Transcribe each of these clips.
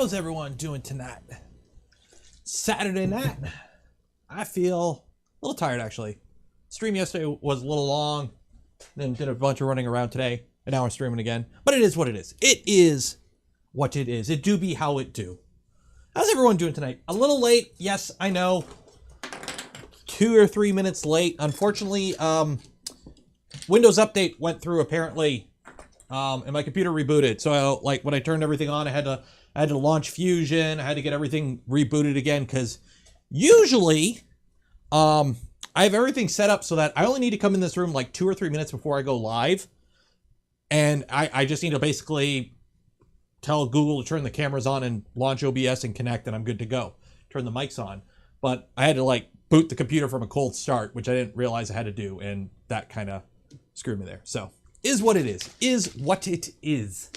How's everyone doing tonight? Saturday night. I feel a little tired, actually. Stream yesterday was a little long, then did a bunch of running around today, and now we're streaming again. But it is what it is. It is what it is. It do be how it do. How's everyone doing tonight? A little late. Yes, I know. 2 or 3 minutes late. Unfortunately, Windows Update went through apparently, and my computer rebooted. So like when I turned everything on, I had to launch Fusion. I had to get everything rebooted again because usually, I have everything set up so that I only need to come in this room like 2 or 3 minutes before I go live. And I just need to basically tell Google to turn the cameras on and launch OBS and connect, and I'm good to go. Turn the mics on. But I had to like boot the computer from a cold start, which I didn't realize I had to do. And that kind of screwed me there. So is what it is. Is what it is.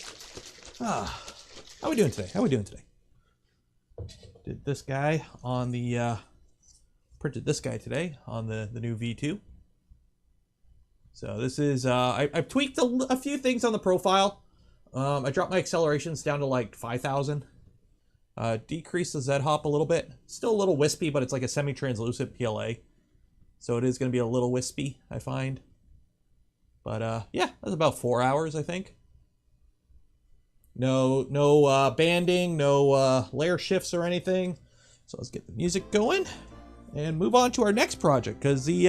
How are we doing today? How are we doing today? Did this guy on the, printed this guy today on the new V2. So this is, I've tweaked a few things on the profile. I dropped my accelerations down to like 5,000. Decreased the Z-hop a little bit. Still a little wispy, but it's like a semi-translucent PLA. So it is going to be a little wispy, I find. But yeah, that's about 4 hours, I think. No banding, no layer shifts or anything. So let's get the music going and move on to our next project, because the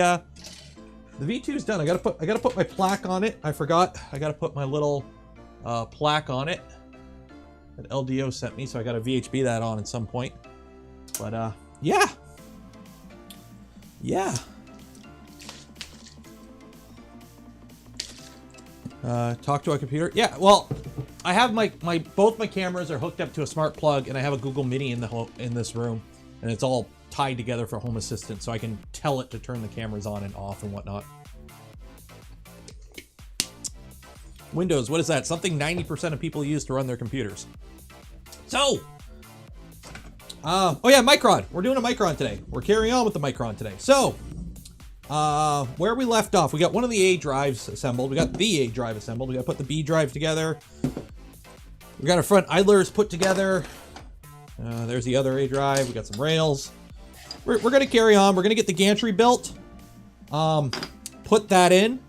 V2 is done. I gotta put my plaque on it. I forgot. I gotta put my little plaque on it that LDO sent me, so I gotta VHB that on at some point. But yeah. Talk to a computer. Yeah, well, I have both my cameras are hooked up to a smart plug, and I have a Google Mini in this room, and it's all tied together for Home Assistant, so I can tell it to turn the cameras on and off and whatnot. Windows, what is that? Something 90% of people use to run their computers. So, oh yeah, Micron. We're doing a Micron today. We're carrying on with the Micron today. So, where we left off, we got one of the A drives assembled. We got the A drive assembled. We got to put the B drive together. We got our front idlers put together. There's the other A drive. We got some rails. We're going to carry on. We're going to get the gantry built. Put that in.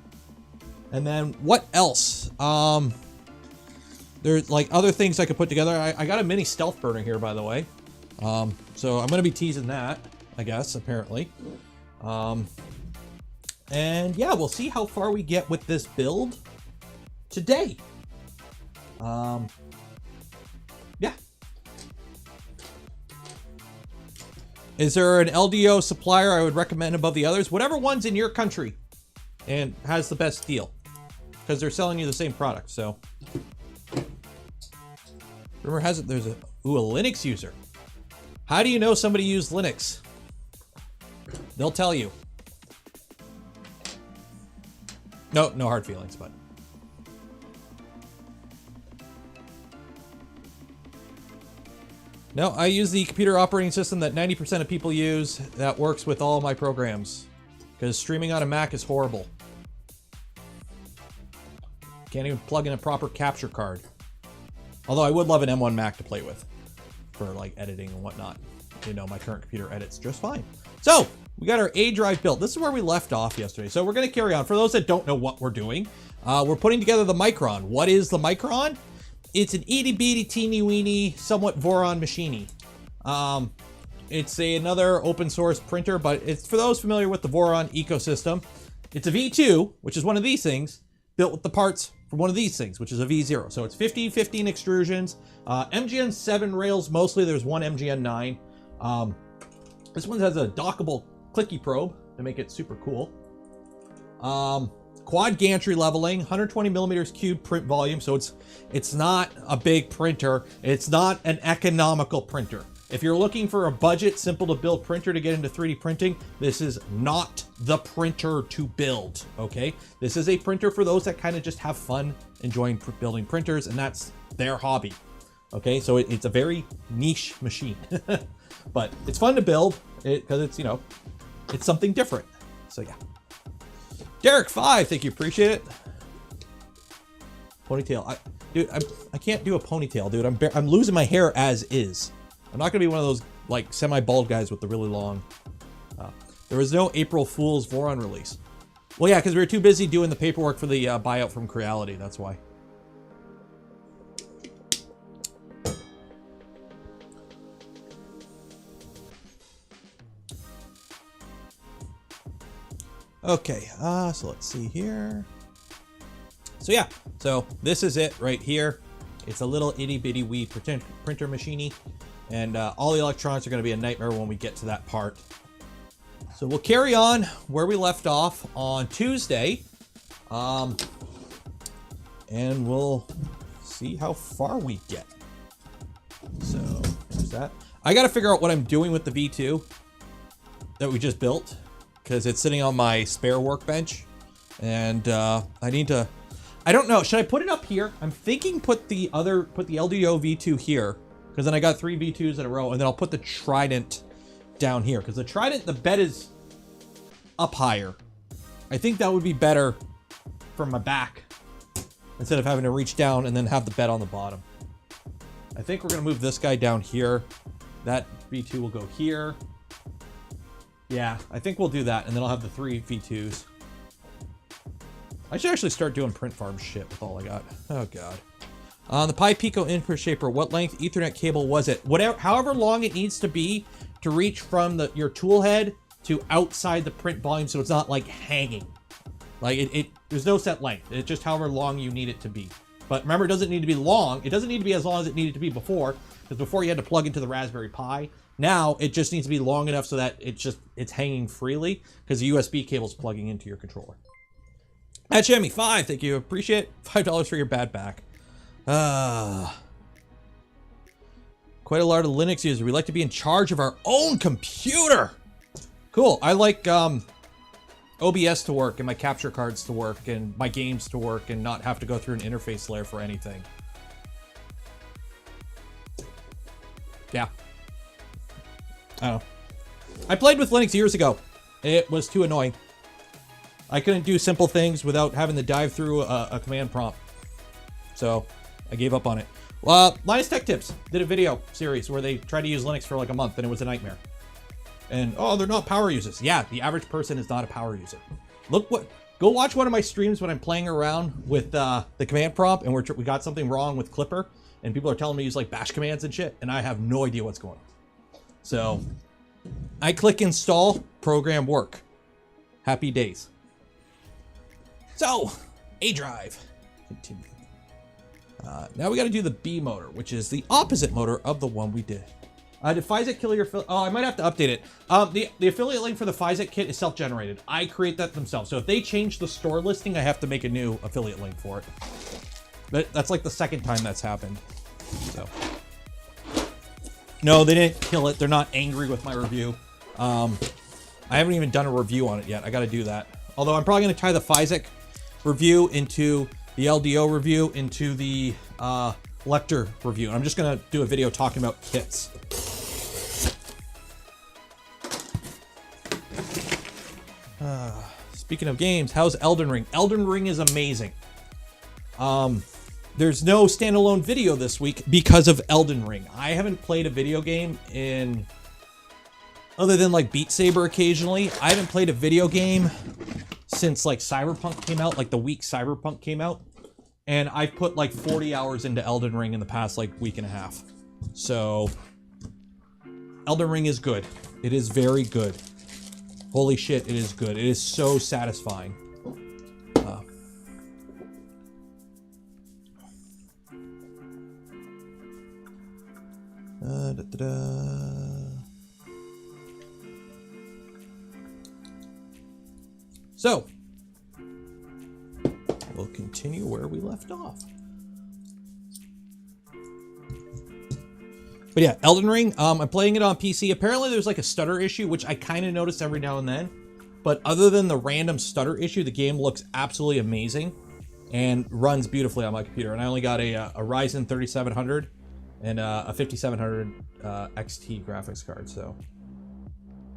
And then what else? There's like other things I could put together. I got a mini stealth burner here, by the way. So I'm going to be teasing that, I guess, apparently. And yeah, we'll see how far we get with this build today. Yeah. Is there an LDO supplier I would recommend above the others? Whatever one's in your country and has the best deal, because they're selling you the same product. So rumor has it there's a Linux user. How do you know somebody used Linux? They'll tell you. No hard feelings, but no, I use the computer operating system that 90% of people use that works with all my programs, because streaming on a Mac is horrible. Can't even plug in a proper capture card. Although I would love an M1 Mac to play with for like editing and whatnot. You know, my current computer edits just fine. So we got our A drive built. This is where we left off yesterday. So we're going to carry on. For those that don't know what we're doing, we're putting together the Micron. What is the Micron? It's an itty bitty teeny weeny, somewhat Voron machine. It's another open source printer, but it's for those familiar with the Voron ecosystem. It's a V2, which is one of these things, built with the parts from one of these things, which is a V0. So it's 15 extrusions, MGN 7 rails mostly. There's one MGN 9. This one has a dockable clicky probe to make it super cool. Quad gantry leveling, 120 millimeters cube print volume. So it's not a big printer. It's not an economical printer. If you're looking for a budget, simple to build printer to get into 3D printing, this is not the printer to build, okay? This is a printer for those that kind of just have fun enjoying building printers, and that's their hobby, okay? So it's a very niche machine, but it's fun to build because it's, you know, it's something different. So yeah. Derek 5, thank you, appreciate it. Ponytail. Dude, I can't do a ponytail, dude. I'm losing my hair as is. I'm not gonna be one of those like semi-bald guys with the really long. There was no April Fool's Voron release. Well, yeah, because we were too busy doing the paperwork for the buyout from Creality. That's why. Okay, so let's see here. So yeah, so this is it right here. It's a little itty bitty wee printer machine, and all the electronics are going to be a nightmare when we get to that part. So we'll carry on where we left off on Tuesday, and we'll see how far we get. So there's that. I got to figure out what I'm doing with the V2 that we just built, because it's sitting on my spare workbench, and I need to. I don't know. Should I put it up here? I'm thinking put the LDO V2 here, because then I got 3 V2s in a row, and then I'll put the Trident down here, because the Trident, the bed is up higher. I think that would be better for my back, instead of having to reach down and then have the bed on the bottom. I think we're going to move this guy down here. That V2 will go here. Yeah, I think we'll do that, and then I'll have the 3 V2s. I should actually start doing print farm shit with all I got. Oh god. On the Pi Pico input shaper, what length Ethernet cable was it? Whatever, however long it needs to be to reach from your tool head to outside the print volume, so it's not like hanging. Like there's no set length. It's just however long you need it to be. But remember, it doesn't need to be long. It doesn't need to be as long as it needed to be before, because before you had to plug into the Raspberry Pi. Now it just needs to be long enough so that it's hanging freely, because the USB cable is plugging into your controller. At Jimmy 5, thank you. Appreciate $5 for your bad back. Quite a lot of Linux users. We like to be in charge of our own computer. Cool. I like OBS to work, and my capture cards to work, and my games to work, and not have to go through an interface layer for anything. Yeah. I don't know. I played with Linux years ago. It was too annoying. I couldn't do simple things without having to dive through a command prompt. So I gave up on it. Linus Tech Tips did a video series where they tried to use Linux for like a month, and it was a nightmare. And, oh, they're not power users. Yeah, the average person is not a power user. Go watch one of my streams when I'm playing around with the command prompt, and we got something wrong with Clipper, and people are telling me to use like bash commands and shit, and I have no idea what's going on. So I click install, program work. Happy days. So, A drive. Continue. Now we got to do the B motor, which is the opposite motor of the one we did. Did Physec kill your... Oh, I might have to update it. The affiliate link for the Physec kit is self-generated. I create that themselves. So if they change the store listing, I have to make a new affiliate link for it. But that's like the second time that's happened. So. No, they didn't kill it. They're not angry with my review. I haven't even done a review on it yet. I got to do that. Although I'm probably going to tie the Physec review into the LDO review into the Lecter review. And I'm just going to do a video talking about kits. Speaking of games, how's Elden Ring? Elden Ring is amazing. There's no standalone video this week because of Elden Ring. I haven't played a video game in... Other than like Beat Saber occasionally, I haven't played a video game since like Cyberpunk came out, like the week Cyberpunk came out. And I've put like 40 hours into Elden Ring in the past like week and a half. So Elden Ring is good. It is very good. Holy shit, it is good. It is so satisfying. So, we'll continue where we left off. But yeah, Elden Ring, I'm playing it on PC. Apparently there's like a stutter issue, which I kind of notice every now and then. But other than the random stutter issue, the game looks absolutely amazing and runs beautifully on my computer. And I only got a Ryzen 3700 and a 5700 XT graphics card. So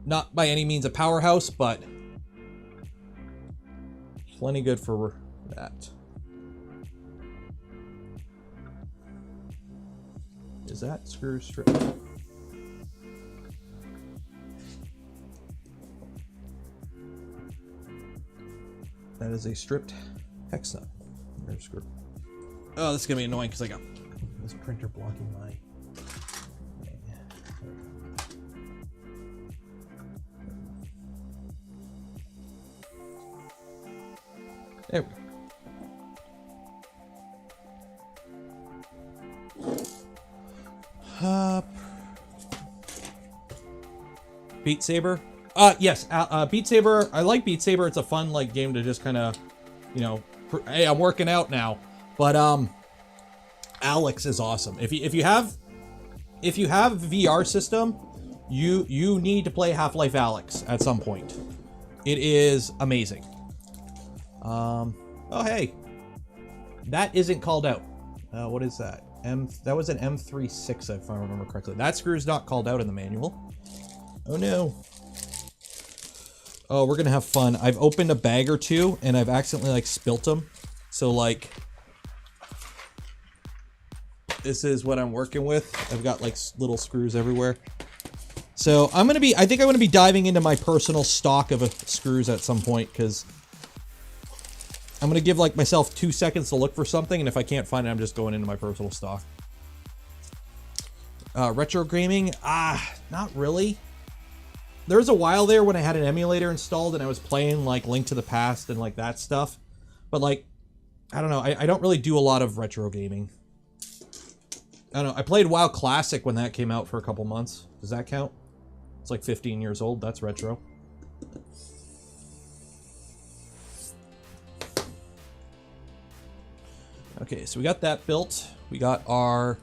not by any means a powerhouse, but plenty good for that. Is that screw stripped? That is a stripped hex nut. There's screw. Oh, this is gonna be annoying because I got this printer blocking my. There we go. Beat Saber. Yes, Beat Saber. I like Beat Saber. It's a fun like game to just kind of, you know, hey, I'm working out now. But Alex is awesome. If you have a VR system, you need to play Half-Life Alex at some point. It is amazing. Oh hey, that isn't called out. What is that? That was an M36 if I remember correctly. That screw's not called out in the manual. Oh no. Oh, we're gonna have fun. I've opened a bag or two and I've accidentally like spilt them. So like, this is what I'm working with. I've got like little screws everywhere. So I think I'm gonna be diving into my personal stock of screws at some point because I'm gonna give like myself 2 seconds to look for something, and if I can't find it, I'm just going into my personal stock. Retro gaming? Not really. There was a while there when I had an emulator installed and I was playing like Link to the Past and like that stuff. But like, I don't know, I don't really do a lot of retro gaming. I don't know, I played WoW Classic when that came out for a couple months. Does that count? It's like 15 years old, that's retro. Okay, so we got that built. We got our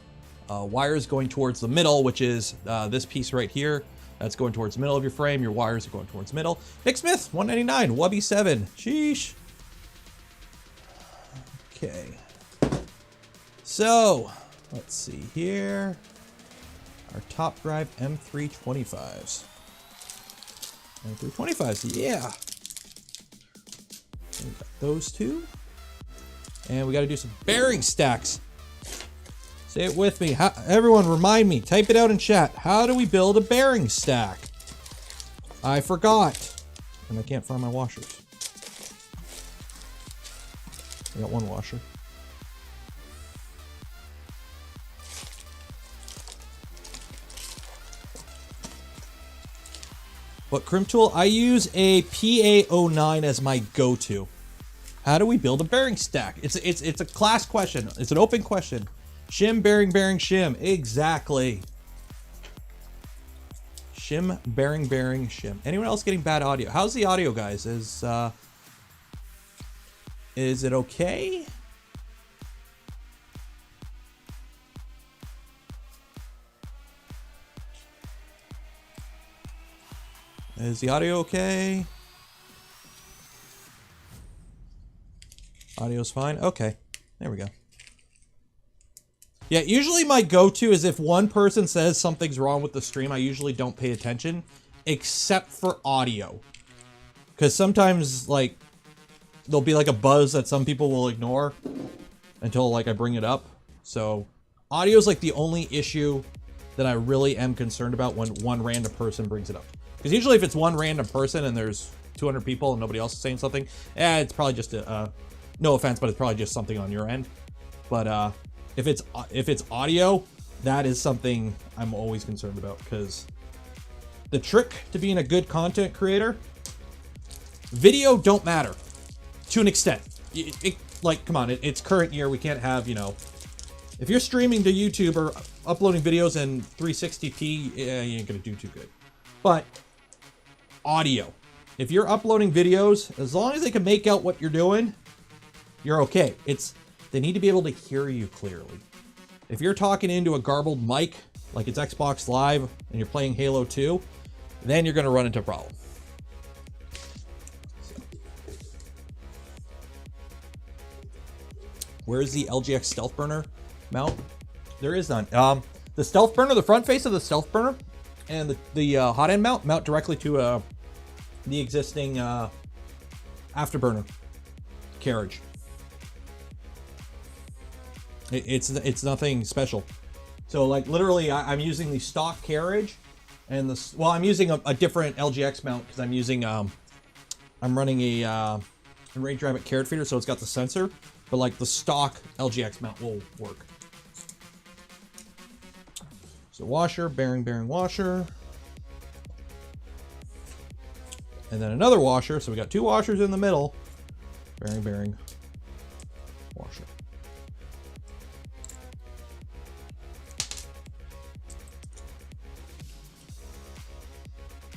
wires going towards the middle, which is this piece right here. That's going towards the middle of your frame. Your wires are going towards the middle. Nick Smith, 199, Wubby 7. Sheesh. Okay. So, let's see here. Our top drive M325s. M325s, yeah. We got those two. And we got to do some bearing stacks. Say it with me. Everyone remind me. Type it out in chat. How do we build a bearing stack? I forgot. And I can't find my washers. I got one washer. What crimp tool? I use a PA09 as my go-to. How do we build a bearing stack? It's a class question. It's an open question. Shim, bearing, shim. Exactly. Shim, bearing, shim. Anyone else getting bad audio? How's the audio, guys? Is it okay? Is the audio okay? Audio's fine? Okay. There we go. Yeah, usually my go-to is if one person says something's wrong with the stream, I usually don't pay attention, except for audio. Because sometimes, like, there'll be like a buzz that some people will ignore until, like, I bring it up. So, audio's like the only issue that I really am concerned about when one random person brings it up. Because usually if it's one random person and there's 200 people and nobody else is saying something, it's probably just a, no offense, but it's probably just something on your end. But, if it's audio, that is something I'm always concerned about, because the trick to being a good content creator, video don't matter to an extent. Like, come on, it's current year. We can't have, you know, if you're streaming to YouTube or uploading videos in 360p, you ain't gonna do too good. But audio, if you're uploading videos, as long as they can make out what you're doing, you're okay. They need to be able to hear you clearly. If you're talking into a garbled mic, like it's Xbox Live, and you're playing Halo 2, then you're gonna run into a problem. Where's the LGX Stealth Burner mount? There is none. The Stealth Burner, the front face of the Stealth Burner, and the hot end mount directly to the existing Afterburner carriage. It's nothing special. So like literally I'm using the stock carriage and the, well, I'm using a different LGX mount because I'm using, I'm running a range rabbit carrot feeder, so it's got the sensor, but like the stock LGX mount will work. So washer, bearing, washer. And then another washer, so we got 2 washers in the middle. Bearing, washer.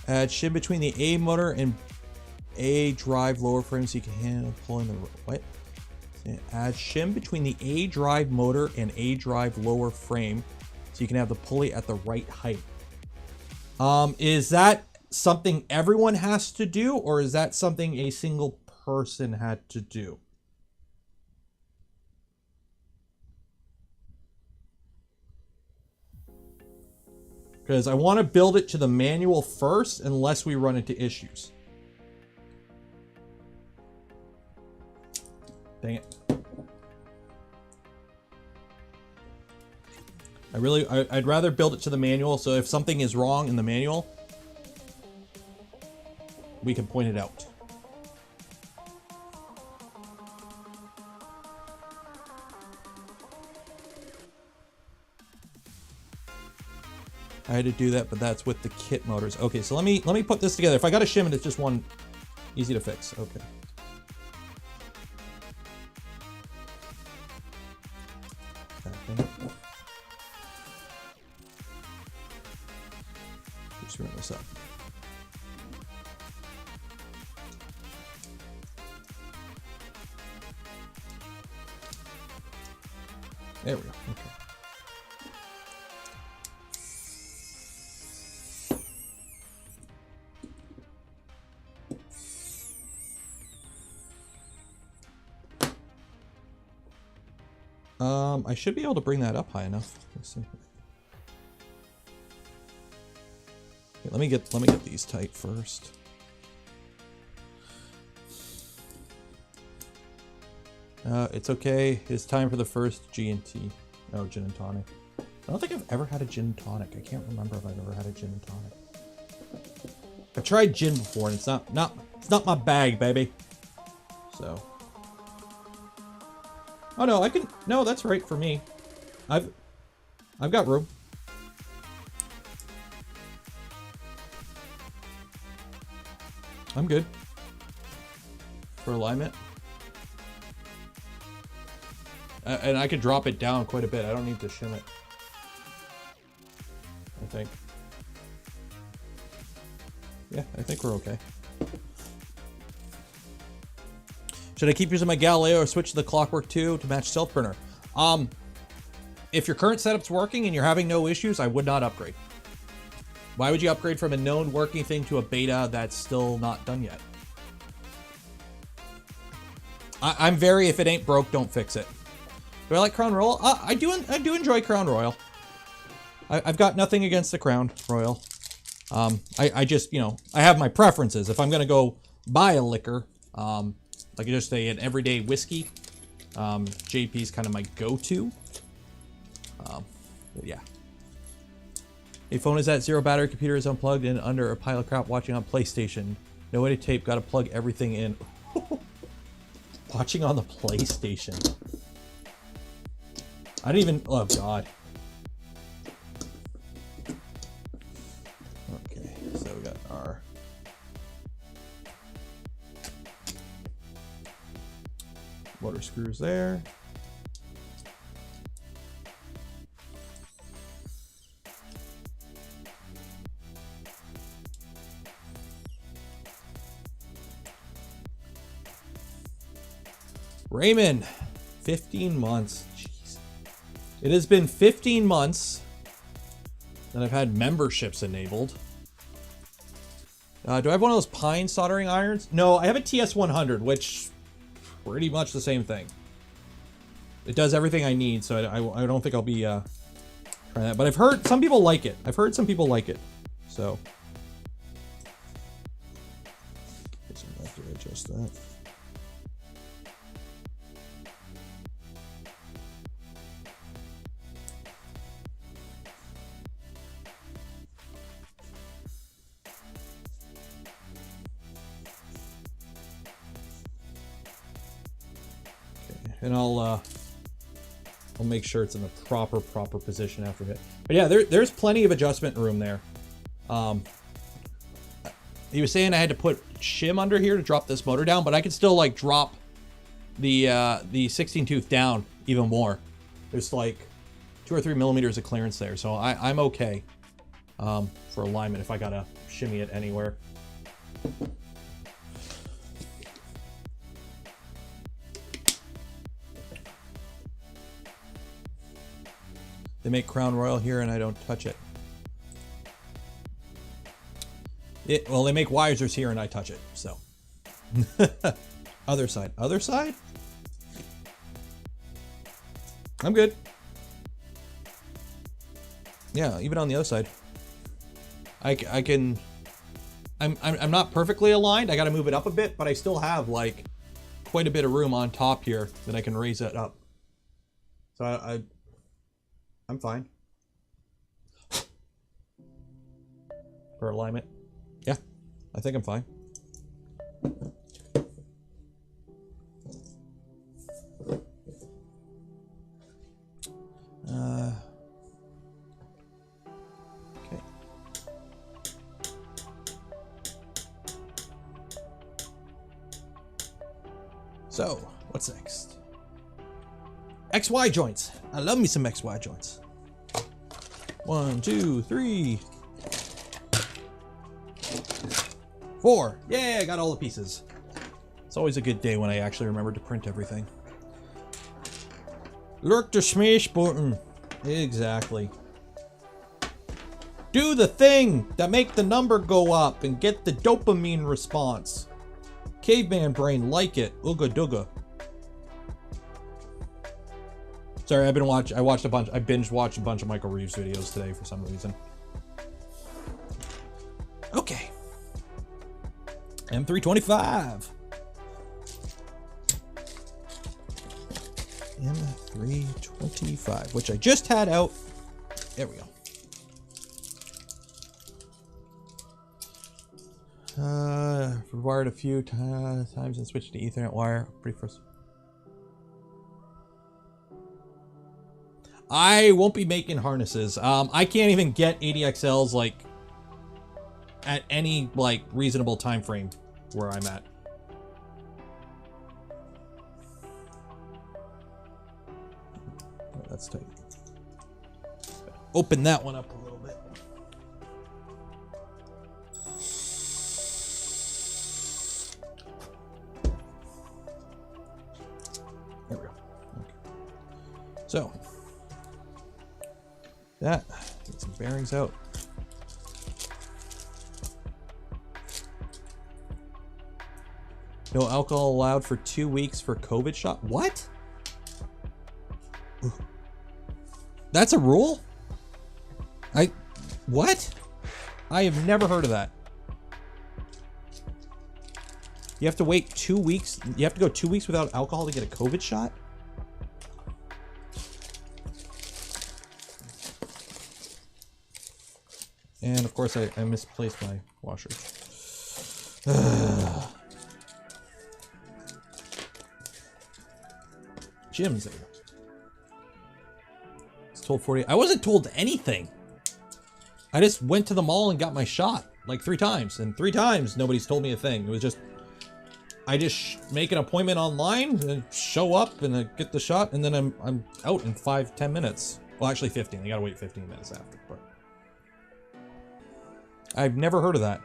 Add shim between the A motor and A drive lower frame so you can handle pulling the, what? Add shim between the A drive motor and A drive lower frame so you can have the pulley at the right height. Is that something everyone has to do, or is that something a single person had to do? Because I want to build it to the manual first unless we run into issues. Dang it. I'd rather build it to the manual, so if something is wrong in the manual, we can point it out. I had to do that, but that's with the kit motors. Okay, so let me put this together. If I got a shim, it's just one, easy to fix. Okay. Just run this up. There we go. Okay. I should be able to bring that up high enough. Let's see. Okay, let me get these tight first. It's okay. It's time for the first G&T. Oh, gin and tonic. I don't think I've ever had a gin and tonic. I can't remember if I've ever had a gin and tonic. I tried gin before, and it's not my bag, baby. So. Oh no, I can. No, that's right for me. I've got room. I'm good for alignment. And I could drop it down quite a bit. I don't need to shim it, I think. Yeah, I think we're okay. Should I keep using my Galileo or switch to the Clockwork 2 to match Stealth Burner? If your current setup's working and you're having no issues, I would not upgrade. Why would you upgrade from a known working thing to a beta that's still not done yet? I'm very, if it ain't broke, don't fix it. Do I like Crown Royal? I do enjoy Crown Royal. I've got nothing against the Crown Royal. I just, you know, I have my preferences. If I'm gonna go buy a liquor, like just say an everyday whiskey, JP's kind of my go-to. But yeah. A phone is at 0 battery, computer is unplugged and under a pile of crap watching on PlayStation. No way to tape, gotta plug everything in. Watching on the PlayStation. I didn't even, oh God. Okay, so we got our motor screws there. Raymond, 15 months. Jeez. It has been 15 months that I've had memberships enabled. Do I have one of those pine soldering irons? No, I have a TS100, which pretty much the same thing. It does everything I need, so I don't think I'll be trying that. But I've heard some people like it. I've heard some people like it. So. I guess I'm going to have to adjust that. and I'll make sure it's in the proper position after a bit. But yeah, there's plenty of adjustment room there. He was saying I had to put shim under here to drop this motor down, but I could still like drop the 16 tooth down even more. There's like 2 or 3 millimeters of clearance there, so I'm okay for alignment if I gotta shimmy it anywhere. They make Crown Royal here and I don't touch it. Well, they make Weisers here and I touch it, so. Other side. Other side? I'm good. Yeah, even on the other side. I'm not perfectly aligned. I got to move it up a bit, but I still have like quite a bit of room on top here that I can raise it up. So I'm fine. For alignment. Yeah, I think I'm fine. Okay. So, what's next? XY joints. I love me some XY joints. 1, 2, 3, 4. Yeah, I got all the pieces. It's always a good day when I actually remember to print everything. Lurk the smash button. Exactly. Do the thing that make the number go up and get the dopamine response. Caveman brain like it. Ooga dooga. Sorry, I binge watched a bunch of Michael Reeves videos today for some reason. Okay. M325. M325, which I just had out. There we go. Wired a few times and switched to Ethernet wire. Pretty first. I won't be making harnesses. I can't even get ADXLs like at any like reasonable time frame where I'm at. Oh, that's tight. Open that one up a little bit. There we go. Okay. So that, get some bearings out. No alcohol allowed for 2 weeks for COVID shot. What? That's a rule? What? I have never heard of that. You have to wait 2 weeks. You have to go 2 weeks without alcohol to get a COVID shot? And of course I misplaced my washer. Gyms, there you go. I was told 40. I wasn't told anything. I just went to the mall and got my shot like 3 times, and 3 times nobody's told me a thing. It was just, I just make an appointment online and show up and I get the shot, and then I'm out in 5-10 minutes. Well, actually 15. I gotta wait 15 minutes after. But I've never heard of that.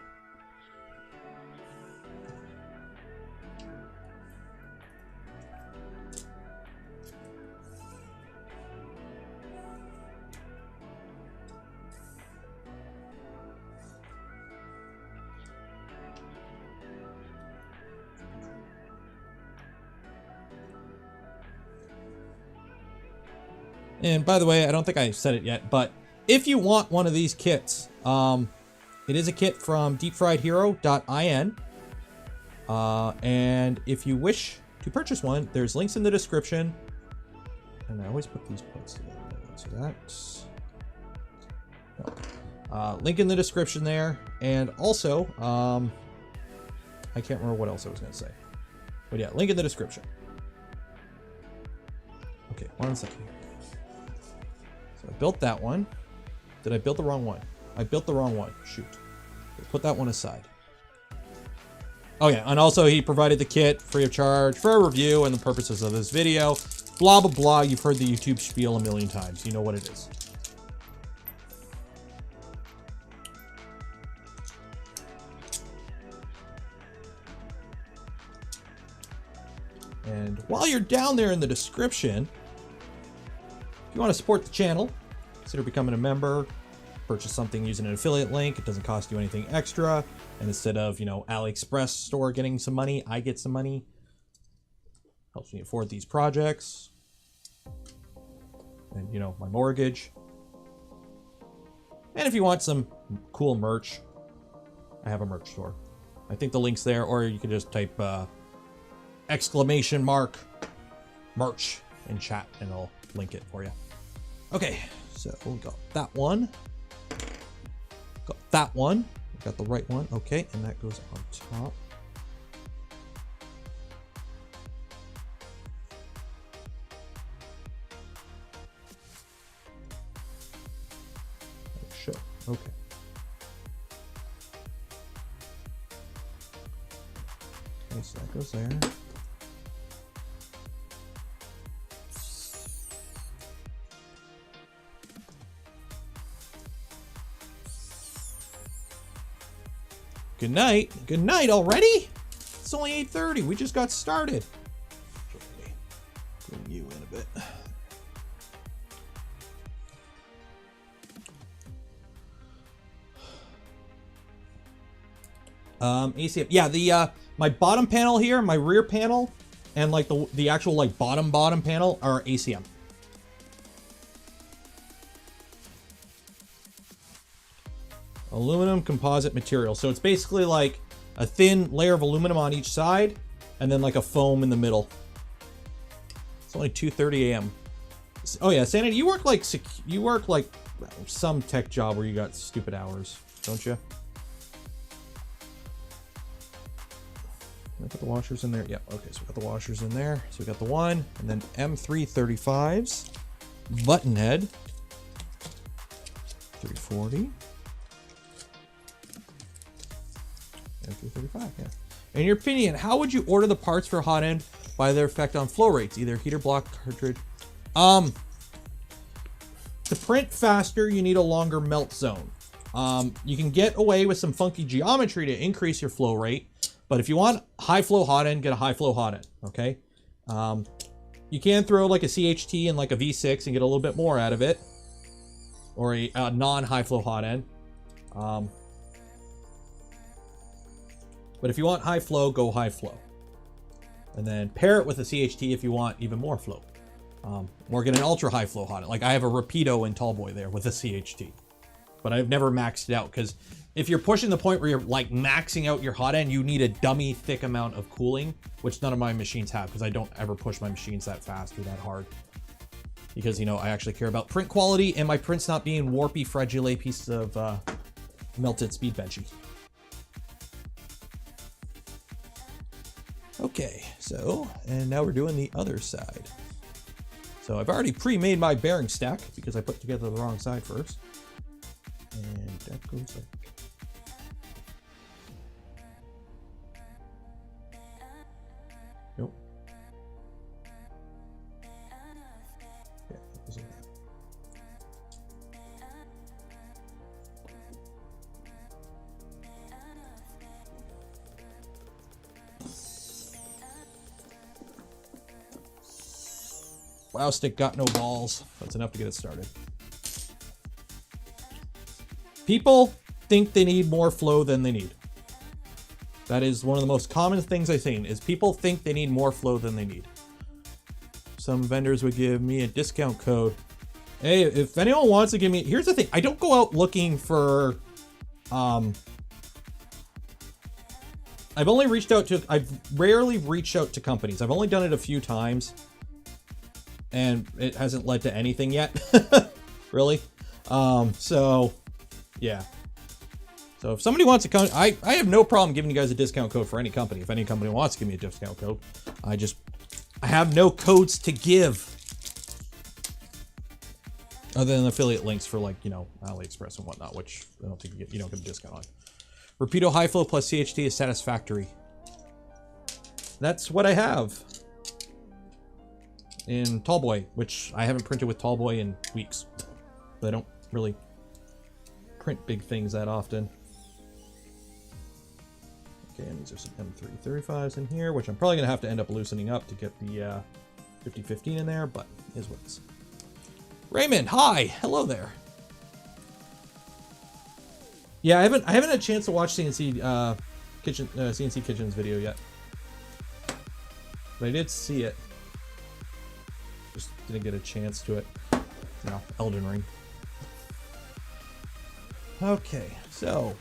And by the way, I don't think I said it yet, but if you want one of these kits, it is a kit from deepfriedhero.in. And if you wish to purchase one, there's links in the description. And I always put these parts together. So that's... No. Link in the description there. And also, I can't remember what else I was going to say. But yeah, link in the description. Okay, 1 second. So I built that one. Did I build the wrong one? I built the wrong one. Shoot. Okay, put that one aside. Oh yeah, and also he provided the kit free of charge for a review and the purposes of this video. Blah, blah, blah. You've heard the YouTube spiel a million times. You know what it is. And while you're down there in the description, if you want to support the channel, consider becoming a member. Purchase something using an affiliate link. It doesn't cost you anything extra. And instead of, you know, AliExpress store getting some money, I get some money. Helps me afford these projects. And, you know, my mortgage. And if you want some cool merch, I have a merch store. I think the link's there, or you can just type exclamation mark merch in chat and I'll link it for you. Okay, so we got that one. Got that one. Got the right one. Okay, and that goes on top. Show. Okay. Okay, so that goes there. Good night. Good night already? It's only 8:30. We just got started. Bring you in a bit. ACM. Yeah, the my bottom panel here, my rear panel, and like the actual like bottom panel are ACM. Aluminum composite material. So it's basically like a thin layer of aluminum on each side and then like a foam in the middle. It's only 2:30 a.m. Oh yeah, Sanity, you work like some tech job where you got stupid hours, don't you? Can I put the washers in there? Yeah, okay, so we got the washers in there. So we got the one, and then M335s, button head, 340. M335, yeah. In your opinion, how would you order the parts for hot end by their effect on flow rates? Either heater block, cartridge. To print faster, you need a longer melt zone. You can get away with some funky geometry to increase your flow rate, but if you want high flow hot end, get a high flow hot end, okay? You can throw like a CHT and like a V6 and get a little bit more out of it, or a non-high flow hot end. But if you want high flow, go high flow. And then pair it with a CHT if you want even more flow. Or get an ultra high flow hot end. Like I have a Rapido in Tallboy there with a CHT. But I've never maxed it out because if you're pushing the point where you're like maxing out your hot end, you need a dummy thick amount of cooling, which none of my machines have because I don't ever push my machines that fast or that hard. Because, you know, I actually care about print quality and my print's not being warpy, fragile pieces of melted speed benchy. Okay, so, and now we're doing the other side. So I've already pre-made my bearing stack because I put together the wrong side first. And that goes like. Nope. Yeah, that goes like that. Wow, stick got no balls. That's enough to get it started. People think they need more flow than they need. That is one of the most common things I've seen, is people think they need more flow than they need. Some vendors would give me a discount code. Hey, if anyone wants to give me, here's the thing. I don't go out looking for, I've rarely reached out to companies. I've only done it a few times. And it hasn't led to anything yet, really. So, yeah. So if somebody wants to come, I have no problem giving you guys a discount code for any company. If any company wants to give me a discount code, I have no codes to give. Other than affiliate links for like, you know, AliExpress and whatnot, which I don't think you don't get a discount on. Rapido high flow plus CHT is satisfactory. That's what I have in Tallboy, which I haven't printed with Tallboy in weeks. But I don't really print big things that often. Okay, and these are some M335s in here, which I'm probably going to have to end up loosening up to get the 5015 in there, but it is what it is. Raymond, hi, hello there. Yeah, I haven't had a chance to watch CNC CNC Kitchen's video yet, but I did see it. Just didn't get a chance to it. You know, Elden Ring. Okay, so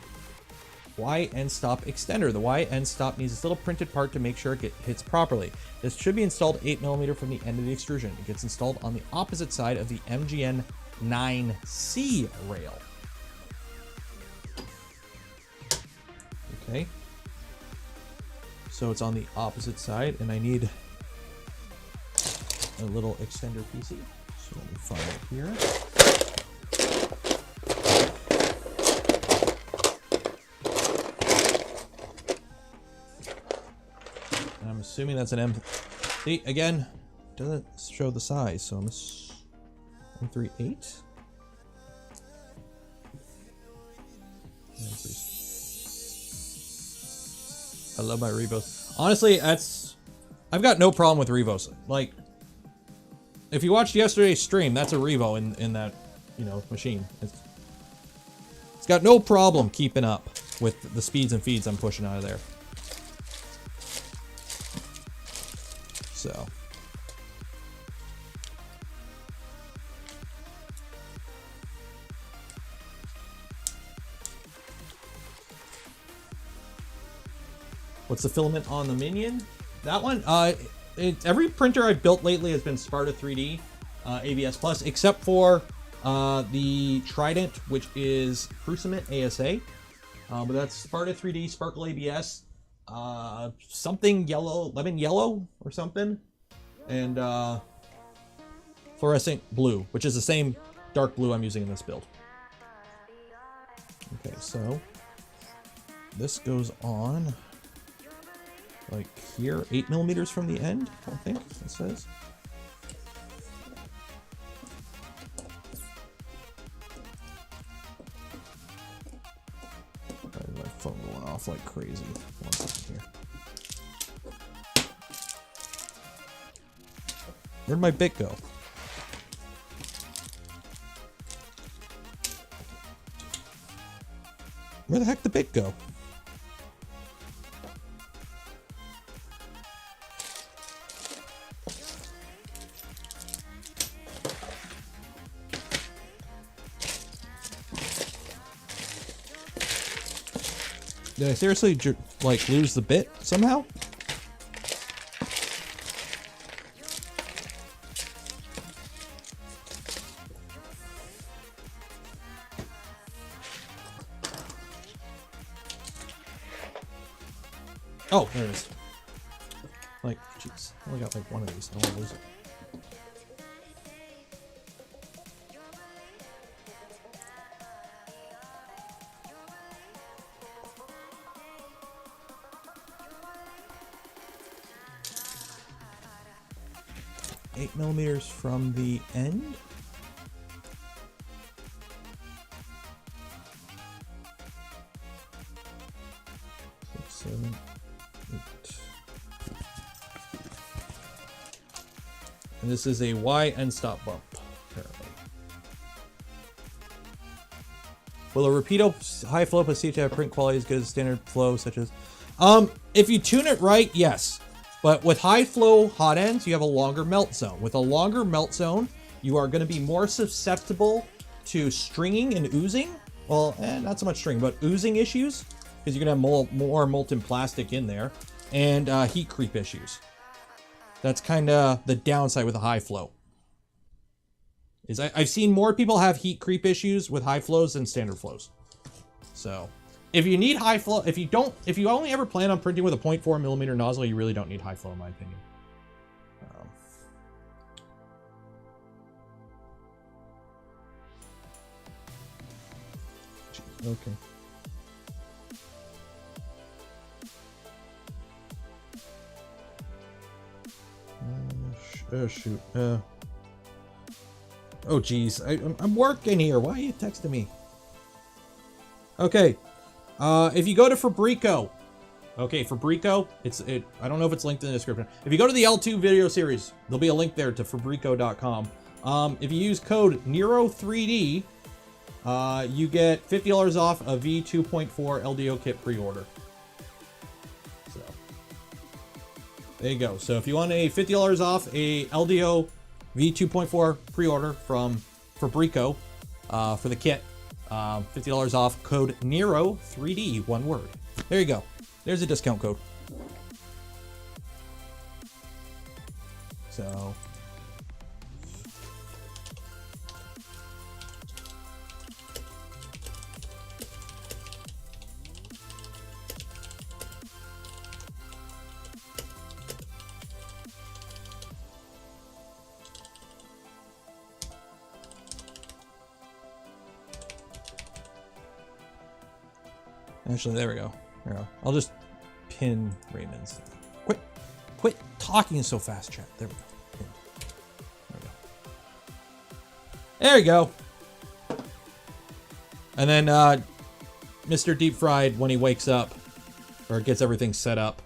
Y end stop extender. The Y end stop needs this little printed part to make sure it hits properly. This should be installed 8mm from the end of the extrusion. It gets installed on the opposite side of the MGN 9C rail. Okay. So it's on the opposite side, and I need a little extender PC. So let me find it here. And I'm assuming that's an M. See, again, doesn't show the size, so I'm M38. I love my Revos. Honestly, I've got no problem with Revos. Like, if you watched yesterday's stream, that's a Revo in that, you know, machine. It's got no problem keeping up with the speeds and feeds I'm pushing out of there. So. What's the filament on the Minion? That one, every printer I've built lately has been Sparta 3D ABS Plus, except for the Trident, which is Crucimate ASA. But that's Sparta 3D, Sparkle ABS, something yellow, lemon yellow or something, and fluorescent blue, which is the same dark blue I'm using in this build. Okay, so this goes on like here, 8mm from the end, I think it says. My phone going off like crazy. One second here. Where'd my bit go? Where the heck did the bit go? Did I seriously like lose the bit somehow? Oh, there it is. Like, jeez, I only got like one of these. I don't want to lose it. $8mm from the end. Six, 7, 8. And this is a Y end stop bump, apparently. Will a Rapido high flow plus CHI print quality as good as standard flow, such as if you tune it right, yes. But with high flow hot ends, you have a longer melt zone. With a longer melt zone, you are going to be more susceptible to stringing and oozing. Well, not so much string, but oozing issues, because you're going to have more molten plastic in there, and heat creep issues. That's kind of the downside with a high flow. I've seen more people have heat creep issues with high flows than standard flows. So if you need high flow, if you only ever plan on printing with a 0.4mm nozzle, you really don't need high flow in my opinion. Okay. Oh shoot. Oh geez, I'm working here. Why are you texting me? Okay. If you go to Fabrico, okay, Fabrico, I don't know if it's linked in the description. If you go to the L2 video series, there'll be a link there to Fabrico.com. If you use code Nero3D, you get $50 off a V2.4 LDO kit pre-order. So there you go. So if you want a $50 off a LDO V2.4 pre-order from Fabrico for the kit, $50 off, code Nero3D, one word. There you go. There's a discount code. So actually, there we go. There we go. I'll just pin Raymond's. Quit talking so fast, chat. There we go. There we go. And then Mr. Deep Fried, when he wakes up or gets everything set up.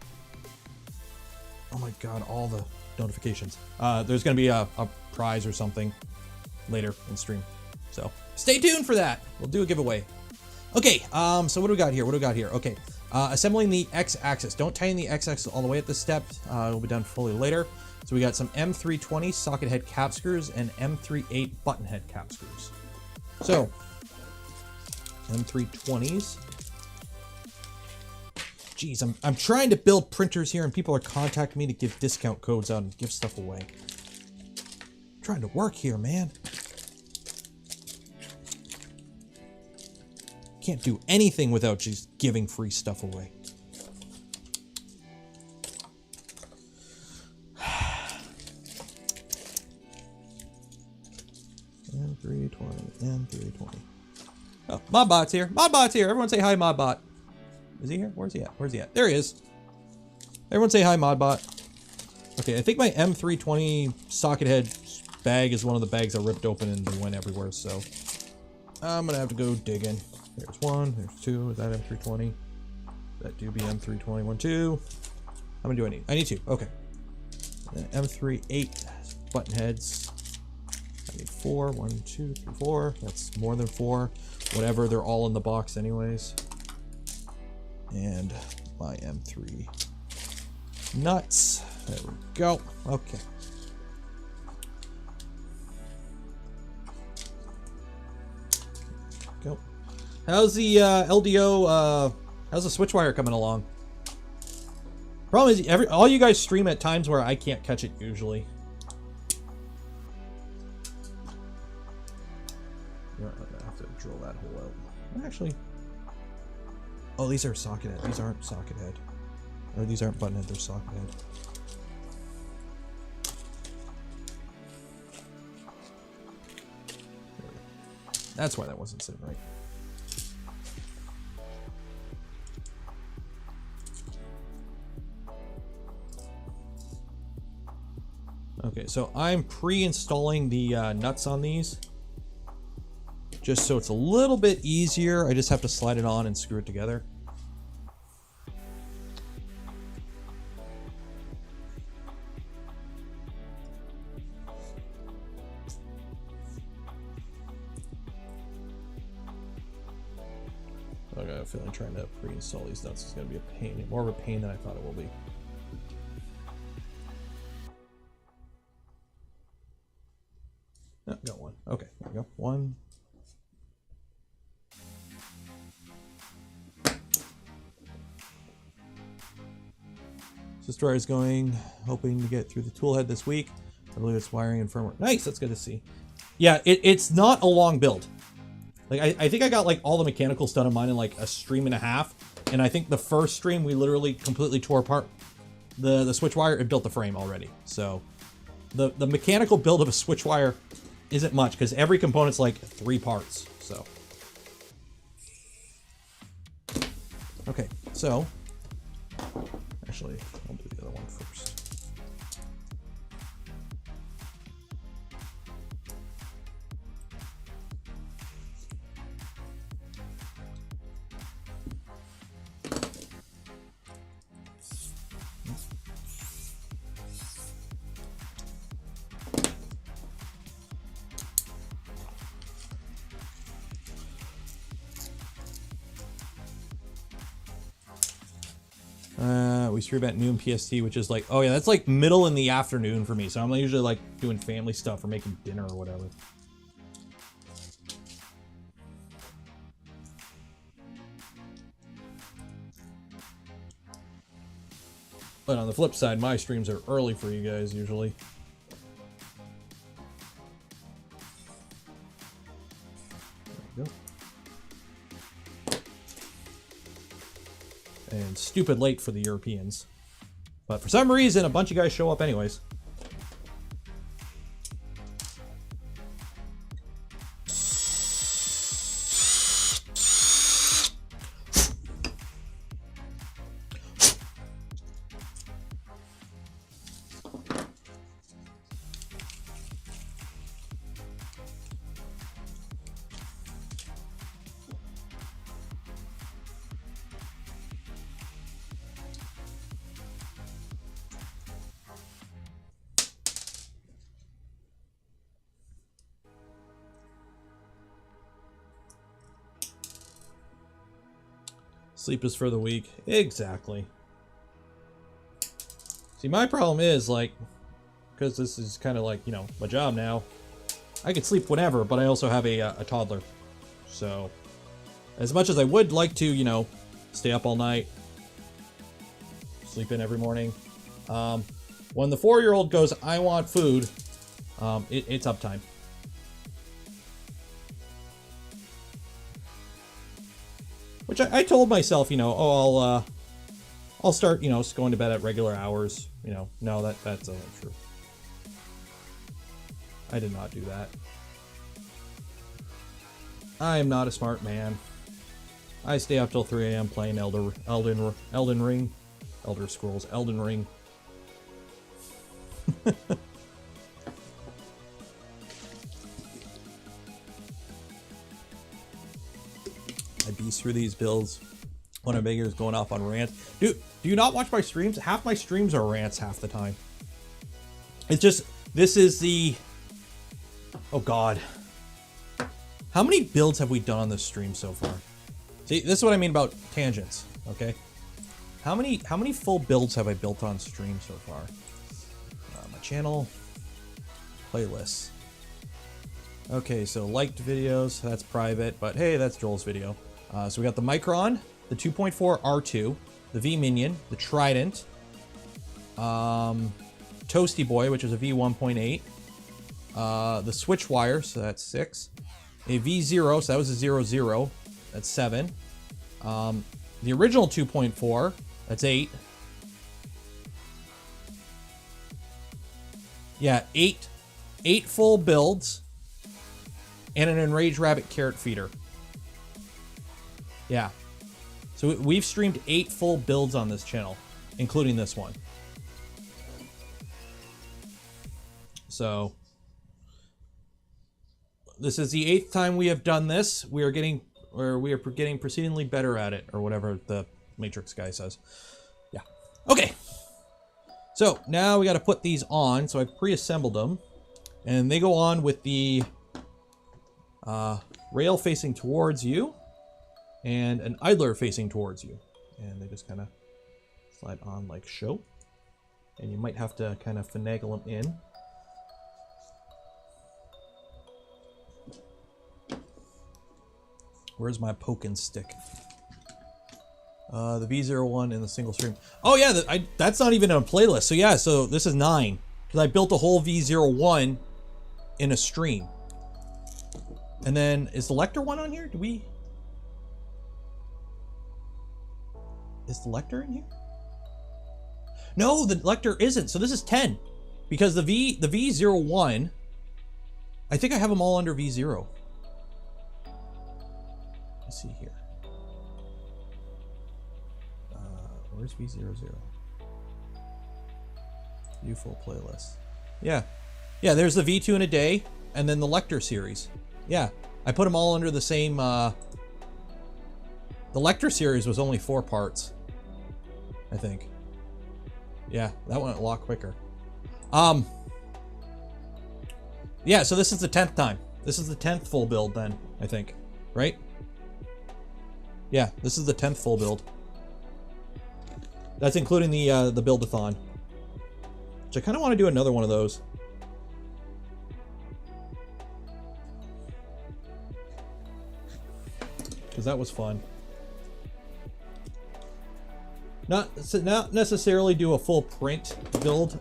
Oh my god, all the notifications. There's gonna be a prize or something later in stream. So stay tuned for that. We'll do a giveaway. Okay, so what do we got here? Okay, assembling the X-axis. Don't tighten the X-axis all the way at this step. It'll be done fully later. So we got some M320 socket head cap screws and M38 button head cap screws. So, M320s. Geez, I'm trying to build printers here and people are contacting me to give discount codes out and give stuff away. I'm trying to work here, man. Can't do anything without just giving free stuff away. M320. Oh, Modbot's here. Modbot's here. Everyone say hi, Modbot. Is he here? Where's he at? There he is. Everyone say hi, Modbot. Okay, I think my M320 socket head bag is one of the bags I ripped open and they went everywhere, so I'm gonna have to go digging. There's one, there's two. Is that M320? That do be M320. 1, 2. How many do I need? I need 2. Okay. M38 button heads. I need 4. 1, 2, 3, 4. That's more than 4. Whatever, they're all in the box anyways. And my M3 nuts. There we go. Okay. Go. How's the LDO, how's the switch wire coming along? Problem is, all you guys stream at times where I can't catch it usually. Yeah, I have to drill that hole out. Actually, oh, these are socket head. These aren't socket head. Or these aren't button head, they're socket head. That's why that wasn't sitting right. Okay, so I'm pre-installing the nuts on these. Just so it's a little bit easier. I just have to slide it on and screw it together. I got a feeling trying to pre-install these nuts is going to be a pain. More of a pain than I thought it will be. Oh, got one. Okay, there we go. One. This dryer is going, hoping to get through the tool head this week. I believe it's wiring and firmware. Nice, that's good to see. Yeah, it's not a long build. Like, I think I got like all the mechanicals done on mine in like a stream and a half. And I think the first stream we literally completely tore apart the switch wire and built the frame already. So the mechanical build of a switch wire isn't much because every component's like 3 parts. So Okay, so actually, I'll do the other one first. We stream at noon PST, which is like, oh yeah, that's like middle in the afternoon for me. So I'm usually like doing family stuff or making dinner or whatever. But on the flip side, my streams are early for you guys usually. There we go. And stupid late for the Europeans. But for some reason, a bunch of guys show up anyways. Sleep is for the weak. Exactly. See, my problem is, like, because this is kind of like, you know, my job now, I can sleep whenever, but I also have a toddler. So, as much as I would like to, you know, stay up all night, sleep in every morning, when the 4-year-old goes, I want food, it's uptime. Which I told myself, you know, oh, I'll start, you know, going to bed at regular hours. You know, no, that's not true. I did not do that. I am not a smart man. I stay up till 3 a.m. playing Elden Ring. Elder Scrolls, Elden Ring. I beast through these builds. One of my is going off on rants. Dude, do you not watch my streams? Half my streams are rants half the time. It's just, this is the... Oh God. How many builds have we done on this stream so far? See, this is what I mean about tangents, okay? How many full builds have I built on stream so far? My channel, playlists. Okay, so liked videos, that's private, but hey, that's Joel's video. So we got the Micron, the 2.4 R2, the V Minion, the Trident, Toasty Boy, which is a V1.8, the Switch Wire, so that's 6, a V0, so that was a 0.0, that's 7, the original 2.4, that's 8. Yeah, 8 full builds, and an Enraged Rabbit carrot feeder. Yeah. So we've streamed 8 full builds on this channel, including this one. So this is the 8th time we have done this. We are getting proceedingly better at it, or whatever the Matrix guy says. Yeah. Okay. So now we got to put these on. So I've pre-assembled them, and they go on with the rail facing towards you and an idler facing towards you, and they just kind of slide on like so, and you might have to kind of finagle them in. Where's my poking stick? The V01 in the single stream. Oh yeah, that's not even in a playlist. So yeah, so this is 9, because I built a whole V01 in a stream. And then, is the Lecter one on here? Is the Lecter in here? No, the Lecter isn't. So this is 10. Because the V01, I think I have them all under V0. Let's see here. Where's V00? View full playlist. Yeah. Yeah, there's the V2 in a day, and then the Lecter series. Yeah, I put them all under the same, the Lecter series was only 4 parts, I think. Yeah, that went a lot quicker. Yeah, so this is the 10th time. This is the 10th full build then, I think, right? Yeah, this is the 10th full build. That's including the build-a-thon. Which I kind of want to do another one of those. Because that was fun. Not necessarily do a full print build,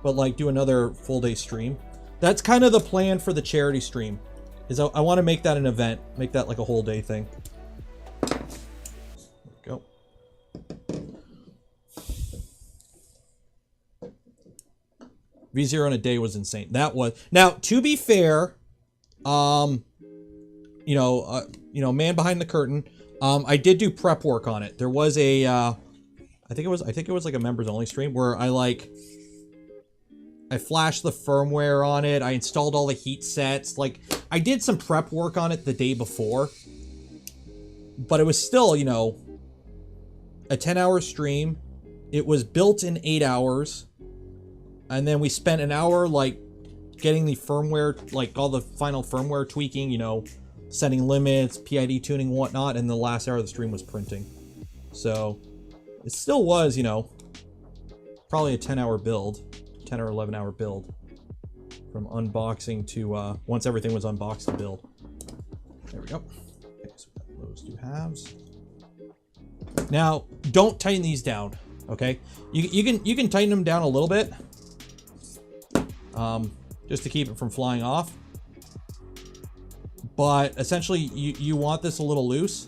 but like do another full day stream. That's kind of the plan for the charity stream. Is I want to make that an event, make that like a whole day thing. There we go. V0 in a day was insane. That was, now to be fair, you know, man behind the curtain. I did do prep work on it. There was a, I think it was like a members only stream where I flashed the firmware on it. I installed all the heat sets. Like, I did some prep work on it the day before, but it was still, you know, a 10-hour stream. It was built in 8 hours, and then we spent an hour like getting the firmware, like all the final firmware tweaking, you know, setting limits, PID tuning, whatnot, and the last hour of the stream was printing. So it still was, you know, probably a 10-hour build, 10 or 11-hour build from unboxing to once everything was unboxed to build. There we go. Okay, so we got those 2 halves. Now, don't tighten these down, okay? You can tighten them down a little bit, just to keep it from flying off. But essentially, you want this a little loose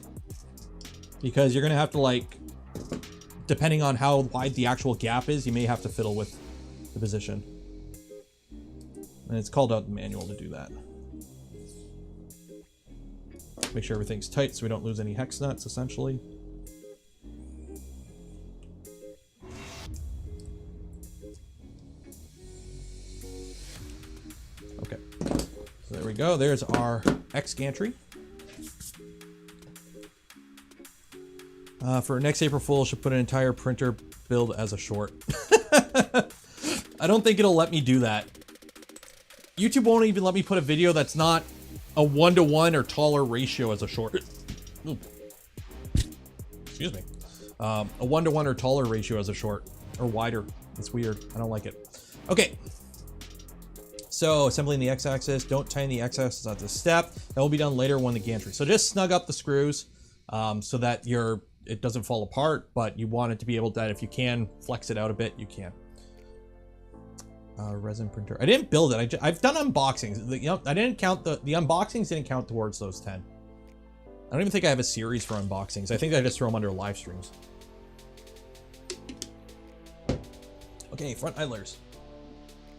because you're gonna have to, like, depending on how wide the actual gap is, you may have to fiddle with the position. And it's called out in the manual to do that. Make sure everything's tight so we don't lose any hex nuts, essentially. Okay, so there we go. There's our X Gantry. For next April Fool, should put an entire printer build as a short. I don't think it'll let me do that. YouTube won't even let me put a video that's not a 1-to-1 or taller ratio as a short. Ooh. Excuse me. A 1-to-1 or taller ratio as a short, or wider. It's weird. I don't like it. Okay. So assembling the X-axis. Don't tighten the X-axis at this step. That will be done later when the gantry. So just snug up the screws so that it doesn't fall apart, but you want it to be able to, if you can flex it out a bit, you can. Resin printer. I didn't build it. I've done unboxings. You know, I didn't count the unboxings. Didn't count towards those 10. I don't even think I have a series for unboxings. I think I just throw them under live streams. Okay, front idlers.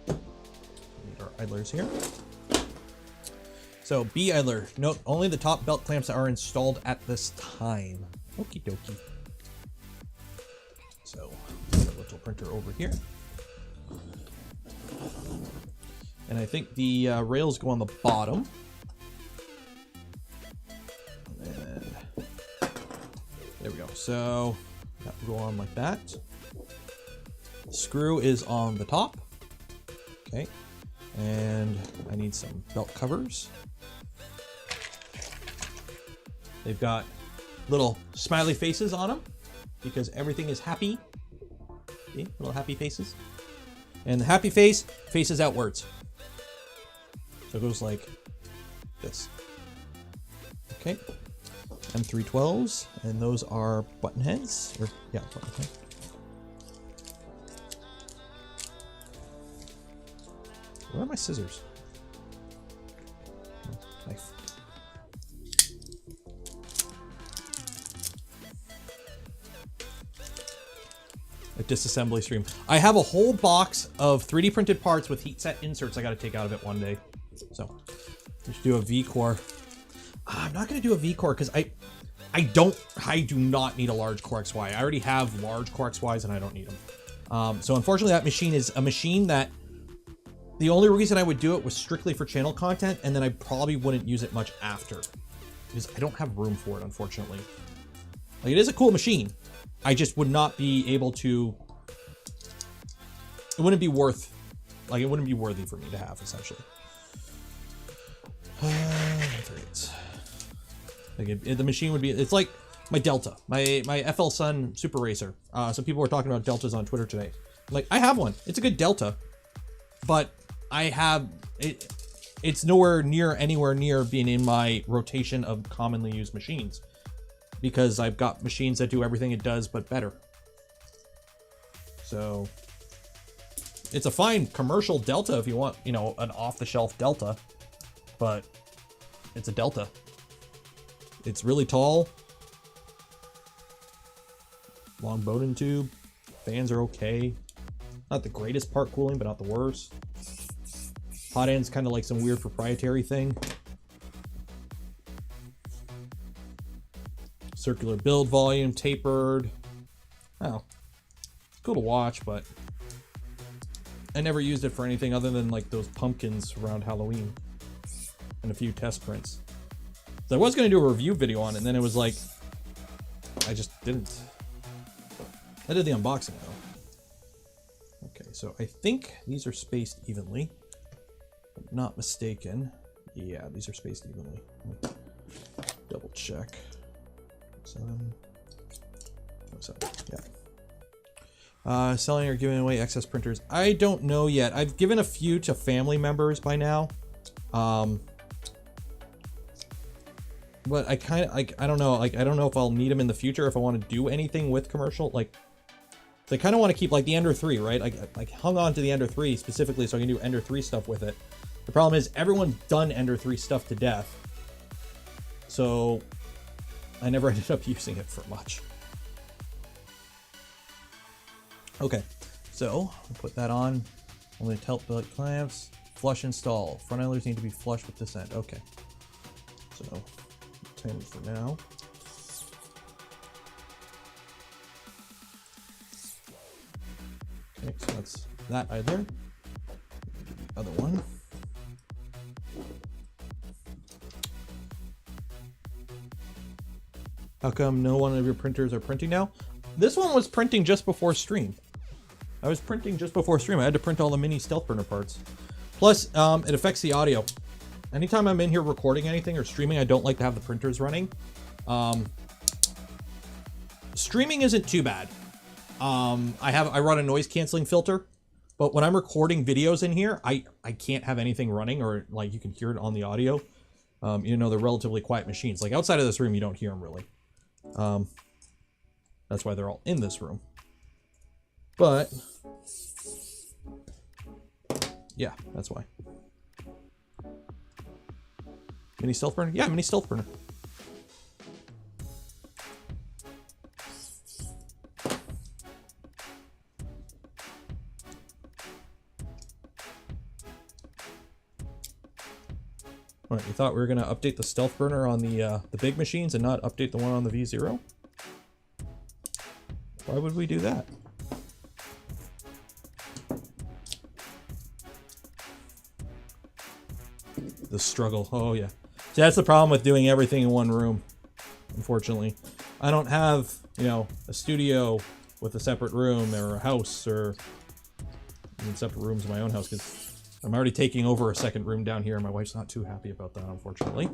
Need our idlers here. So B idler. Note only the top belt clamps are installed at this time. Okie dokie. So put a little printer over here. And I think the rails go on the bottom. And there we go. So that will go on like that. The screw is on the top. Okay. And I need some belt covers. They've got little smiley faces on them because everything is happy. See? Little happy faces. And the happy face faces outwards. So it goes like this. Okay. M312s, and those are button heads. Or, yeah, button head. Where are my scissors? Oh, knife. A disassembly stream. I have a whole box of 3D printed parts with heat set inserts I got to take out of it one day. So we should do a V-core. I'm not going to do a V-core because I do not need a large Core XY. I already have large Core XYs and I don't need them. So unfortunately that machine is a machine that the only reason I would do it was strictly for channel content, and then I probably wouldn't use it much after because I don't have room for it, unfortunately. Like, it is a cool machine. I just would not be able to, it wouldn't be worthy for me to have, essentially. Like the machine would be, it's like my Delta, my FL Sun Super Racer. So people were talking about Deltas on Twitter today. Like, I have one. It's a good Delta, but I have it. It's anywhere near being in my rotation of commonly used machines because I've got machines that do everything it does but better. So it's a fine commercial Delta if you want, you know, an off-the-shelf Delta, but it's a Delta. It's really tall. Long Bowden tube. Fans are okay. Not the greatest part cooling, but not the worst. Hot end's kind of like some weird proprietary thing. Circular build volume, tapered. Oh, it's cool to watch, but I never used it for anything other than like those pumpkins around Halloween and a few test prints. So I was going to do a review video on it, and then it was like, I just didn't. I did the unboxing though. Okay, so I think these are spaced evenly. If I'm not mistaken. Yeah, these are spaced evenly. Double check. 7. Yeah. Selling or giving away excess printers. I don't know yet. I've given a few to family members by now. But I kind of like, I don't know. Like, I don't know if I'll need them in the future if I want to do anything with commercial. Like, I kind of want to keep like the Ender 3, right? Like hung on to the Ender 3 specifically so I can do Ender 3 stuff with it. The problem is everyone's done Ender 3 stuff to death. So I never ended up using it for much. Okay, so I'll put that on. Only tilt belt clamps. Flush install. Front idlers need to be flush with this end. Okay. So 10 for now. Okay, so that's that idler. The other one. How come no one of your printers are printing now? This one was printing just before stream. I was printing just before stream. I had to print all the mini stealth burner parts. Plus, it affects the audio. Anytime I'm in here recording anything or streaming, I don't like to have the printers running. Streaming isn't too bad. I run a noise canceling filter, but when I'm recording videos in here, I can't have anything running or like you can hear it on the audio. You know, they're relatively quiet machines. Like outside of this room, you don't hear them really. That's why they're all in this room. But yeah, that's why. Mini stealth burner? Yeah, mini stealth burner. All right, you thought we were gonna update the stealth burner on the big machines and not update the one on the V0? Why would we do that? The struggle. Oh yeah. See, that's the problem with doing everything in one room. Unfortunately, I don't have, you know, a studio with a separate room or a house or even separate rooms in my own house because I'm already taking over a second room down here and my wife's not too happy about that, unfortunately.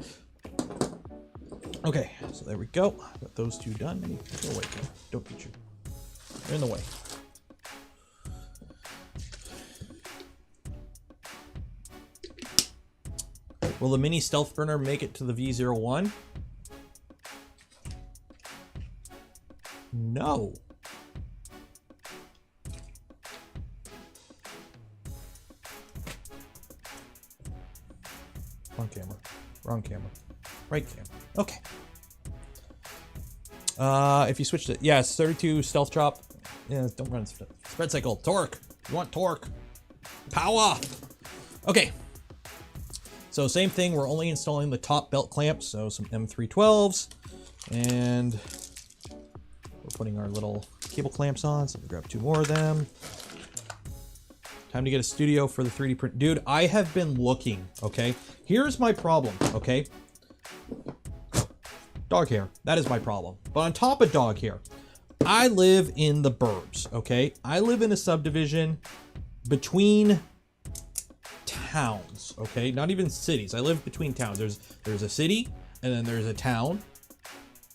Okay, so there we go. Got those two done. Go away, Kim. Don't beat you. They're in the way. Will the mini stealth burner make it to the V01? No. Wrong camera. Wrong camera. Right camera. Okay. If you switched it, yes, 32 stealth chop. Yeah, don't run spread cycle. Torque. You want torque. Power. Okay. So same thing. We're only installing the top belt clamps. So some M312s. And we're putting our little cable clamps on, so we'll grab 2 more of them. Time to get a studio for the 3D print. Dude, I have been looking, okay? Here's my problem, okay? Dog hair. That is my problem. But on top of dog hair, I live in the burbs, okay? I live in a subdivision between towns, okay? Not even cities. I live between towns. There's a city, and then there's a town,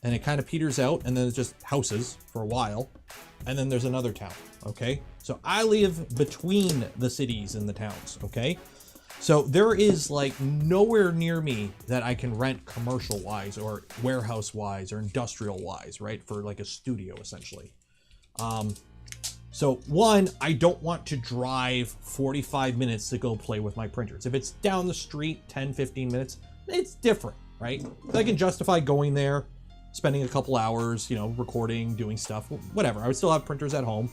and it kind of peters out, and then it's just houses for a while, and then there's another town, okay? So I live between the cities and the towns, okay? So there is like nowhere near me that I can rent commercial wise or warehouse wise or industrial wise, right? For like a studio essentially. So one, I don't want to drive 45 minutes to go play with my printers. If it's down the street, 10, 15 minutes, it's different, right? I can justify going there, spending a couple hours, you know, recording, doing stuff, whatever. I would still have printers at home,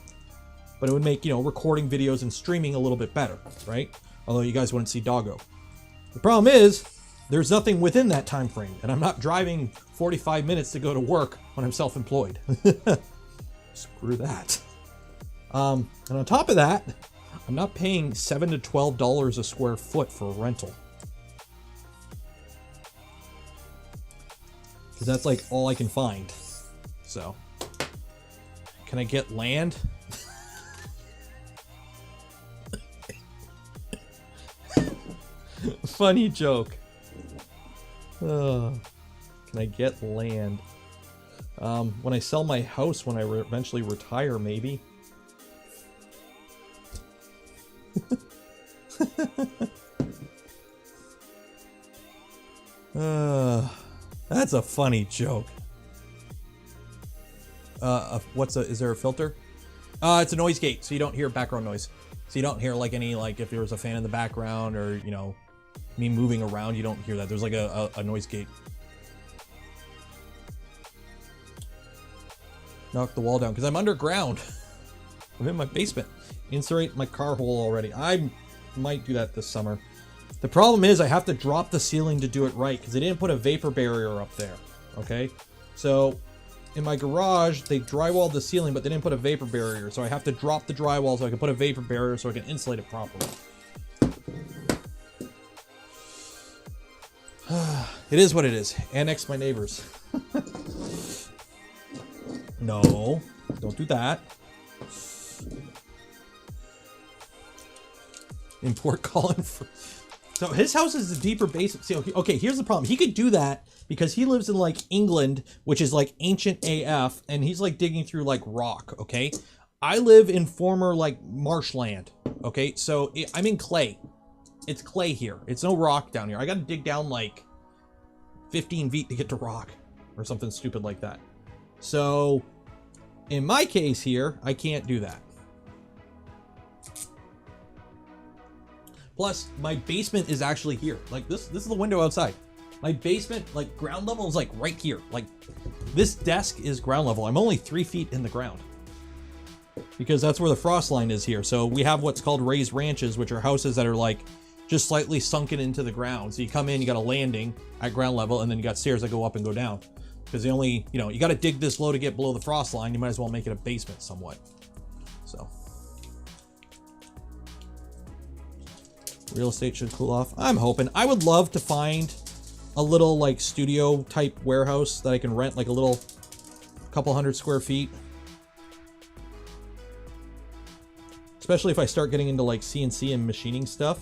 but it would make, you know, recording videos and streaming a little bit better, right? Although you guys wouldn't see Doggo. The problem is, there's nothing within that time frame, and I'm not driving 45 minutes to go to work when I'm self-employed. Screw that. And on top of that, I'm not paying $7 to $12 a square foot for a rental. Because that's like all I can find. So, can I get land? Funny joke. Can I get land? When I sell my house, when I eventually retire, maybe. That's a funny joke. Is there a filter? It's a noise gate, so you don't hear background noise. So you don't hear like any, like if there was a fan in the background or, you know, me moving around, you don't hear that. There's like a noise gate. Knock the wall down because I'm underground. I'm in my basement. Insulate my car hole already. I might do that this summer. The problem is I have to drop the ceiling to do it right because they didn't put a vapor barrier up there. Okay, so in my garage they drywalled the ceiling, but they didn't put a vapor barrier, so I have to drop the drywall so I can put a vapor barrier so I can insulate it properly. It is what it is. Annex my neighbors. No, don't do that. Import Colin. So his house is a deeper basement. See, okay, here's the problem. He could do that because he lives in like England, which is like ancient AF, and he's like digging through like rock, okay? I live in former like marshland, okay? So I'm in clay. It's clay here. It's no rock down here. I got to dig down like 15 feet to get to rock or something stupid like that. So in my case here, I can't do that. Plus, my basement is actually here. Like this is the window outside. My basement, like ground level is like right here. Like this desk is ground level. I'm only 3 feet in the ground because that's where the frost line is here. So we have what's called raised ranches, which are houses that are like just slightly sunken into the ground. So you come in, you got a landing at ground level, and then you got stairs that go up and go down. Because the only, you know, you got to dig this low to get below the frost line. You might as well make it a basement somewhat. So. Real estate should cool off. I'm hoping. I would love to find a little like studio type warehouse that I can rent, like a little couple hundred square feet. Especially if I start getting into like CNC and machining stuff.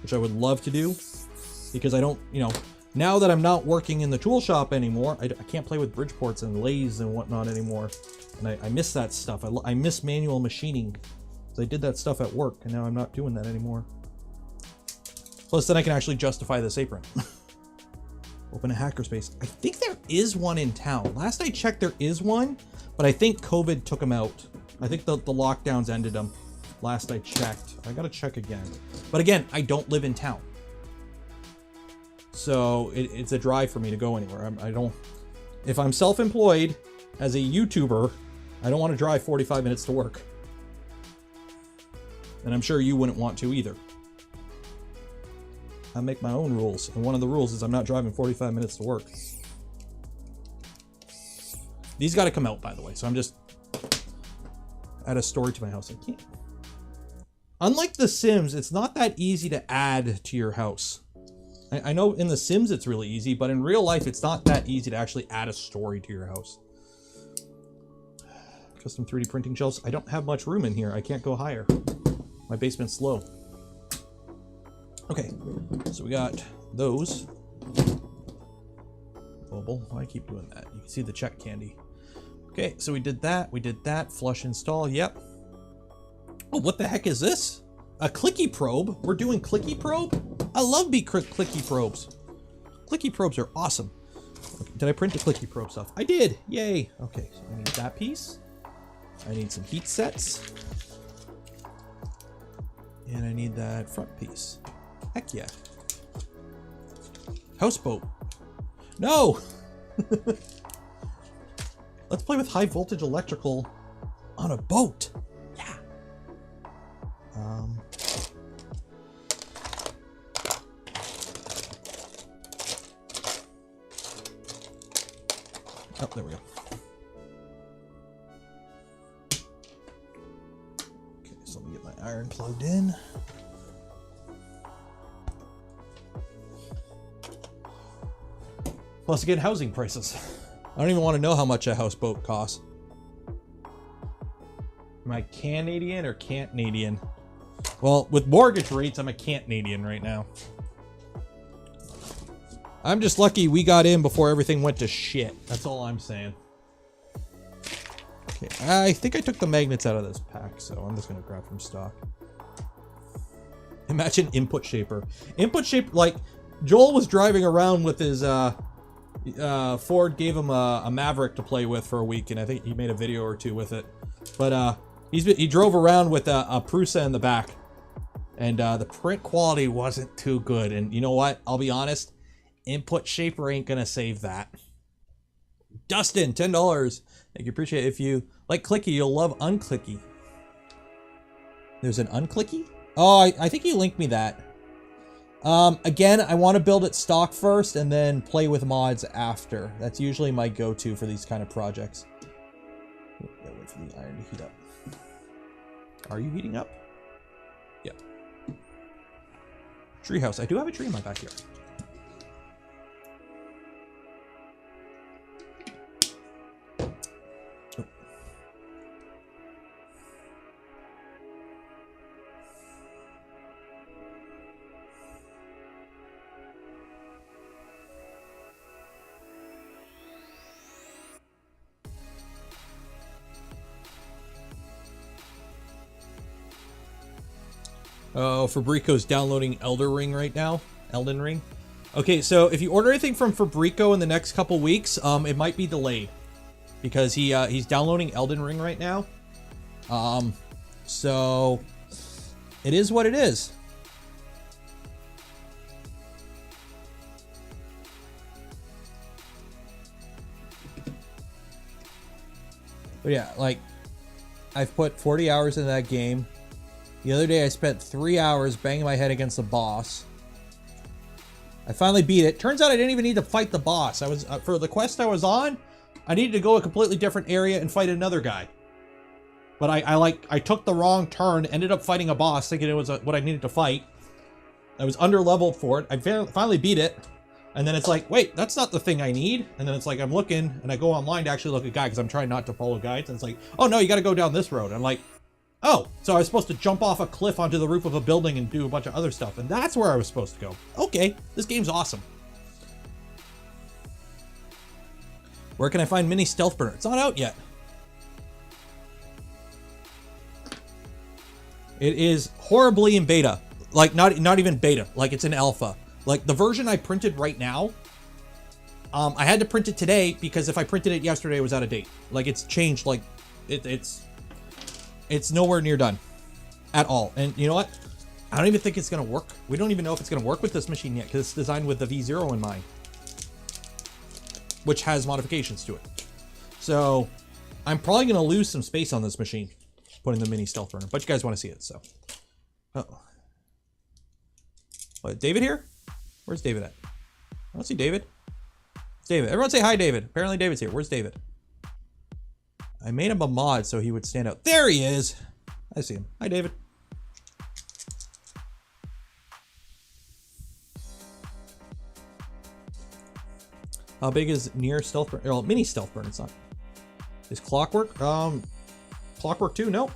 Which I would love to do. Because I don't, you know, now that I'm not working in the tool shop anymore, I can't play with Bridgeports and lathes and whatnot anymore. And I miss that stuff. I miss manual machining. I did that stuff at work, and now I'm not doing that anymore. Plus, then I can actually justify this apron. Open a hackerspace. I think there is one in town. Last I checked, there is one, but I think COVID took them out. I think the lockdowns ended them. Last I checked. I gotta check again. But again, I don't live in town. So it's a drive for me to go anywhere. I don't... If I'm self-employed as a YouTuber, I don't want to drive 45 minutes to work. And I'm sure you wouldn't want to either. I make my own rules, and one of the rules is I'm not driving 45 minutes to work. These got to come out, by the way, so I'm just add a story to my house. I can't. Unlike The Sims, it's not that easy to add to your house. I know in The Sims it's really easy, but in real life it's not that easy to actually add a story to your house. Custom 3D printing shelves. I don't have much room in here. I can't go higher. My basement's low. Okay, so we got those. Global. Why I keep doing that? You can see the check candy. Okay, so we did that. We did that. Flush install. Yep. Oh, what the heck is this? A clicky probe? We're doing clicky probe? I love clicky probes. Clicky probes are awesome. Okay, did I print the clicky probe stuff? I did. Yay. Okay, so I need that piece. I need some heat sets. And I need that front piece. Heck yeah. Houseboat. No! Let's play with high voltage electrical on a boat. Yeah. Oh, there we go. Okay, so let me get my iron plugged in. Plus, again, housing prices. I don't even want to know how much a houseboat costs. Am I Canadian or Canadian? Well, with mortgage rates, I'm a Canadian right now. I'm just lucky we got in before everything went to shit. That's all I'm saying. Okay, I think I took the magnets out of this pack, so I'm just gonna grab from stock. Imagine input shaper. Input shaper, like, Joel was driving around with his, Ford gave him a Maverick to play with for a week, and I think he made a video or two with it. But he drove around with a Prusa in the back, and the print quality wasn't too good. And you know what? I'll be honest, input shaper ain't gonna save that. Dustin, $10. Thank you, appreciate it. If you like clicky, you'll love unclicky. There's an unclicky? Oh, I think you linked me that. Again, I want to build it stock first and then play with mods after. That's usually my go-to for these kind of projects. Gotta wait for the iron to heat up. Are you heating up? Yep. Treehouse. I do have a tree in my backyard. Oh, Fabrico's downloading Elden Ring right now. Elden Ring. Okay, so if you order anything from Fabrico in the next couple weeks, it might be delayed because he's downloading Elden Ring right now. So it is what it is. But yeah, like I've put 40 hours into that game. The other day I spent 3 hours banging my head against the boss. I finally beat it. Turns out I didn't even need to fight the boss. I was for the quest I was on, I needed to go a completely different area and fight another guy. But I took the wrong turn, ended up fighting a boss thinking it was what I needed to fight. I was under leveled for it. I finally beat it. And then it's like, wait, that's not the thing I need. And then it's like, I'm looking and I go online to actually look at guides because I'm trying not to follow guides. And it's like, oh no, you got to go down this road. I'm like, oh, so I was supposed to jump off a cliff onto the roof of a building and do a bunch of other stuff. And that's where I was supposed to go. Okay, this game's awesome. Where can I find Mini Stealth Burner? It's not out yet. It is horribly in beta. Like, not even beta. Like, it's in alpha. Like, the version I printed right now, I had to print it today because if I printed it yesterday, it was out of date. Like, it's changed. Like, it's nowhere near done at all. And you know what? I don't even think it's going to work. We don't even know if it's going to work with this machine yet because it's designed with the V0 in mind, which has modifications to it. So I'm probably going to lose some space on this machine putting the Mini Stealth Burner, but you guys want to see it, so. Uh-oh. What, David here? Where's David at? I don't see David. It's David. Everyone say hi, David. Apparently David's here. Where's David? I made him a mod so he would stand out. There he is. I see him. Hi, David. How big is near stealth burn? Well, mini stealth burn. It's not. Is clockwork? Clockwork 2? Nope.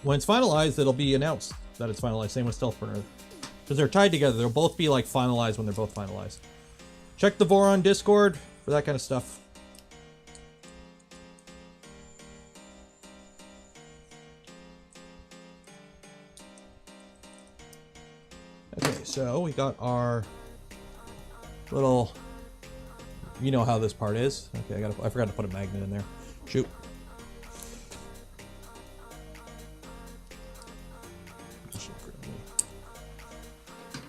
When it's finalized, it'll be announced that it's finalized. Same with stealth burner. Because they're tied together. They'll both be like finalized when they're both finalized. Check the Voron Discord for that kind of stuff. Okay, so we got our little, you know how this part is. Okay, I forgot to put a magnet in there. Shoot.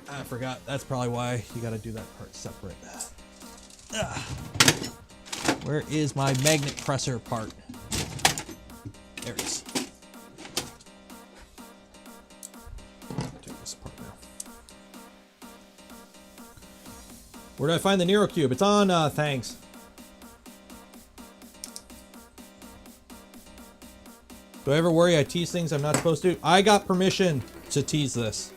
I forgot. That's probably why you got to do that part separate. Where is my magnet presser part? There it is. Take this apart now. Where did I find the Nero Cube? It's on, thanks. Do I ever worry I tease things I'm not supposed to? I got permission to tease this.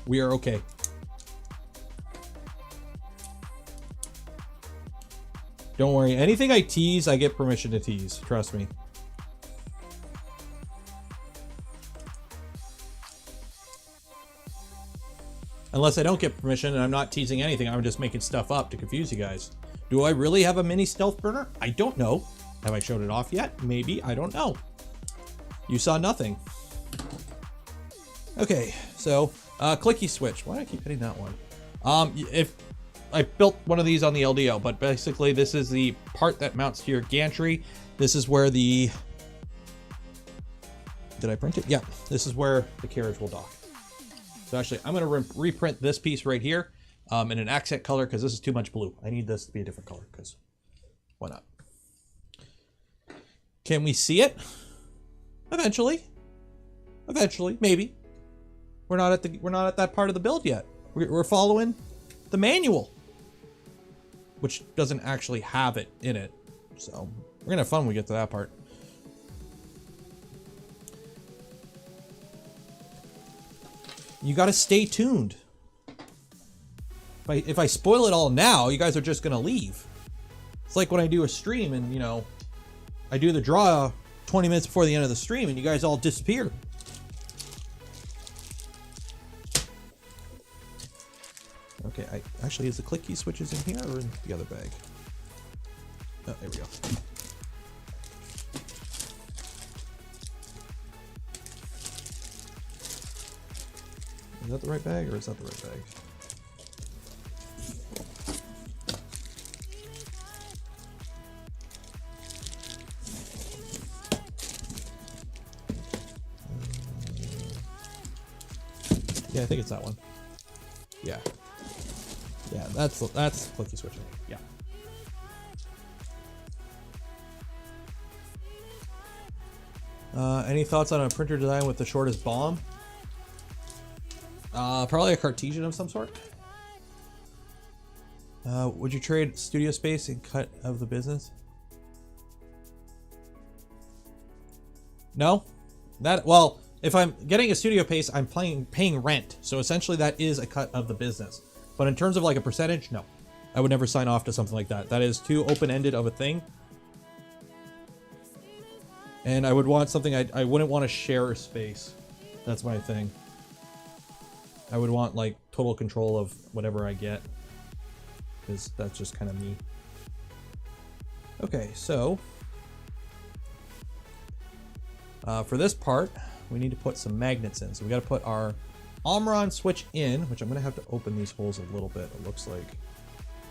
We are okay. Don't worry. Anything I tease, I get permission to tease. Trust me. Unless I don't get permission and I'm not teasing anything, I'm just making stuff up to confuse you guys. Do I really have a mini stealth burner? I don't know. Have I showed it off yet? Maybe. I don't know. You saw nothing. Okay, so clicky switch. Why do I keep hitting that one? If I built one of these on the LDO, but basically this is the part that mounts to your gantry. This is where the, did I print it? Yeah, this is where the carriage will dock. So actually, I'm going to reprint this piece right here in an accent color because this is too much blue. I need this to be a different color because why not? Can we see it? Eventually. Eventually, maybe. We're not at that part of the build yet. We're following the manual, which doesn't actually have it in it. So we're gonna have fun when we get to that part. You gotta stay tuned. If I spoil it all now, you guys are just gonna leave. It's like when I do a stream and, you know, I do the draw 20 minutes before the end of the stream and you guys all disappear. Okay, actually, is the clicky switches in here or in the other bag? Oh, there we go. Is that the right bag or is that the right bag? Yeah, I think it's that one. Yeah. Yeah, that's clicky switching. Yeah. Any thoughts on a printer design with the shortest bomb? Probably a Cartesian of some sort. Would you trade studio space and cut of the business? No? Well, if I'm getting a studio space, I'm paying rent. So essentially that is a cut of the business. But in terms of like a percentage, no. I would never sign off to something like that. That is too open-ended of a thing. And I would want something, I wouldn't want to share a space. That's my thing. I would want like total control of whatever I get. Because that's just kind of me. Okay, so. For this part, we need to put some magnets in. So we got to put our Omron switch in, which I'm going to have to open these holes a little bit. It looks like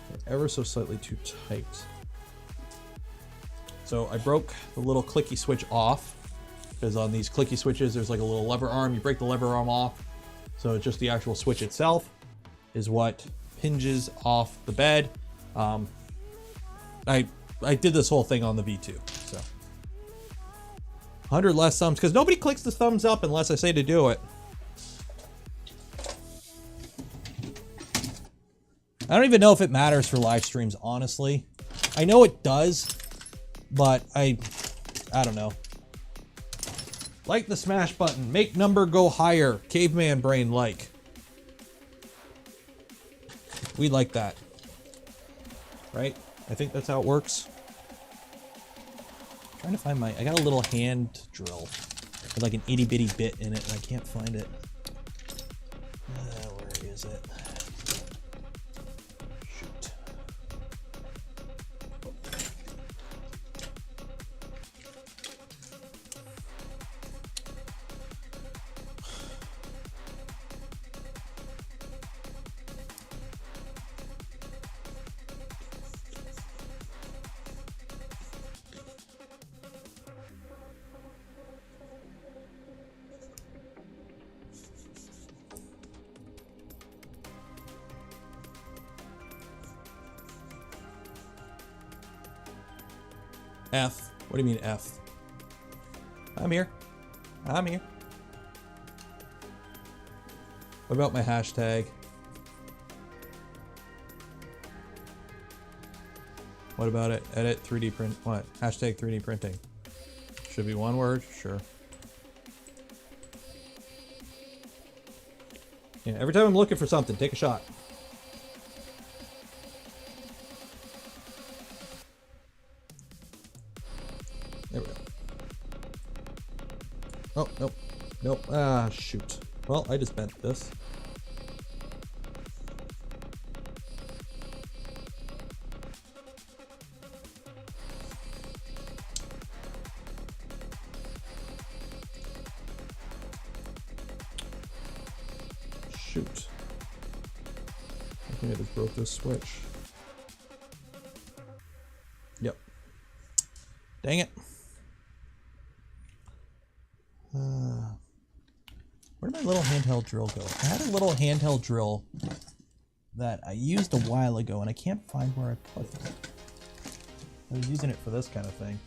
they're ever so slightly too tight. So I broke the little clicky switch off because on these clicky switches, there's like a little lever arm. You break the lever arm off. So just the actual switch itself is what hinges off the bed. I did this whole thing on the V2. So 100 less thumbs, because nobody clicks the thumbs up unless I say to do it. I don't even know if it matters for live streams, honestly. I know it does, but I don't know. Like the smash button. Make number go higher. Caveman brain like. We like that. Right? I think that's how it works. I'm trying to find my... I got a little hand drill with like an itty bitty bit in it and I can't find it. Where is it? Shoot. F. What do you mean F? I'm here. I'm here. What about my hashtag? What about it? Edit 3D print. What? Hashtag 3D printing. Should be one word. Sure. Yeah, every time I'm looking for something, take a shot. There we go. Oh, nope. Nope. Ah, shoot. Well, I just bent this. Shoot. I think I just broke this switch. Yep. Dang it. Where did my little handheld drill go? I had a little handheld drill that I used a while ago and I can't find where I put it. I was using it for this kind of thing.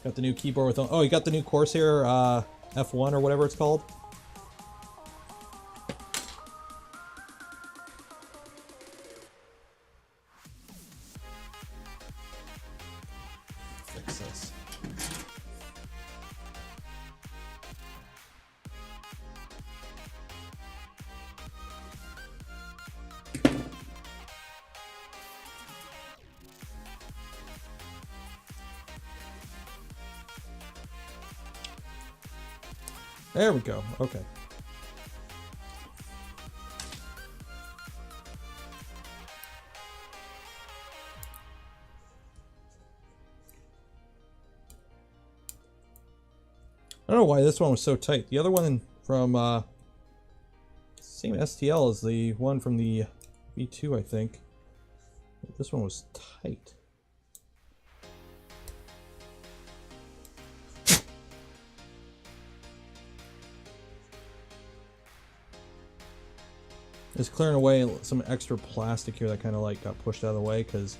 Got the new keyboard with... Oh, you got the new Corsair F1 or whatever it's called? Fix this. There we go. Okay. I don't know why this one was so tight. The other one from same STL as the one from the V2, I think. This one was tight. Just clearing away some extra plastic here that kind of like got pushed out of the way, because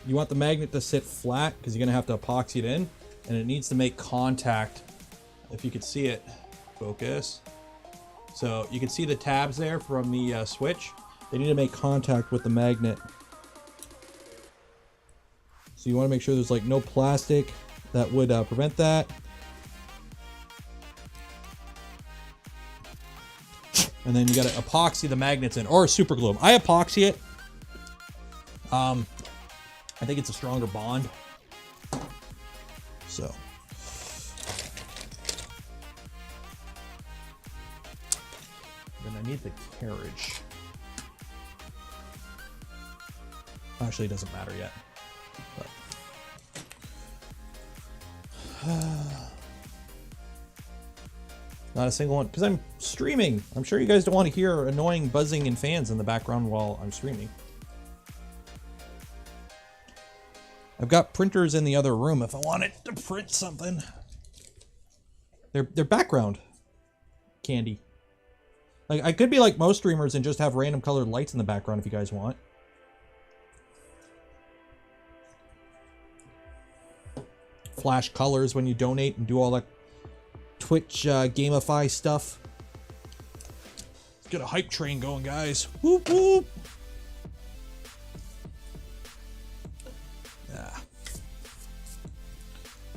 you want the magnet to sit flat because you're going to have to epoxy it in, and it needs to make contact. If you could see it, focus. So you can see the tabs there from the switch. They need to make contact with the magnet. So you want to make sure there's like no plastic that would prevent that. And then you got to epoxy the magnets in, or super glue them. I epoxy it. I think it's a stronger bond. So. Then I need the carriage. Actually, it doesn't matter yet. But. Not a single one, because I'm streaming. I'm sure you guys don't want to hear annoying buzzing and fans in the background while I'm streaming. I've got printers in the other room if I wanted to print something. They're background candy. Like, I could be like most streamers and just have random colored lights in the background if you guys want. Flash colors when you donate and do all that Twitch gamify stuff. Let's get a hype train going, guys. Whoop, whoop.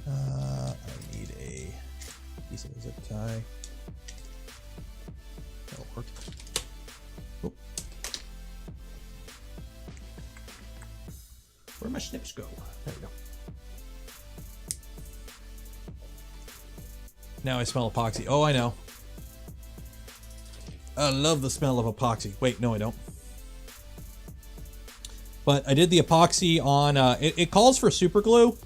I need a piece of zip tie. That'll work. Oop. Where'd my snips go? There we go. Now I smell epoxy. Oh, I know. I love the smell of epoxy. Wait, no, I don't. But I did the epoxy on, it calls for super glue.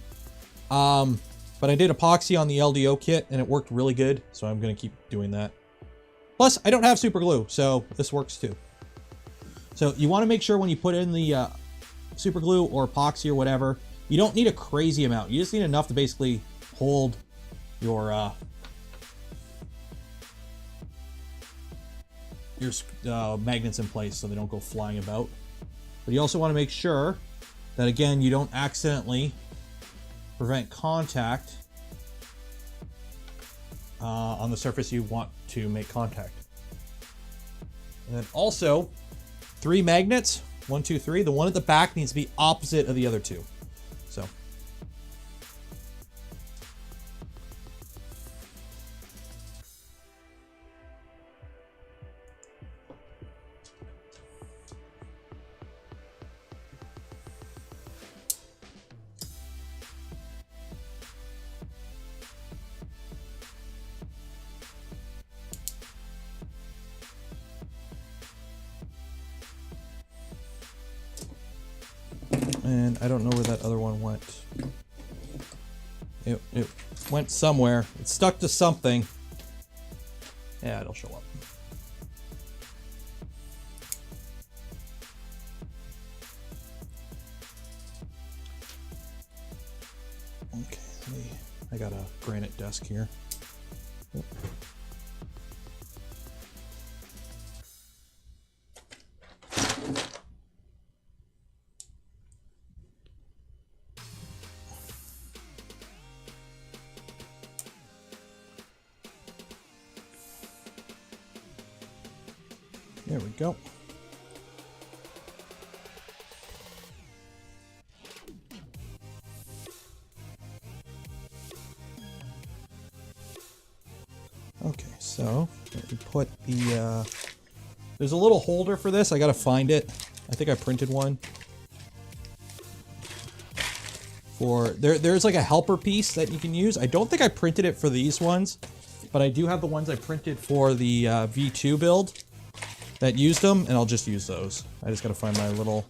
But I did epoxy on the LDO kit and it worked really good. So I'm going to keep doing that. Plus, I don't have super glue, so this works too. So you want to make sure when you put in the super glue or epoxy or whatever, you don't need a crazy amount. You just need enough to basically hold your magnets in place so they don't go flying about. But you also want to make sure that, again, you don't accidentally prevent contact on the surface you want to make contact. And then also, 3 magnets, 1, 2, 3. The one at the back needs to be opposite of the other 2. So. And I don't know where that other one went. It went somewhere. It stuck to something. Yeah, it'll show up. Okay, I got a granite desk here. Oh. There we go. Okay, so let me put the, there's a little holder for this. I gotta find it. I think I printed one. There's like a helper piece that you can use. I don't think I printed it for these ones, but I do have the ones I printed for the V2 build that used them, and I'll just use those. I just gotta find my little...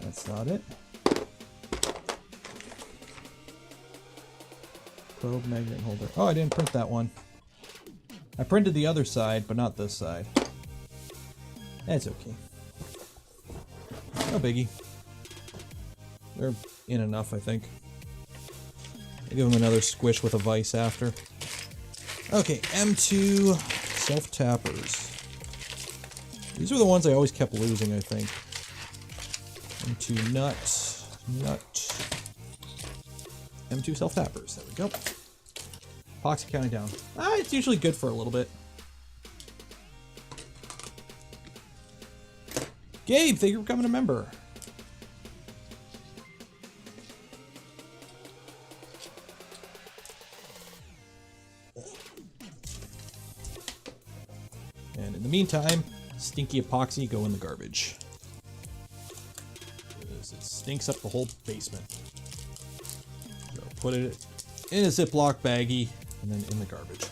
That's not it. Probe magnet holder. Oh, I didn't print that one. I printed the other side, but not this side. That's okay. No biggie. They're in enough, I think. I'll give them another squish with a vise after. Okay, M2 self-tappers. These are the ones I always kept losing, I think. M2 nut. M2 self-tappers. There we go. Epoxy counting down. It's usually good for a little bit. Gabe, thank you for becoming a member. And in the meantime, stinky epoxy go in the garbage. It stinks up the whole basement. So put it in a Ziploc baggie and then in the garbage.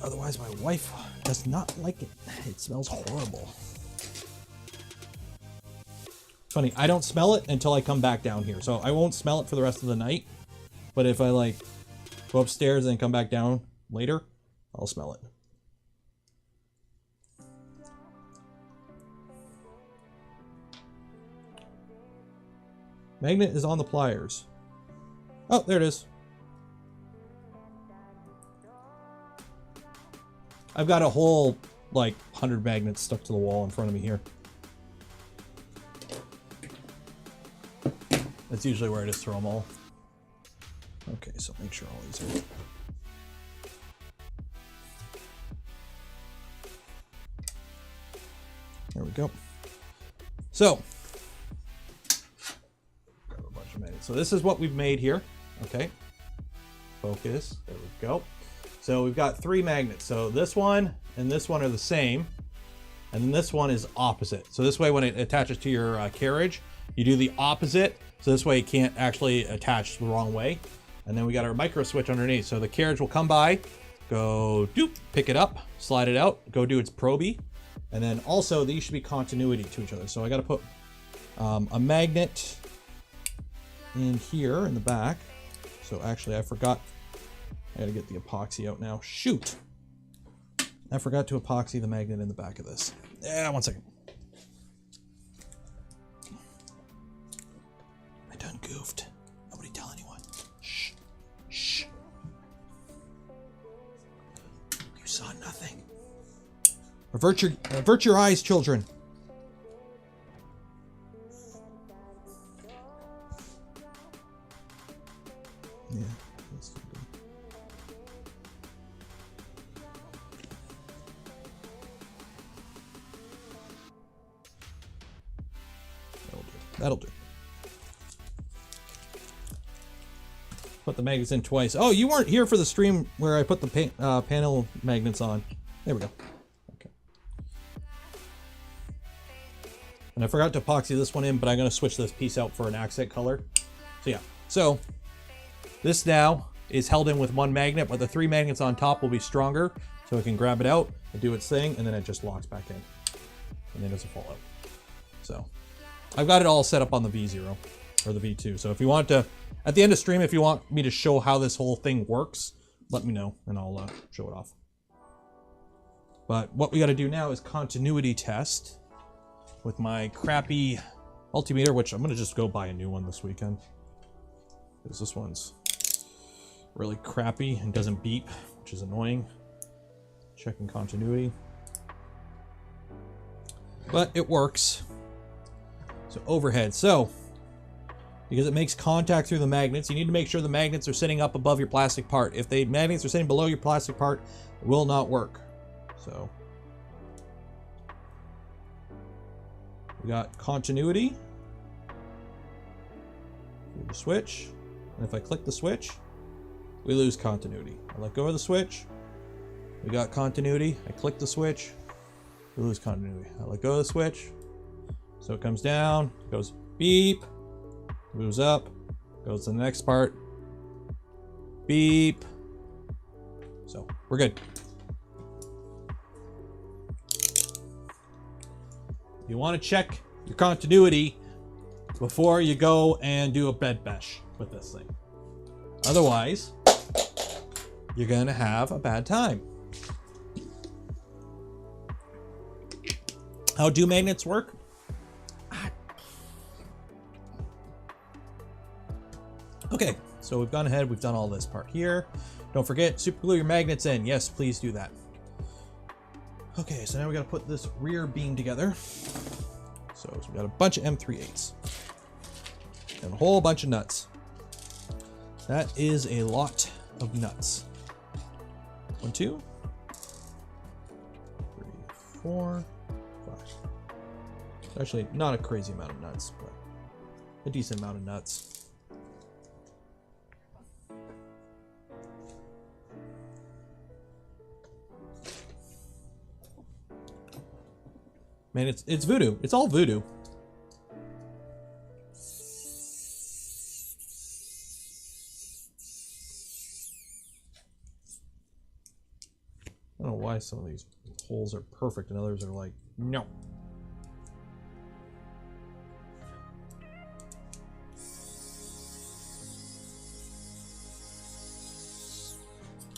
Otherwise, my wife does not like it. It smells horrible. Funny, I don't smell it until I come back down here. So I won't smell it for the rest of the night. But if I like go upstairs and come back down later, I'll smell it. Magnet is on the pliers. Oh, there it is. I've got a whole, like, 100 magnets stuck to the wall in front of me here. That's usually where I just throw them all. Okay, so make sure all these are... There we go. So, grab a bunch of magnets. So this is what we've made here. Okay. Focus. There we go. So we've got 3 magnets. So this one and this one are the same. And then this one is opposite. So this way when it attaches to your carriage, you do the opposite. So this way it can't actually attach the wrong way. And then we got our micro switch underneath. So the carriage will come by, go doop, pick it up, slide it out, go do its probie. And then also these should be continuity to each other. So I got to put a magnet in here in the back. So actually I forgot. I got to get the epoxy out now. Shoot. I forgot to epoxy the magnet in the back of this. Yeah, 1 second. I done goofed. Nobody tell anyone. Shh. Shh. You saw nothing. Avert your eyes, children. Yeah, that's good. That'll do. Put the magnets in twice. Oh, you weren't here for the stream where I put the panel magnets on. There we go. Okay. And I forgot to epoxy this one in, but I'm going to switch this piece out for an accent color. So yeah. So this now is held in with 1 magnet, but the 3 magnets on top will be stronger, so it can grab it out and do its thing, and then it just locks back in. And then it doesn't fall out. So I've got it all set up on the V0 or the V2. So if you want to, at the end of stream, if you want me to show how this whole thing works, let me know and I'll show it off. But what we got to do now is continuity test with my crappy multimeter, which I'm going to just go buy a new one this weekend. Because this one's really crappy and doesn't beep, which is annoying. Checking continuity. But it works. So overhead. So, because it makes contact through the magnets, you need to make sure the magnets are sitting up above your plastic part. If the magnets are sitting below your plastic part, it will not work. So, we got continuity. Through the switch. And if I click the switch, we lose continuity. I let go of the switch. We got continuity. I click the switch. We lose continuity. I let go of the switch. So it comes down, goes beep, moves up, goes to the next part, beep. So we're good. You want to check your continuity before you go and do a bed mesh with this thing. Otherwise, you're going to have a bad time. How do magnets work? Okay, so we've gone ahead, we've done all this part here. Don't forget, super glue your magnets in. Yes, please do that. Okay, so now we gotta put this rear beam together. So we got a bunch of M3/8s and a whole bunch of nuts. That is a lot of nuts. 1, 2, 3, 4, 5. Actually, not a crazy amount of nuts, but a decent amount of nuts. Man, it's voodoo. It's all voodoo. I don't know why some of these holes are perfect and others are like, no.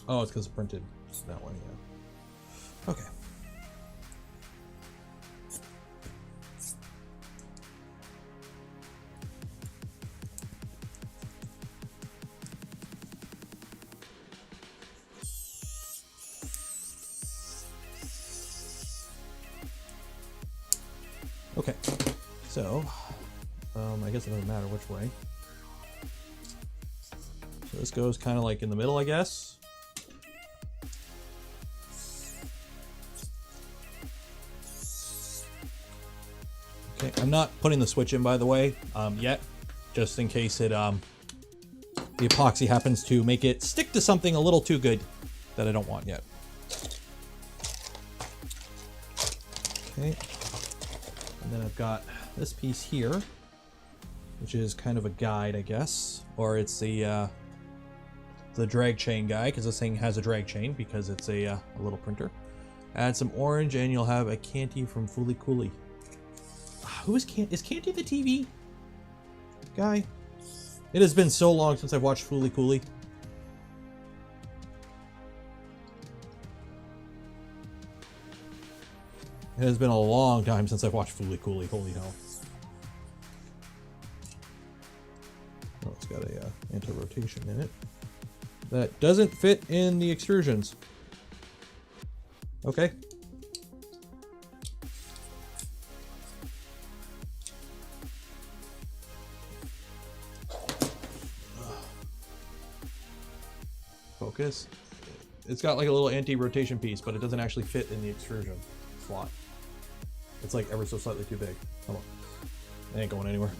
Oh, it's because it's printed that way, yeah. Okay. Okay, so I guess it doesn't matter which way. So this goes kind of like in the middle, I guess. Okay, I'm not putting the switch in, by the way, yet, just in case it the epoxy happens to make it stick to something a little too good that I don't want yet. Okay, and then I've got this piece here, which is kind of a guide, I guess, or it's the drag chain guide, because this thing has a drag chain because it's a little printer. Add some orange, and you'll have a Canty from Fooly Cooly. Who is Canty? Is Canty the TV guy? It has been so long since I've watched Fooly Cooly. It has been a long time since I've watched Fooly Cooly. Holy hell. Oh, it's got a anti-rotation in it. That doesn't fit in the extrusions. Okay. Focus. It's got like a little anti-rotation piece, but it doesn't actually fit in the extrusion slot. It's like ever so slightly too big. Come on. It ain't going anywhere.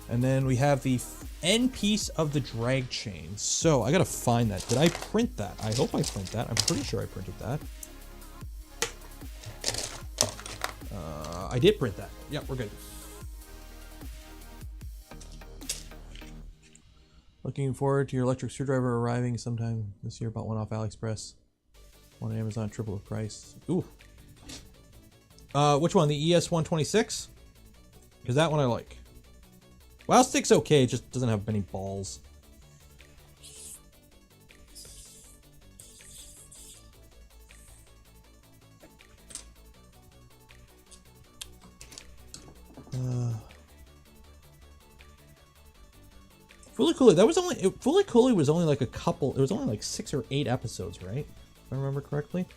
And then we have the end piece of the drag chain. So I gotta find that. Did I print that? I hope I print that. I'm pretty sure I printed that. I did print that. Yep, we're good. Looking forward to your electric screwdriver arriving sometime this year. Bought one off AliExpress. One on Amazon, triple the price. Ooh. Which one? The ES126? Because that one I like. Wow, stick's okay. It just doesn't have many balls. Fooly Cooly, that was only Fooly Cooly was only like a couple. It was only like 6 or 8 episodes, right? If I remember correctly.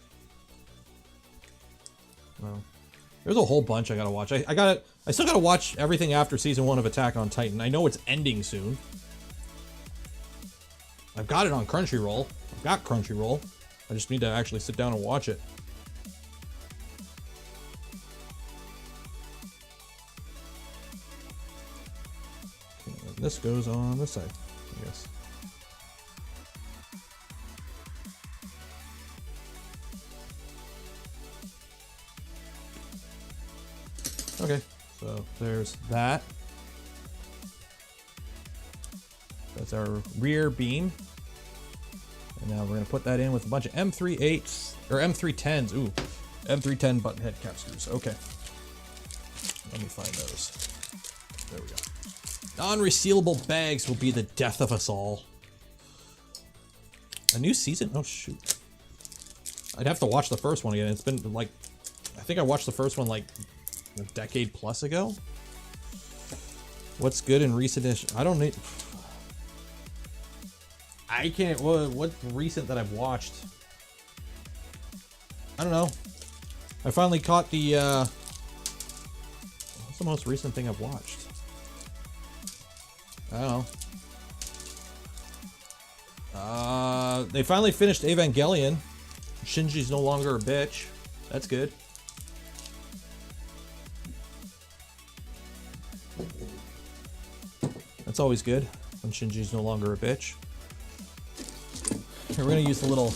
Well, there's a whole bunch I gotta watch. I still gotta watch everything after season 1 of Attack on Titan. I know it's ending soon. I've got it on Crunchyroll. I've got Crunchyroll. I just need to actually sit down and watch it. This goes on this side, I guess. Okay, so there's that. That's our rear beam. And now we're going to put that in with a bunch of M38s, or M310s. Ooh, M310 button head cap screws. Okay. Let me find those. There we go. Non-resealable bags will be the death of us all. A new season? Oh, shoot. I'd have to watch the first one again. It's been like, I think I watched the first one like a decade plus ago. What's good in recent ish? I don't need. I can't. What's recent that I've watched? I don't know. I finally caught the. What's the most recent thing I've watched? I don't know. They finally finished Evangelion. Shinji's no longer a bitch. That's good. That's always good when Shinji's no longer a bitch. Here, we're gonna use the little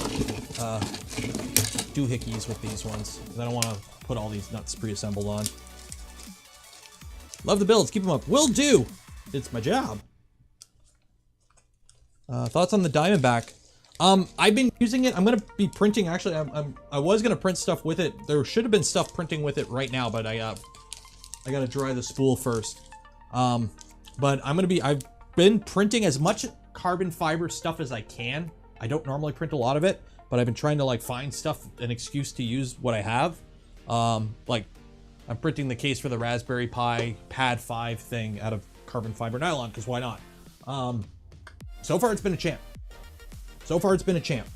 doohickeys with these ones because I don't want to put all these nuts pre-assembled on. Love the builds. Keep them up. Will do. It's my job. Thoughts on the Diamondback? I've been using it. I'm gonna be printing. Actually, I was gonna print stuff with it. There should have been stuff printing with it right now, but I gotta dry the spool first. But I've been printing as much carbon fiber stuff as I can. I don't normally print a lot of it, but I've been trying to like find stuff, an excuse to use what I have. Like I'm printing the case for the Raspberry Pi Pad 5 thing out of carbon fiber nylon, because why not? So far it's been a champ. So far it's been a champ.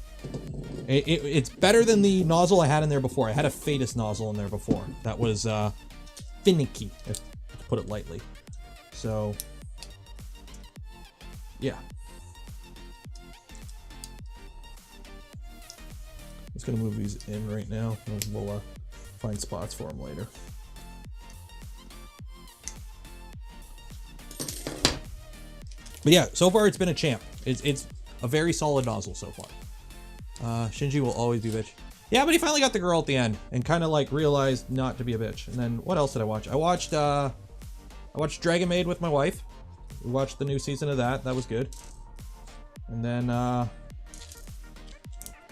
It's better than the nozzle I had in there before. I had a Fadus nozzle in there before. That was finicky, to put it lightly. So, yeah. I'm just gonna move these in right now, and we'll find spots for them later. But yeah, so far it's been a champ. It's a very solid nozzle so far. Shinji will always be bitch. Yeah, but he finally got the girl at the end and kind of like realized not to be a bitch. And then what else did I watch? I watched Dragon Maid with my wife. We watched the new season of that. That was good. And then I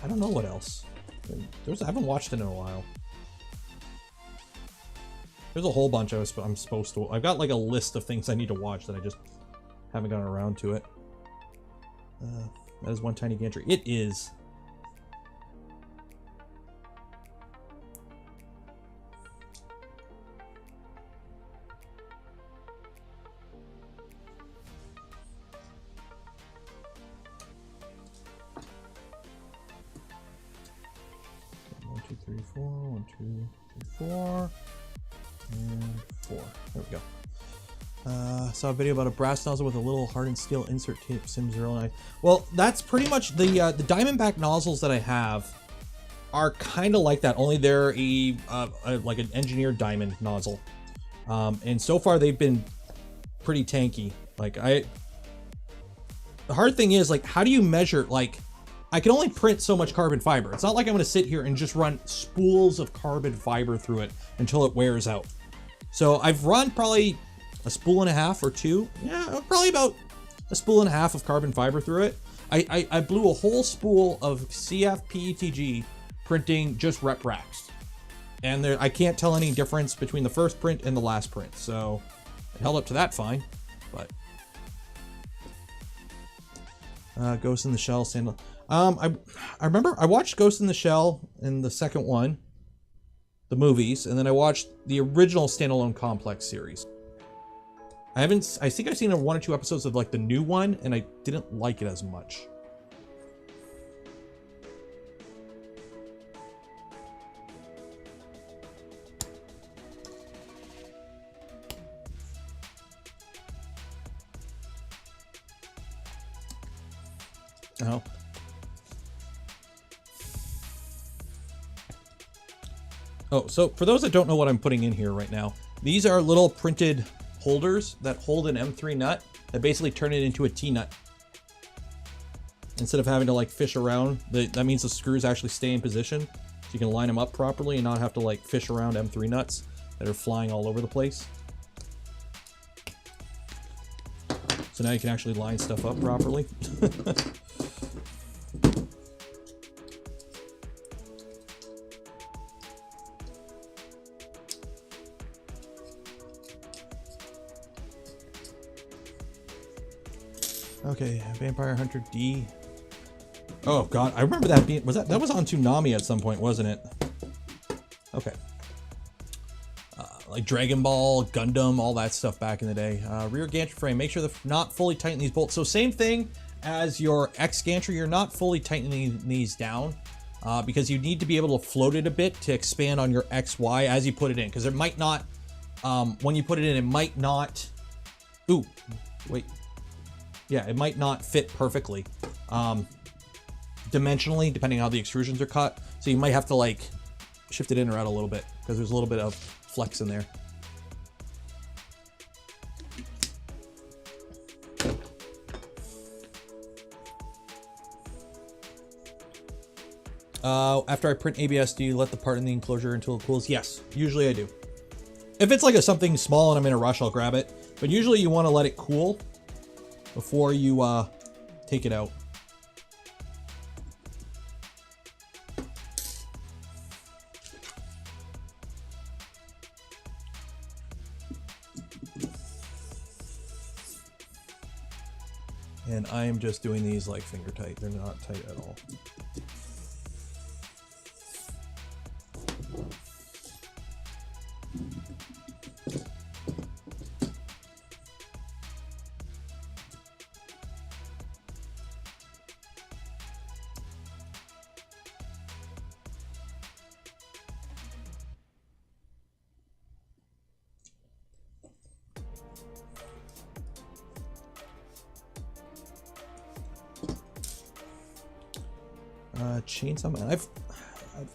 don't know what else. I haven't watched it in a while. There's a whole bunch I'm supposed to. I've got like a list of things I need to watch that I just haven't gotten around to it. That is one tiny gantry. It is. One, two, three, four. 1, 2, 3, 4. And 4. There we go. Saw a video about a brass nozzle with a little hardened steel insert tape Sims 09. Well, that's pretty much the Diamondback nozzles that I have are kind of like that, only they're like an engineered diamond nozzle. And so far they've been pretty tanky. Like the hard thing is, like, how do you measure, like, I can only print so much carbon fiber. It's not like I'm gonna sit here and just run spools of carbon fiber through it until it wears out. So I've run probably a spool and a half or 2. Yeah, probably about a spool and a half of carbon fiber through it. I blew a whole spool of CF PETG printing just rep racks. And I can't tell any difference between the first print and the last print. So it held up to that fine, but. Ghost in the Shell sandal. I remember I watched Ghost in the Shell in the second one, the movies, and then I watched the original standalone Complex series. I think I've seen 1 or 2 episodes of like the new one, and I didn't like it as much. Oh. Oh, so for those that don't know what I'm putting in here right now, these are little printed holders that hold an M3 nut that basically turn it into a T-nut. Instead of having to like fish around, that means the screws actually stay in position, so you can line them up properly and not have to like fish around M3 nuts that are flying all over the place. So now you can actually line stuff up properly. Okay, Vampire Hunter D. Oh god, I remember that being, that was on Toonami at some point, wasn't it? Okay. Like Dragon Ball, Gundam, all that stuff back in the day. Rear gantry frame, make sure they're not fully tighten these bolts. So same thing as your X gantry, you're not fully tightening these down because you need to be able to float it a bit to expand on your XY as you put it in, because it might not, when you put it in, it might not, ooh, wait. Yeah, it might not fit perfectly dimensionally, depending on how the extrusions are cut. So you might have to like shift it in or out a little bit because there's a little bit of flex in there. After I print ABS, do you let the part in the enclosure until it cools? Yes, usually I do. If it's like something small and I'm in a rush, I'll grab it. But usually you want to let it cool before you take it out. And I am just doing these like finger tight. They're not tight at all. Chainsaw Man. I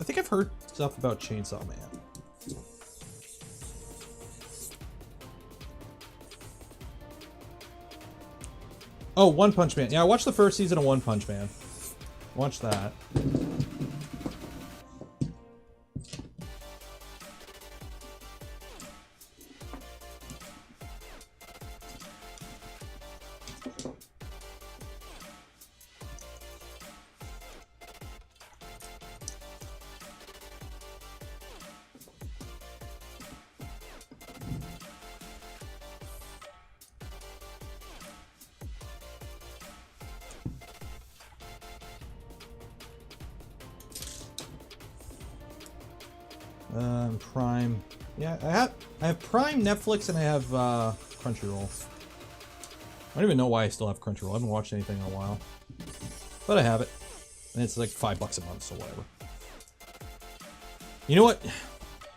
think I've heard stuff about Chainsaw Man. Oh, One Punch Man. Yeah, I watched the first season of One Punch Man. Watch that. Prime. Yeah, I have Prime, Netflix, and I have Crunchyroll. I don't even know why I still have Crunchyroll. I haven't watched anything in a while, but I have it, and it's like $5 a month, so whatever. You know what?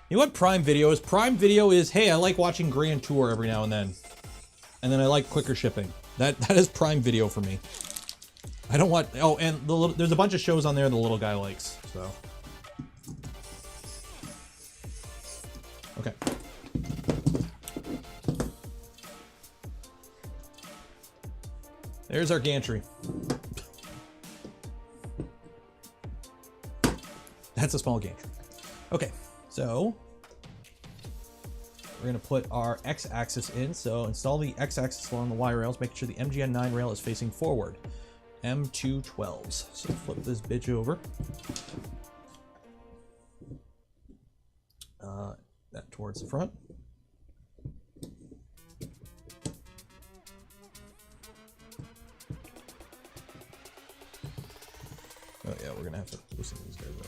You know what Prime Video is? Prime Video is, hey, I like watching Grand Tour every now and then I like quicker shipping. That is Prime Video for me. I don't want. Oh, and there's a bunch of shows on there the little guy likes. So. Okay. There's our gantry. That's a small gantry. Okay, so we're gonna put our X-axis in. So install the X-axis along the Y rails, making sure the MGN9 rail is facing forward. M212s. So flip this bitch over. That towards the front. Oh yeah, we're gonna have to loosen these guys up.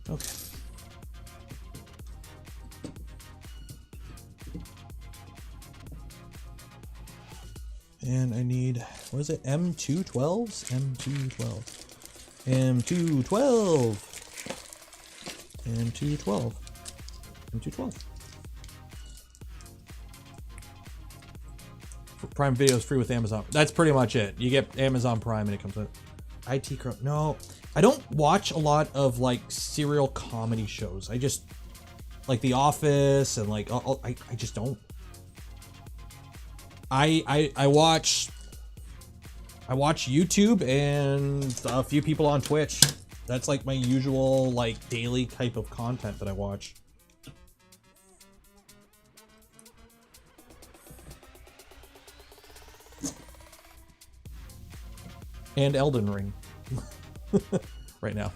Okay. And I need, what is it? M212s? M212. M212. M212. M212. Prime Video is free with Amazon. That's pretty much it. You get Amazon Prime and it comes with IT Chrome. No, I don't watch a lot of like serial comedy shows. I just like The Office and like I just don't. I watch YouTube and a few people on Twitch. That's like my usual like daily type of content that I watch. And Elden Ring right now.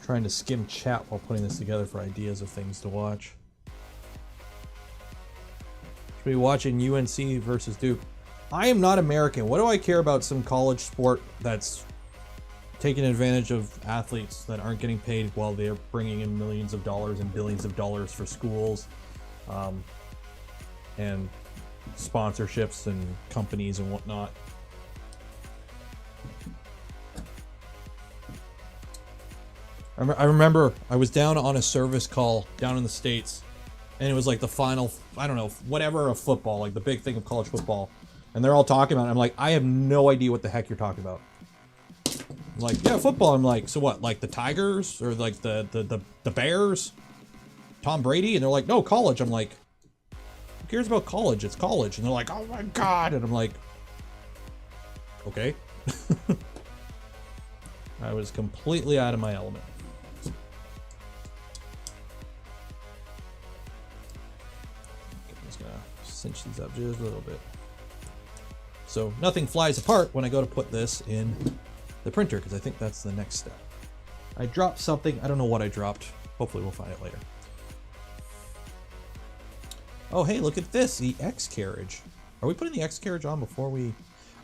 Trying to skim chat while putting this together for ideas of things to watch. Should be watching UNC versus Duke. I am not American. What do I care about some college sport that's taking advantage of athletes that aren't getting paid while they're bringing in millions of dollars and billions of dollars for schools, and sponsorships and companies and whatnot. I remember I was down on a service call down in the States, and it was like the final, I don't know, whatever of football, like the big thing of college football. And they're all talking about it. I'm like, I have no idea what the heck you're talking about. I'm like, yeah, football. I'm like, so what, like the Tigers or like the Bears? Tom Brady? And they're like, no, college. I'm like, who cares about college? It's college. And they're like, oh my God. And I'm like, Okay. I was completely out of my element. I'm just gonna cinch these up just a little bit. So nothing flies apart when I go to put this in the printer, because I think that's the next step. I dropped something. I don't know what I dropped. Hopefully we'll find it later. Oh, hey, look at this. The X carriage. Are we putting the X carriage on before we...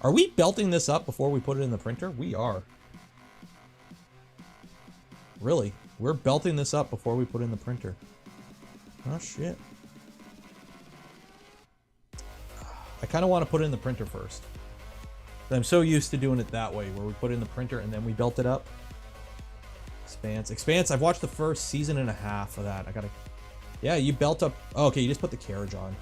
Are we belting this up before we put it in the printer? We are. Really? We're belting this up before we put it in the printer. Oh, shit. I kind of want to put it in the printer first. I'm so used to doing it that way, where we put it in the printer and then we belt it up. Expanse. Expanse, I've watched the first season and a half of that. I gotta... Yeah, you belt up... Oh, okay, you just put the carriage on.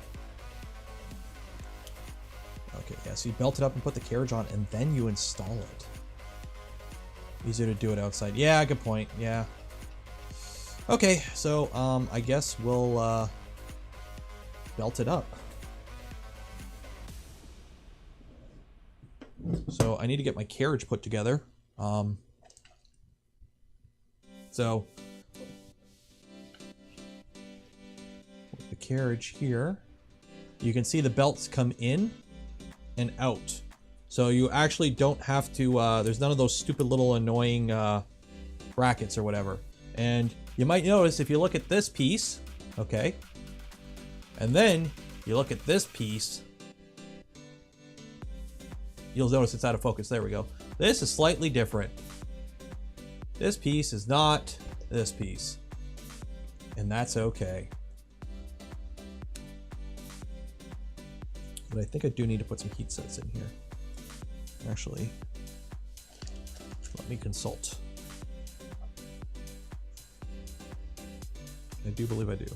Okay, yeah, so you belt it up and put the carriage on, and then you install it. Easier to do it outside. Yeah, good point. Yeah. Okay, so, I guess we'll, belt it up. So I need to get my carriage put together. So with the carriage here, you can see the belts come in and out. So you actually don't have to, there's none of those stupid little annoying brackets or whatever. And you might notice if you look at this piece, okay, and then you look at this piece, you'll notice it's out of focus. There we go. This is slightly different. This piece is not this piece. And that's okay. But I think I do need to put some heat sets in here. Actually, let me consult. I do believe I do.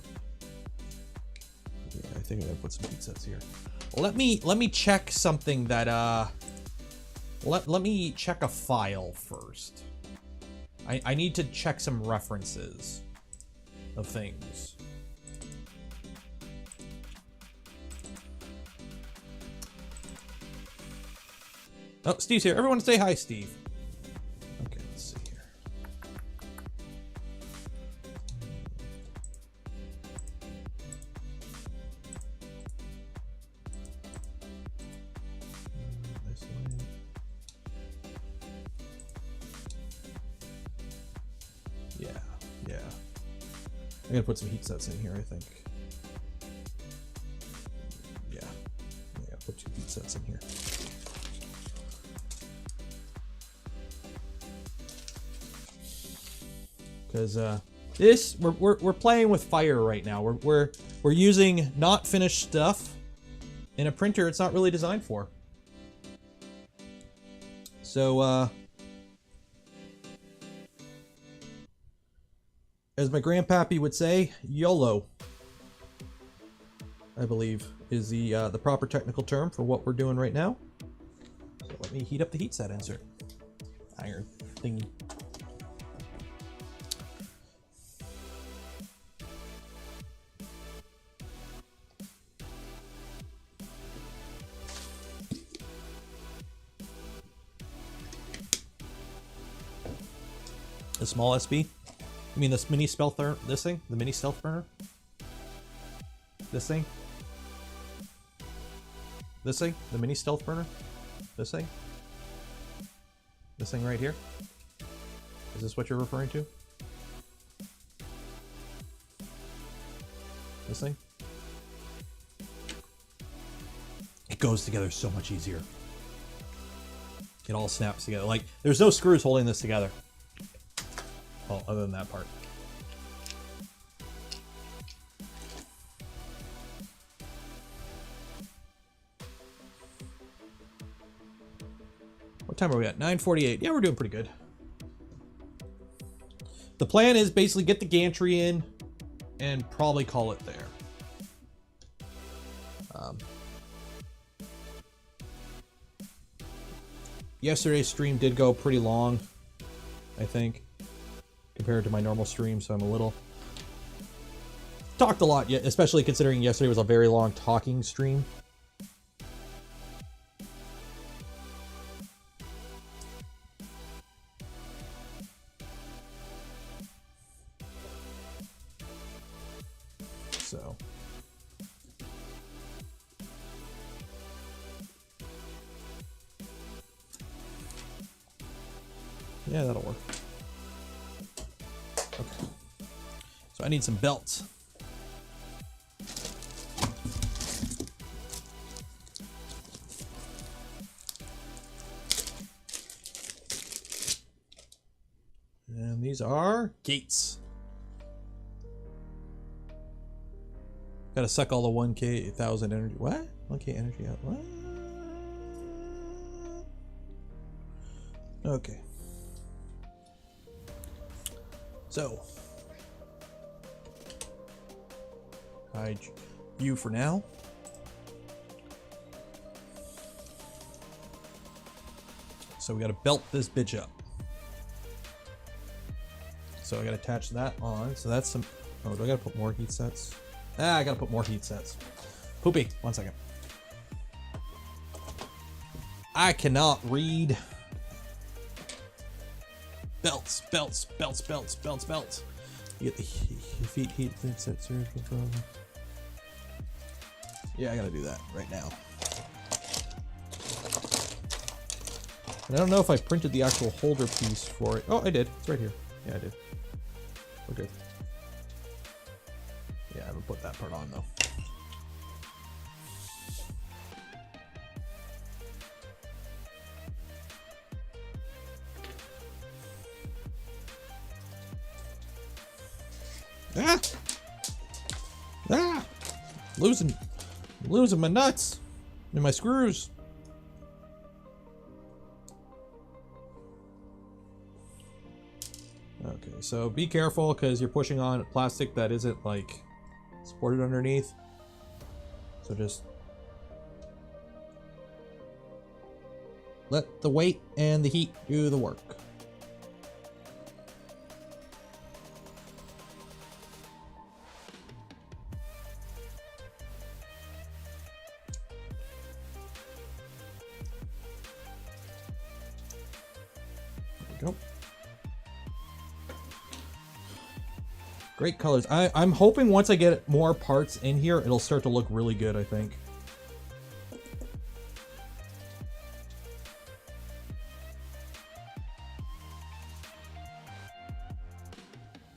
Yeah, I think I'm gonna put some heat sets here. Let me check something that let me check a file first. I need to check some references of things. Oh, Steve's here. Everyone say hi, Steve. Okay, let's see here. This way. Yeah. I'm gonna put some heat sets in here, I think. Yeah. Put 2 heat sets in here. Because this we're playing with fire right now. We're using not finished stuff in a printer it's not really designed for. So as my grandpappy would say, YOLO, I believe is the proper technical term for what we're doing right now. So let me heat up the heat set insert. Iron thingy. The small SB? You mean this mini stealth burner? This thing? The mini stealth burner? This thing? This thing? The mini stealth burner? This thing? This thing right here? Is this what you're referring to? This thing? It goes together so much easier. It all snaps together. Like, there's no screws holding this together. Well, other than that part. What time are we at? 9:48. Yeah, we're doing pretty good. The plan is basically get the gantry in and probably call it there. Yesterday's stream did go pretty long, I think, compared to my normal stream, so I'm a little... Talked a lot, especially considering yesterday was a very long talking stream. Yeah, that'll work. Okay. So I need some belts. And these are gates. Gotta suck all the 1K 1000 energy. What? 1K energy out. What? Okay. So. Hide view for now. So we gotta belt this bitch up. So I gotta attach that on. So that's some. Oh, do I gotta put more heat sets? Ah, I gotta put more heat sets. Poopy. 1 second. I cannot read. Belts, belts, belts, belts, belts, belts. You get the heat sets. Yeah, I gotta do that right now. And I don't know if I printed the actual holder piece for it. Oh, I did. It's right here. Yeah, I did. We're good. Yeah, I haven't put that part on though. Ah! Ah! Losing my nuts and my screws. Okay, so be careful because you're pushing on plastic that isn't like supported underneath. So just let the weight and the heat do the work. There we go. Great colors. I'm hoping once I get more parts in here, it'll start to look really good, I think.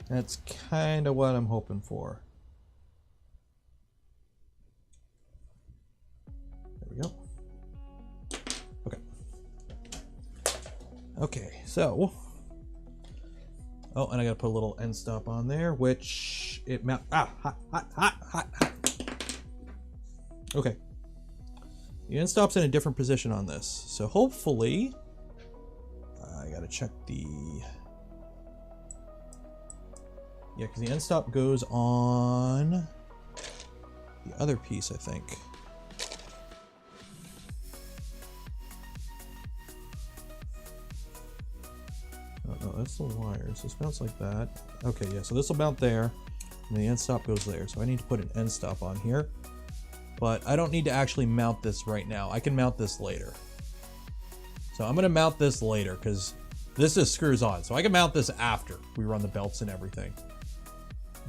That's kind of what I'm hoping for. There we go. Okay. Okay, so... Oh, and I gotta put a little end stop on there, which it mount. Ah, hot. Okay. The end stop's in a different position on this, so hopefully, I gotta check the. Yeah, because the end stop goes on the other piece, I think. Oh, no, that's the wires. This mounts like that. Okay, yeah, so this will mount there, and the end stop goes there. So I need to put an end stop on here, but I don't need to actually mount this right now. I can mount this later. So I'm gonna mount this later because this just screws on. So I can mount this after we run the belts and everything.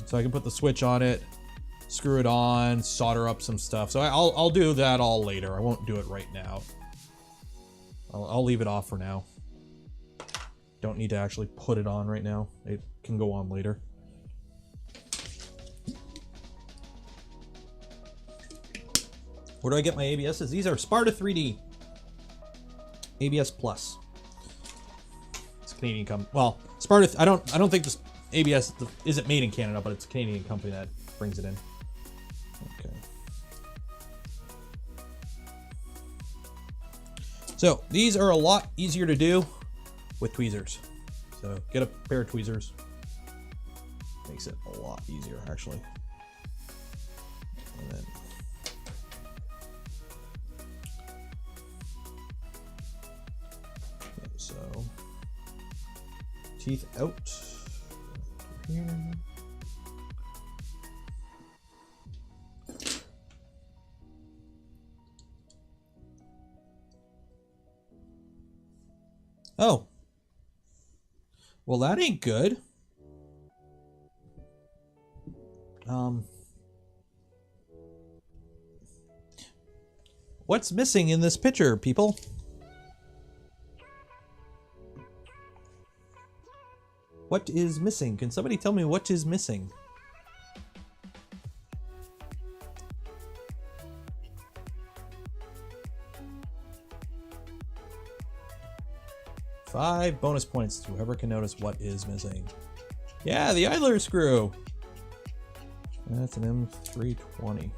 So I can put the switch on it, screw it on, solder up some stuff. So I'll do that all later. I won't do it right now. I'll leave it off for now. Don't need to actually put it on right now. It can go on later. Where do I get my ABSs? These are Sparta 3D. ABS Plus. It's a Canadian company. Well, Sparta. I don't think this ABS isn't made in Canada, but it's a Canadian company that brings it in. Okay. So these are a lot easier to do with tweezers. So get a pair of tweezers. Makes it a lot easier, actually. And then so teeth out here. Oh. Well, that ain't good. What's missing in this picture, people? What is missing? Can somebody tell me what is missing? Five bonus points to whoever can notice what is missing. Yeah, the idler screw. That's an M320.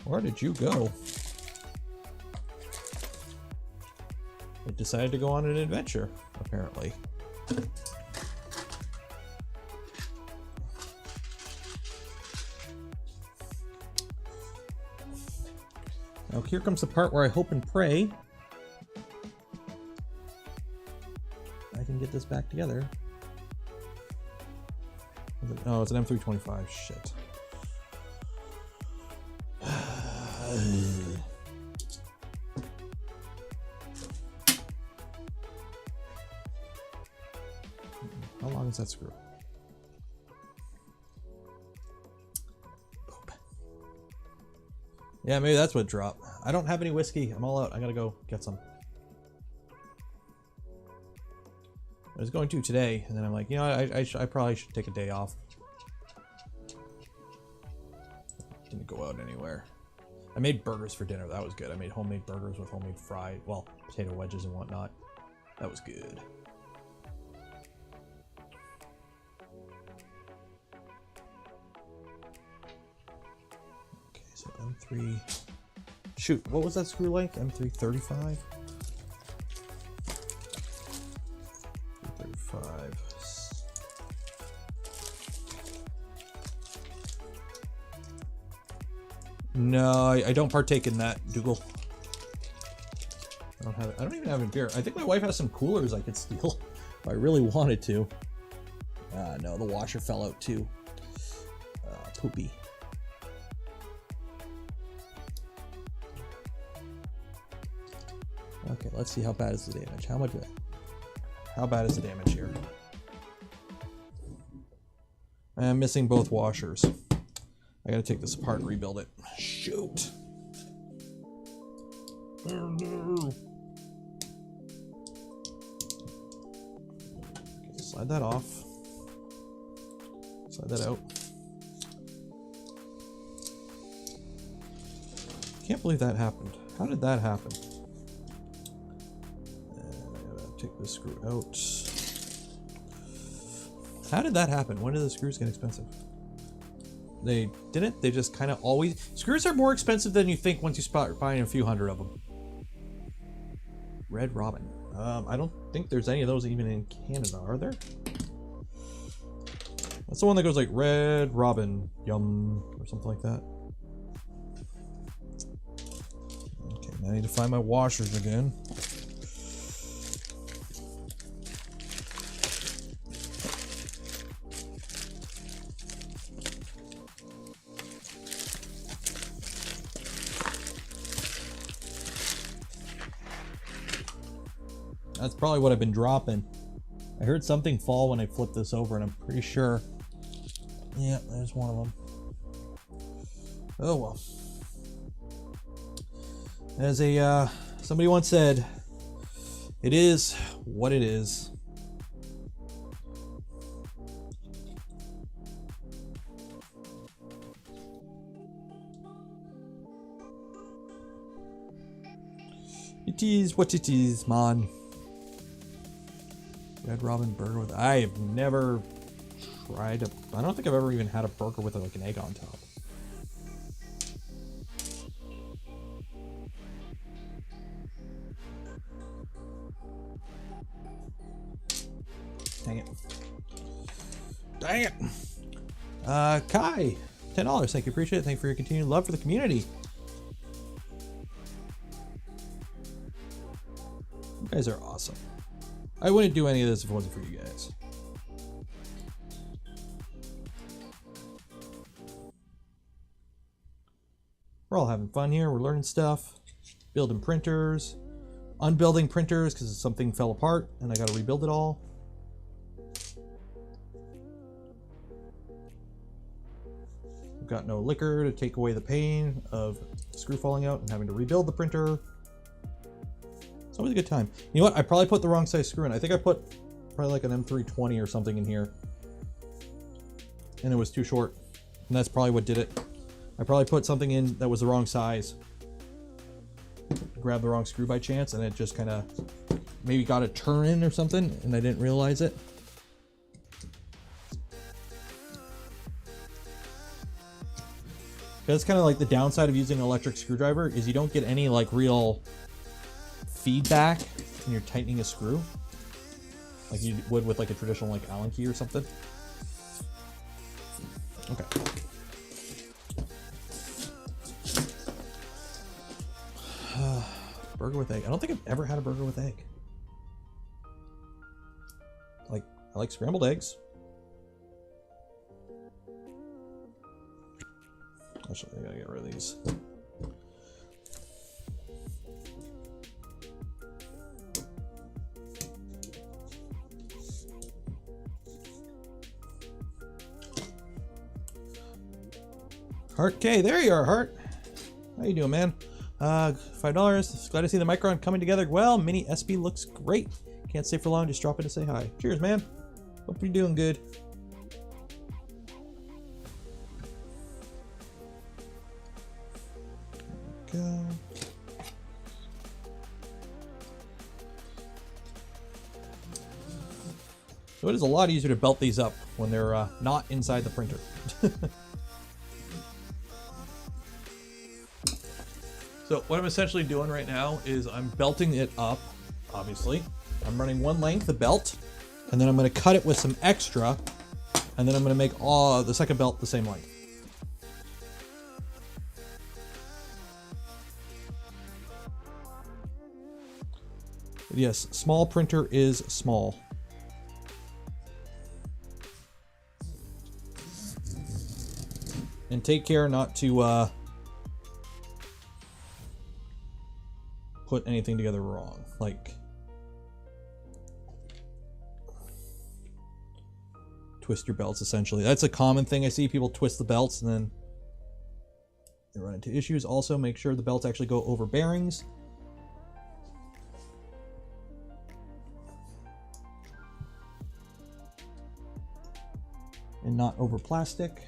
Where did you go? It decided to go on an adventure, apparently. Now here comes the part where I hope and pray I can get this back together. Oh, it's an M325. Shit. How long is that screw? Poop. Yeah, maybe that's what dropped. I don't have any whiskey. I'm all out. I gotta go get some. I was going to today, and then I'm like, you know, I probably should take a day off. Didn't go out anywhere. I made burgers for dinner. That was good. I made homemade burgers with homemade fried, well, potato wedges and whatnot. That was good. Okay, so M3. Shoot, what was that screw like? M335? 335. No, I don't partake in that, Dougal. I don't have it. I don't even have a beer. I think my wife has some coolers I could steal if I really wanted to. No, the washer fell out too. Poopy. Okay, let's see how bad is the damage. How bad is the damage here? I'm missing both washers. I gotta take this apart and rebuild it. Shoot. Oh no. Okay, slide that off. Slide that out. Can't believe that happened. How did that happen? And I gotta take this screw out. How did that happen? When did the screws get expensive? They didn't. They just kind of always... Screws are more expensive than you think once you start buying a few hundred of them. Red Robin. I don't think there's any of those even in Canada, are there? That's the one that goes like Red Robin, yum, or something like that. Okay, now I need to find my washers again. That's probably what I've been dropping. I heard something fall when I flipped this over, and I'm pretty sure. Yeah, there's one of them. Oh well. As somebody once said, it is what it is. It is what it is, man. Red Robin burger with... I have never tried a... I don't think I've ever even had a burger with like an egg on top. Dang it. Dang it! Kai, $10. Thank you, appreciate it. Thank you for your continued love for the community. You guys are awesome. I wouldn't do any of this if it wasn't for you guys. We're all having fun here. We're learning stuff, building printers, unbuilding printers because something fell apart and I got to rebuild it all. We've got no liquor to take away the pain of the screw falling out and having to rebuild the printer. It's always a good time. You know what? I probably put the wrong size screw in. I think I put probably like an M320 or something in here. And it was too short. And that's probably what did it. I probably put something in that was the wrong size. Grabbed the wrong screw by chance, and it just kind of maybe got a turn in or something, and I didn't realize it. That's kind of like the downside of using an electric screwdriver, is you don't get any like real feedback when you're tightening a screw, like you would with like a traditional like Allen key or something. Okay. Burger with egg. I don't think I've ever had a burger with egg. Like, I like scrambled eggs. Actually, I gotta get rid of these. Hart K, there you are, Hart. How you doing, man? $5. Glad to see the Micron coming together well. Mini SB looks great. Can't stay for long, just drop in to say hi. Cheers, man. Hope you're doing good. Go. So it is a lot easier to belt these up when they're not inside the printer. So what I'm essentially doing right now is I'm belting it up, obviously. I'm running one length of belt, and then I'm going to cut it with some extra, and then I'm going to make all the second belt the same length. But yes, small printer is small. And take care not to put anything together wrong, like twist your belts. Essentially, that's a common thing I see. People twist the belts and then they run into issues. Also, make sure the belts actually go over bearings. And not over plastic.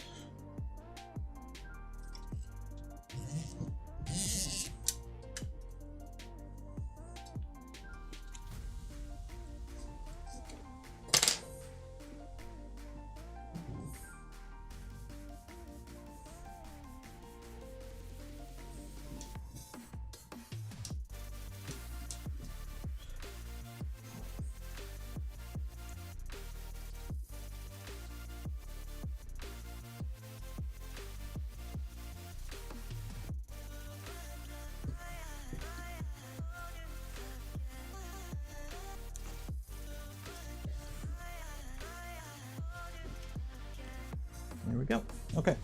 There we go. Okay,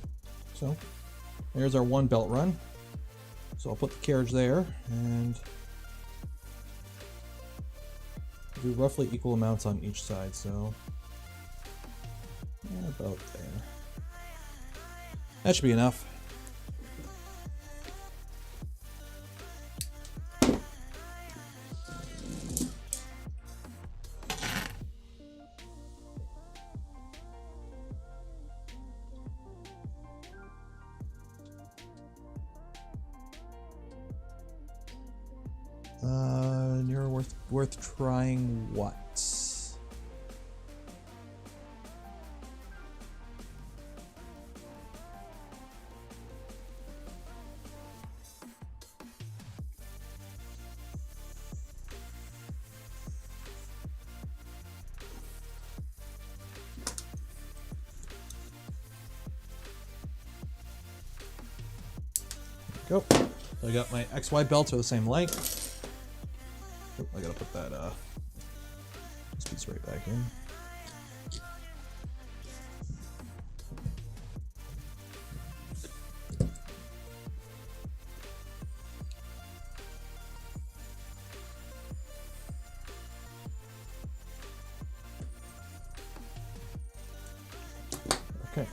so there's our one belt run. So I'll put the carriage there and do roughly equal amounts on each side. So yeah, about there. That should be enough. You're worth trying what? Go. So I got my XY belts are the same length. Oh, I gotta put that this piece right back in. Okay.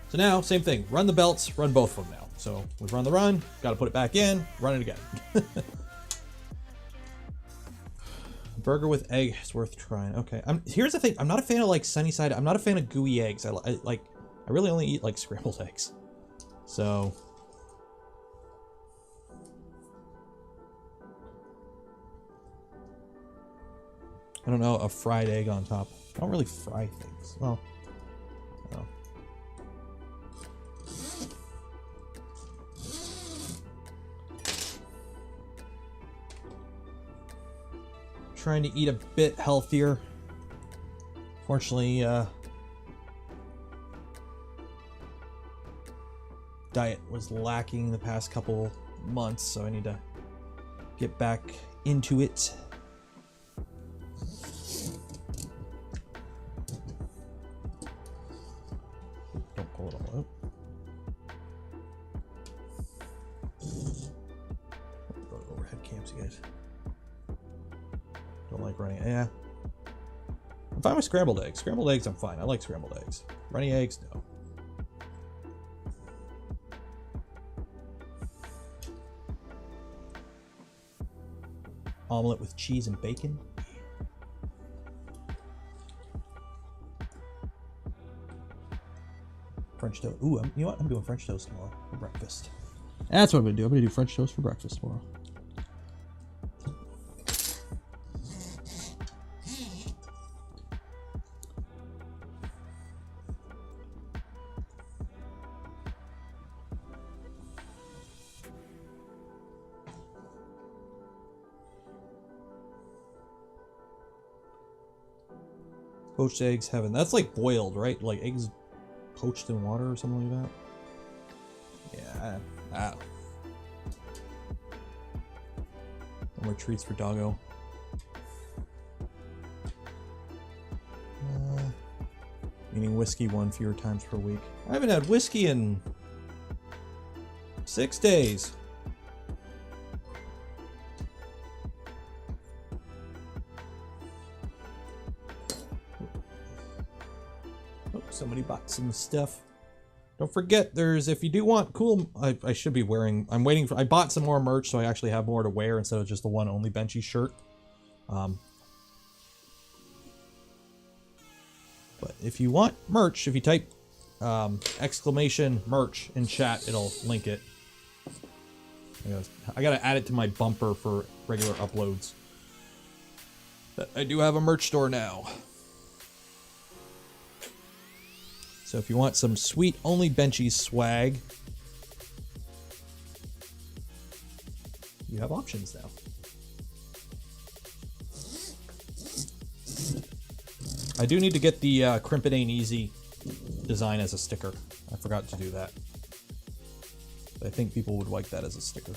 So now, same thing. Run the belts, run both of them now. So we've run the run, gotta put it back in, run it again. burger with egg is worth trying. Okay. Here's the thing. I'm not a fan of like sunny side. I'm not a fan of gooey eggs. I really only eat like scrambled eggs. So. I don't know, a fried egg on top. I don't really fry things. Well, no. Trying to eat a bit healthier. Fortunately, diet was lacking the past couple months, so I need to get back into it. Don't pull it all out. Go to overhead cams, you guys. Don't like running. Yeah. I'm fine with scrambled eggs. Scrambled eggs, I'm fine. I like scrambled eggs. Runny eggs, no. Omelet with cheese and bacon. French toast. Ooh, you know what? I'm doing French toast tomorrow for breakfast. That's what I'm gonna do. I'm gonna do French toast for breakfast tomorrow. Poached eggs, heaven. That's like boiled, right? Like eggs poached in water or something like that. Yeah, I don't know. No more treats for doggo. Meaning whiskey 1 fewer times per week. I haven't had whiskey in 6 days. Somebody bought some stuff. Don't forget, there's, if you do want cool, I should be wearing, I'm waiting for, I bought some more merch so I actually have more to wear instead of just the one only benchy shirt. But if you want merch, if you type exclamation merch in chat, it'll link it. I gotta add it to my bumper for regular uploads. But I do have a merch store now. So if you want some sweet only benchy swag, you have options now. I do need to get the Crimp It Ain't Easy design as a sticker. I forgot to do that. But I think people would like that as a sticker.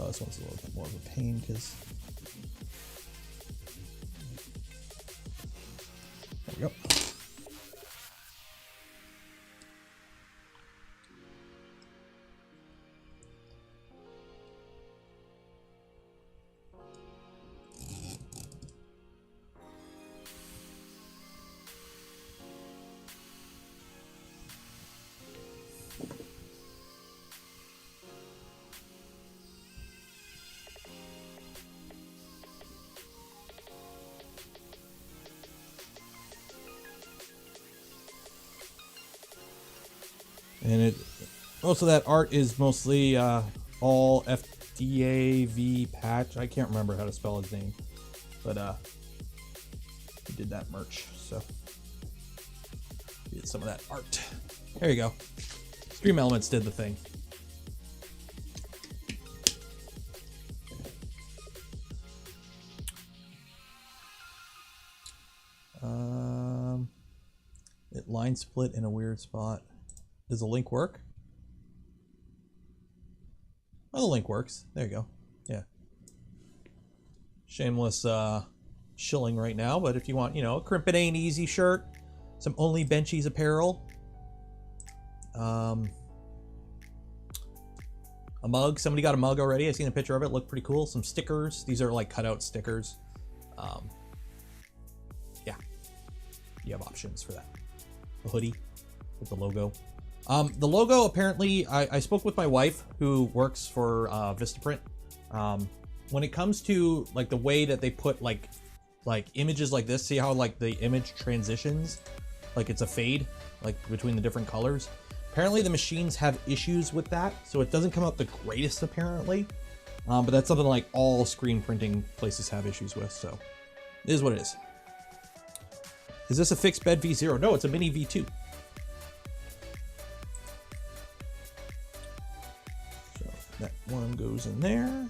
This one's a little bit more of a pain because there we go. And most of that art is mostly all FDAV patch. I can't remember how to spell his name, but he did that merch, so he did some of that art. There you go. Stream Elements did the thing. It line split in a weird spot. Does the link work? Oh, the link works. There you go. Yeah. Shameless shilling right now, but if you want, you know, a Crimp It Ain't Easy shirt, some Only Benchies apparel. a mug. Somebody got a mug already. I seen a picture of it. Looked pretty cool. Some stickers. These are like cutout stickers. Yeah, you have options for that. A hoodie with the logo. The logo, apparently, I spoke with my wife who works for Vistaprint. When it comes to like the way that they put like images like this, see how like the image transitions, like it's a fade like between the different colors. Apparently the machines have issues with that, so it doesn't come out the greatest apparently. But that's something like all screen printing places have issues with, so it is what it is. Is this a fixed bed V0? No, it's a mini V2. So that one goes in there.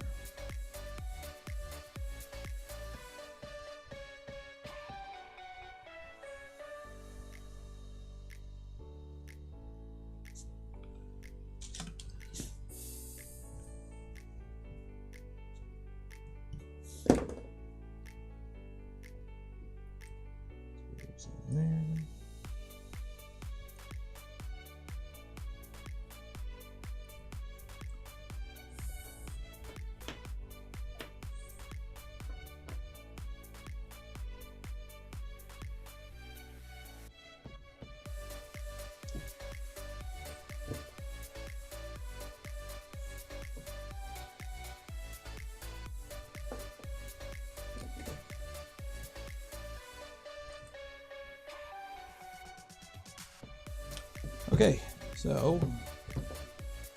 Okay, so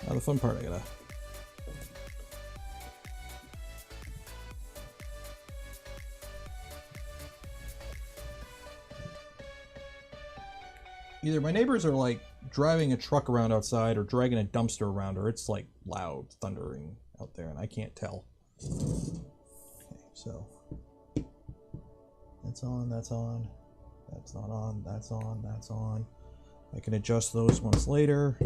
now the fun part, I gotta either my neighbors are like driving a truck around outside or dragging a dumpster around, or it's like loud thundering out there and I can't tell. Okay, so that's on, that's not on, that's on. I can adjust those ones later.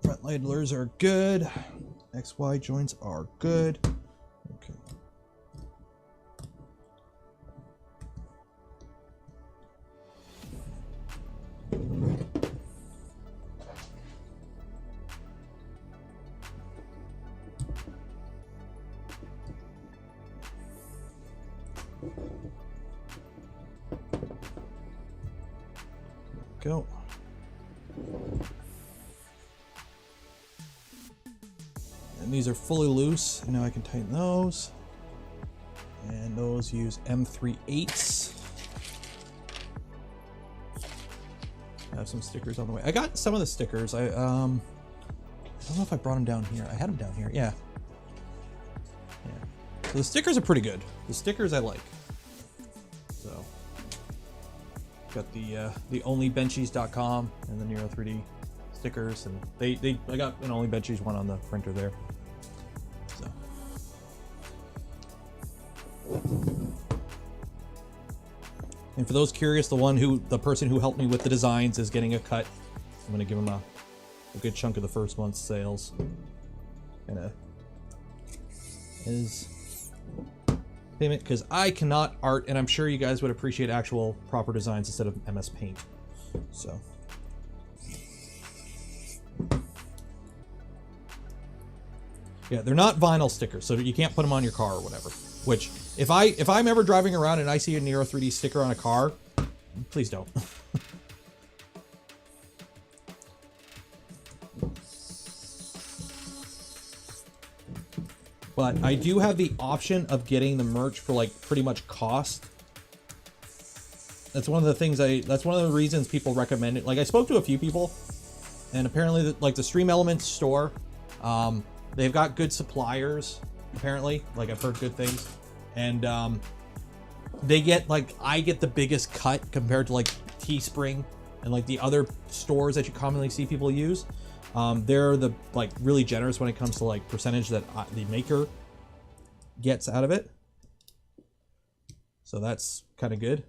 Front ladlers are good. XY joints are good. Okay. Go. And these are fully loose, and now I can tighten those. And those use M3/8s. I have some stickers on the way. I got some of the stickers. I don't know if I brought them down here. I had them down here. Yeah. So the stickers are pretty good. The stickers I like. So got the onlybenchies.com and the Nero 3D stickers, and I got an Only Benchies one on the printer there. So and for those curious, the person who helped me with the designs is getting a cut. I'm gonna give him a good chunk of the first month's sales. And is payment, because I cannot art, and I'm sure you guys would appreciate actual proper designs instead of MS Paint. So yeah, they're not vinyl stickers, so you can't put them on your car or whatever. Which, if I'm ever driving around and I see a Nero 3D sticker on a car, please don't. But I do have the option of getting the merch for like pretty much cost. That's one of the things that's one of the reasons people recommend it. Like I spoke to a few people, and apparently like the Stream Elements store, they've got good suppliers, apparently. Like I've heard good things. And they get like, I get the biggest cut compared to like Teespring and like the other stores that you commonly see people use. They're the like really generous when it comes to like percentage that the maker gets out of it. So that's kind of good.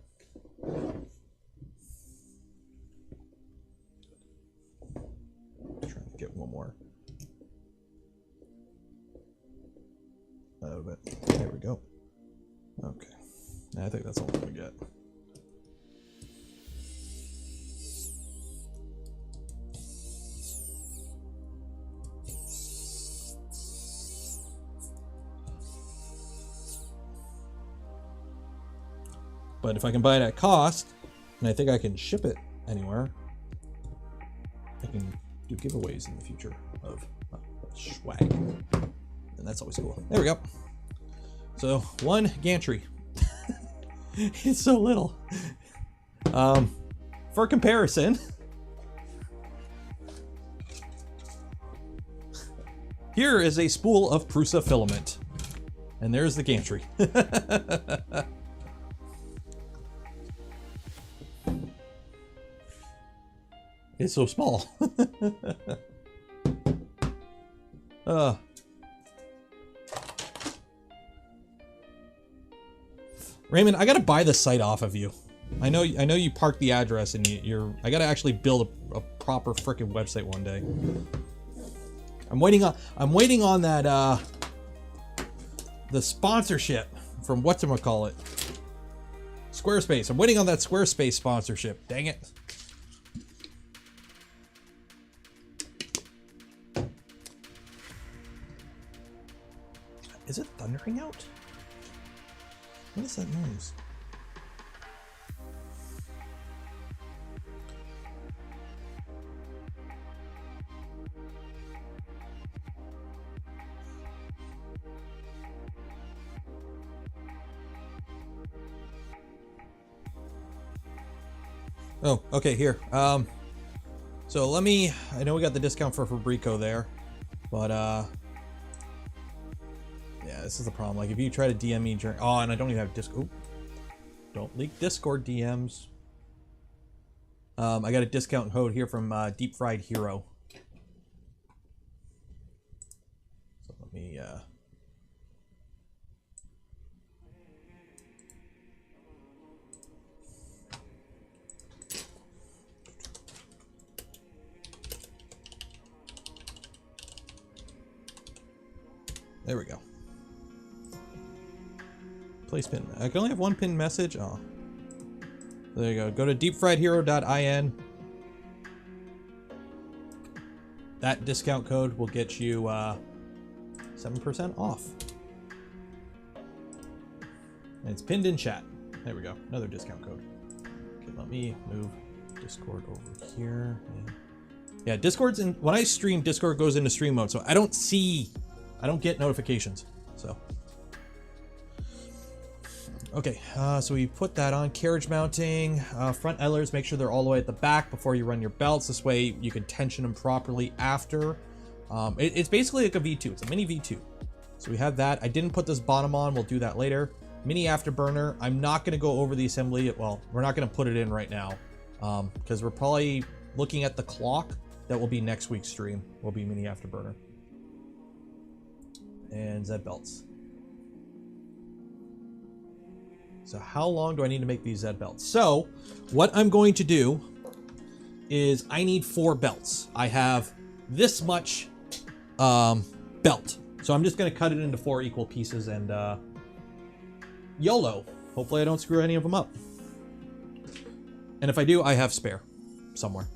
Trying to get one more out of it. There we go. Okay. I think that's all I'm gonna get. But if I can buy it at cost, and I think I can ship it anywhere, I can do giveaways in the future of swag. And that's always cool. There we go. So 1 gantry. It's so little. For comparison, here is a spool of Prusa filament. And there's the gantry. It's so small. Raymond, I gotta buy the site off of you. I know you parked the address and I gotta actually build a proper frickin' website one day. I'm waiting on that the sponsorship from whatchamacallit. Squarespace. I'm waiting on that Squarespace sponsorship. Dang it. Is it thundering out? What is that noise? Oh, okay, here. So let me, I know we got the discount for Fabrico there, but yeah, this is the problem. Like if you try to DM me during, oh, and I don't even have Discord. Don't leak Discord DMs. I got a discount code here from Deep Fried Hero. So let me, there we go. Place pin. I can only have 1 pin message. Oh. There you go. Go to deepfriedhero.in. That discount code will get you 7% off. And it's pinned in chat. There we go. Another discount code. Okay, let me move Discord over here. Yeah, Discord's in, when I stream, Discord goes into stream mode, so I don't get notifications. So okay, so we put that on. Carriage mounting, front idlers, make sure they're all the way at the back before you run your belts. This way you can tension them properly after. It's basically like a V2. It's a mini V2. So we have that. I didn't put this bottom on. We'll do that later. Mini afterburner. I'm not going to go over the assembly. Well, we're not going to put it in right now because we're probably looking at the clock. That will be next week's stream. Will be mini afterburner. And Z belts. So how long do I need to make these Z belts? So what I'm going to do is I need 4 belts. I have this much belt. So I'm just going to cut it into 4 equal pieces and YOLO. Hopefully I don't screw any of them up. And if I do, I have spare somewhere.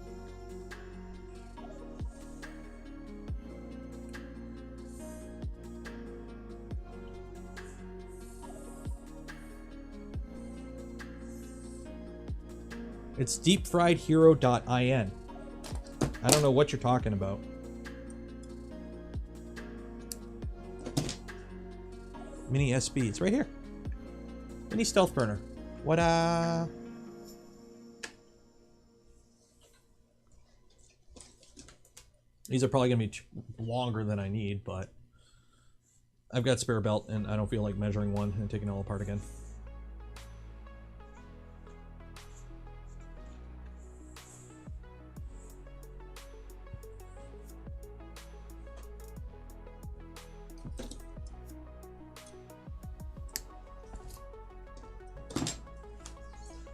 It's deepfriedhero.in. I don't know what you're talking about. Mini SB. It's right here. Mini stealth burner. What These are probably going to be longer than I need, but I've got spare belt and I don't feel like measuring one and taking it all apart again.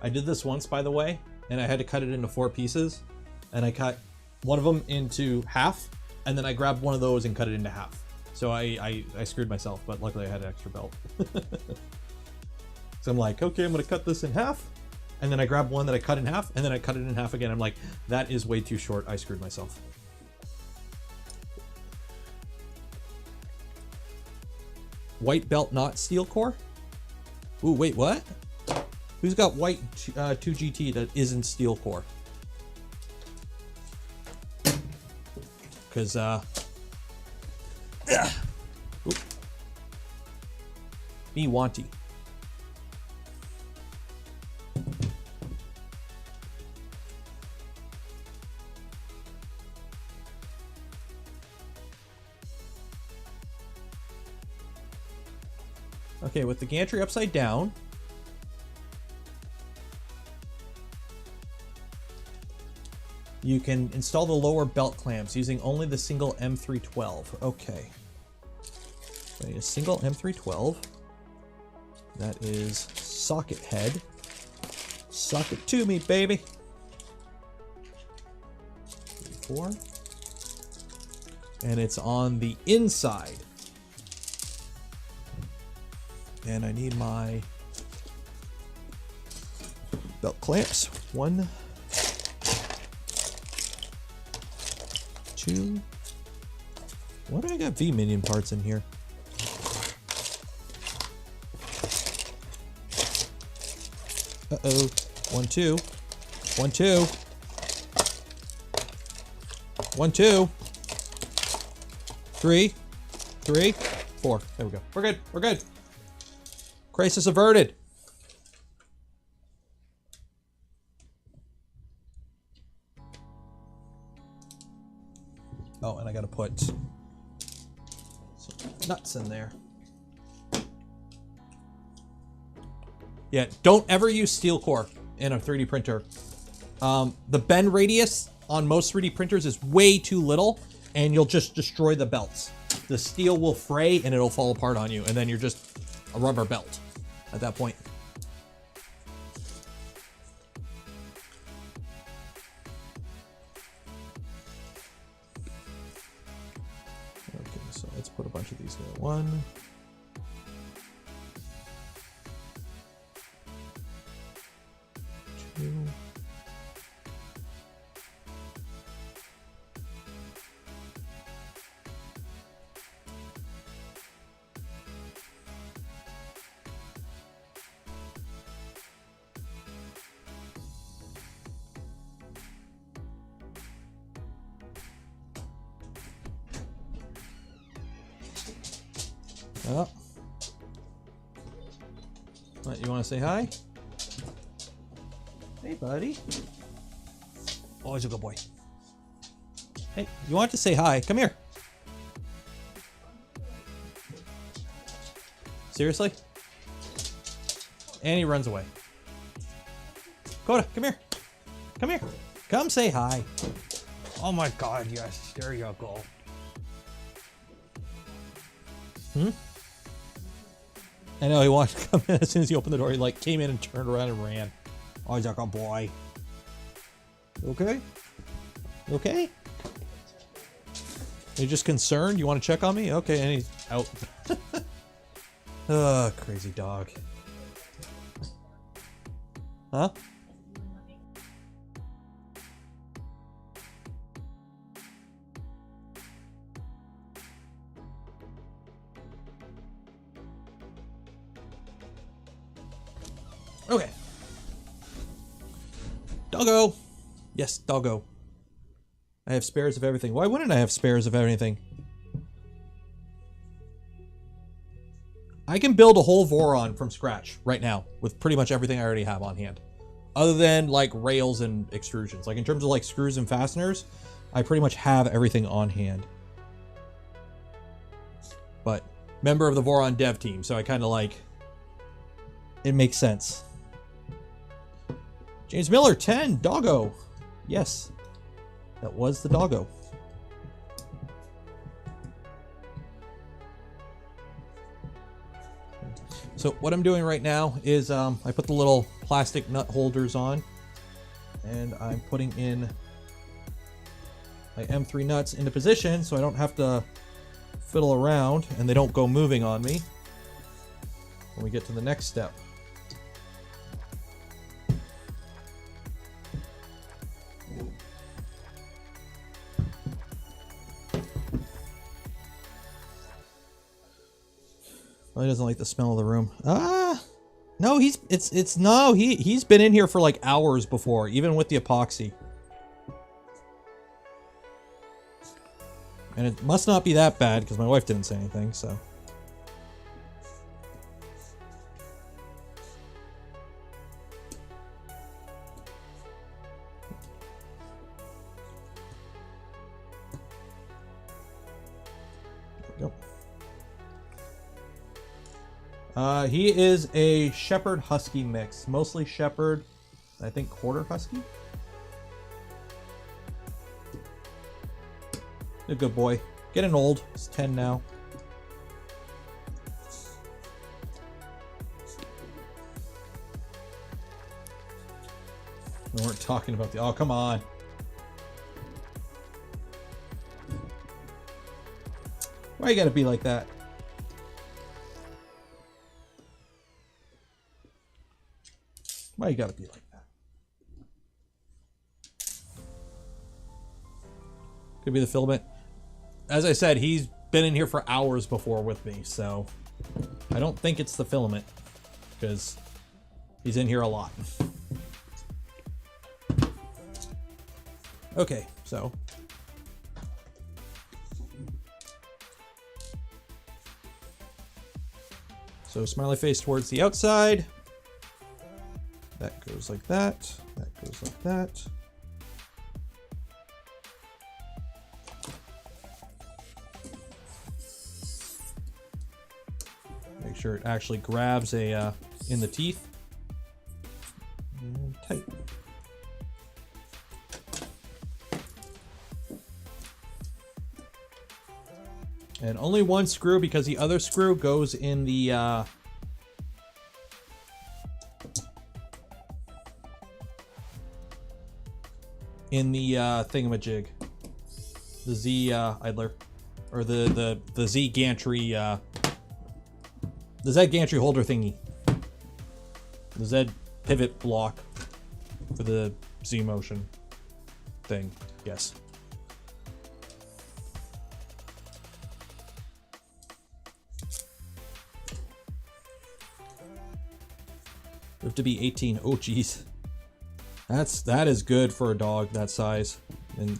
I did this once, by the way, and I had to cut it into 4 pieces, and I cut one of them into half, and then I grabbed one of those and cut it into half. So I screwed myself, but luckily I had an extra belt. So I'm like, okay, I'm gonna cut this in half, and then I grabbed one that I cut in half, and then I cut it in half again. I'm like, that is way too short. I screwed myself. White belt, not steel core? Ooh, wait, what? Who's got white 2GT that isn't steel core? Because, me wanty. Okay, with the gantry upside down, you can install the lower belt clamps using only the single M312. Okay. So a single M312. That is socket head. Socket to me, baby. 3, 4. And it's on the inside. And I need my belt clamps. 1, 2. Why do I got V-Minion parts in here? Uh-oh. 1, 2. 1, 2. 1, 2. 3. 3. 4. There we go. We're good. We're good. Crisis averted. Oh, and I gotta put some nuts in there. Yeah, don't ever use steel core in a 3D printer. The bend radius on most 3D printers is way too little, and you'll just destroy the belts. The steel will fray and it'll fall apart on you, and then you're just a rubber belt at that point. Okay, so let's put a bunch of these there. 1, 2. Oh. What, you want to say hi? Hey, buddy. Oh, he's a good boy. Hey, you want to say hi? Come here. Seriously? And he runs away. Coda, come here. Come here. Come say hi. Oh my god, yes. There you go. I know, he wanted to come in as soon as he opened the door. He like came in and turned around and ran. Oh, he's like a boy. You okay? You okay? You're just concerned? You want to check on me? Okay, and he's out. Oh, crazy dog. Huh? Okay. Doggo. Yes, doggo. I have spares of everything. Why wouldn't I have spares of everything? I can build a whole Voron from scratch right now with pretty much everything I already have on hand. Other than like rails and extrusions. Like in terms of like screws and fasteners, I pretty much have everything on hand. But member of the Voron dev team, so I kind of like, it makes sense. James Miller, 10, doggo. Yes, that was the doggo. So what I'm doing right now is I put the little plastic nut holders on, and I'm putting in my M3 nuts into position so I don't have to fiddle around and they don't go moving on me when we get to the next step. Well, he doesn't like the smell of the room. Ah! No, he's been in here for like hours before, even with the epoxy. And it must not be that bad because my wife didn't say anything, so. There we go. He is a Shepherd Husky mix, mostly Shepherd, I think quarter Husky. A good boy. Getting old. He's 10 now. We weren't talking about the... Oh, come on. Why you gotta be like that? Why you gotta be like that? Could be the filament. As I said, he's been in here for hours before with me, so I don't think it's the filament because he's in here a lot. Okay, so smiley face towards the outside. That goes like that. That goes like that. Make sure it actually grabs a in the teeth. And tight. And only one screw because the other screw goes in the thingamajig. The Z idler. Or the Z gantry the Z gantry holder thingy. The Z pivot block for the Z motion thing. Yes. Live to be 18. Oh geez. That is good for a dog that size and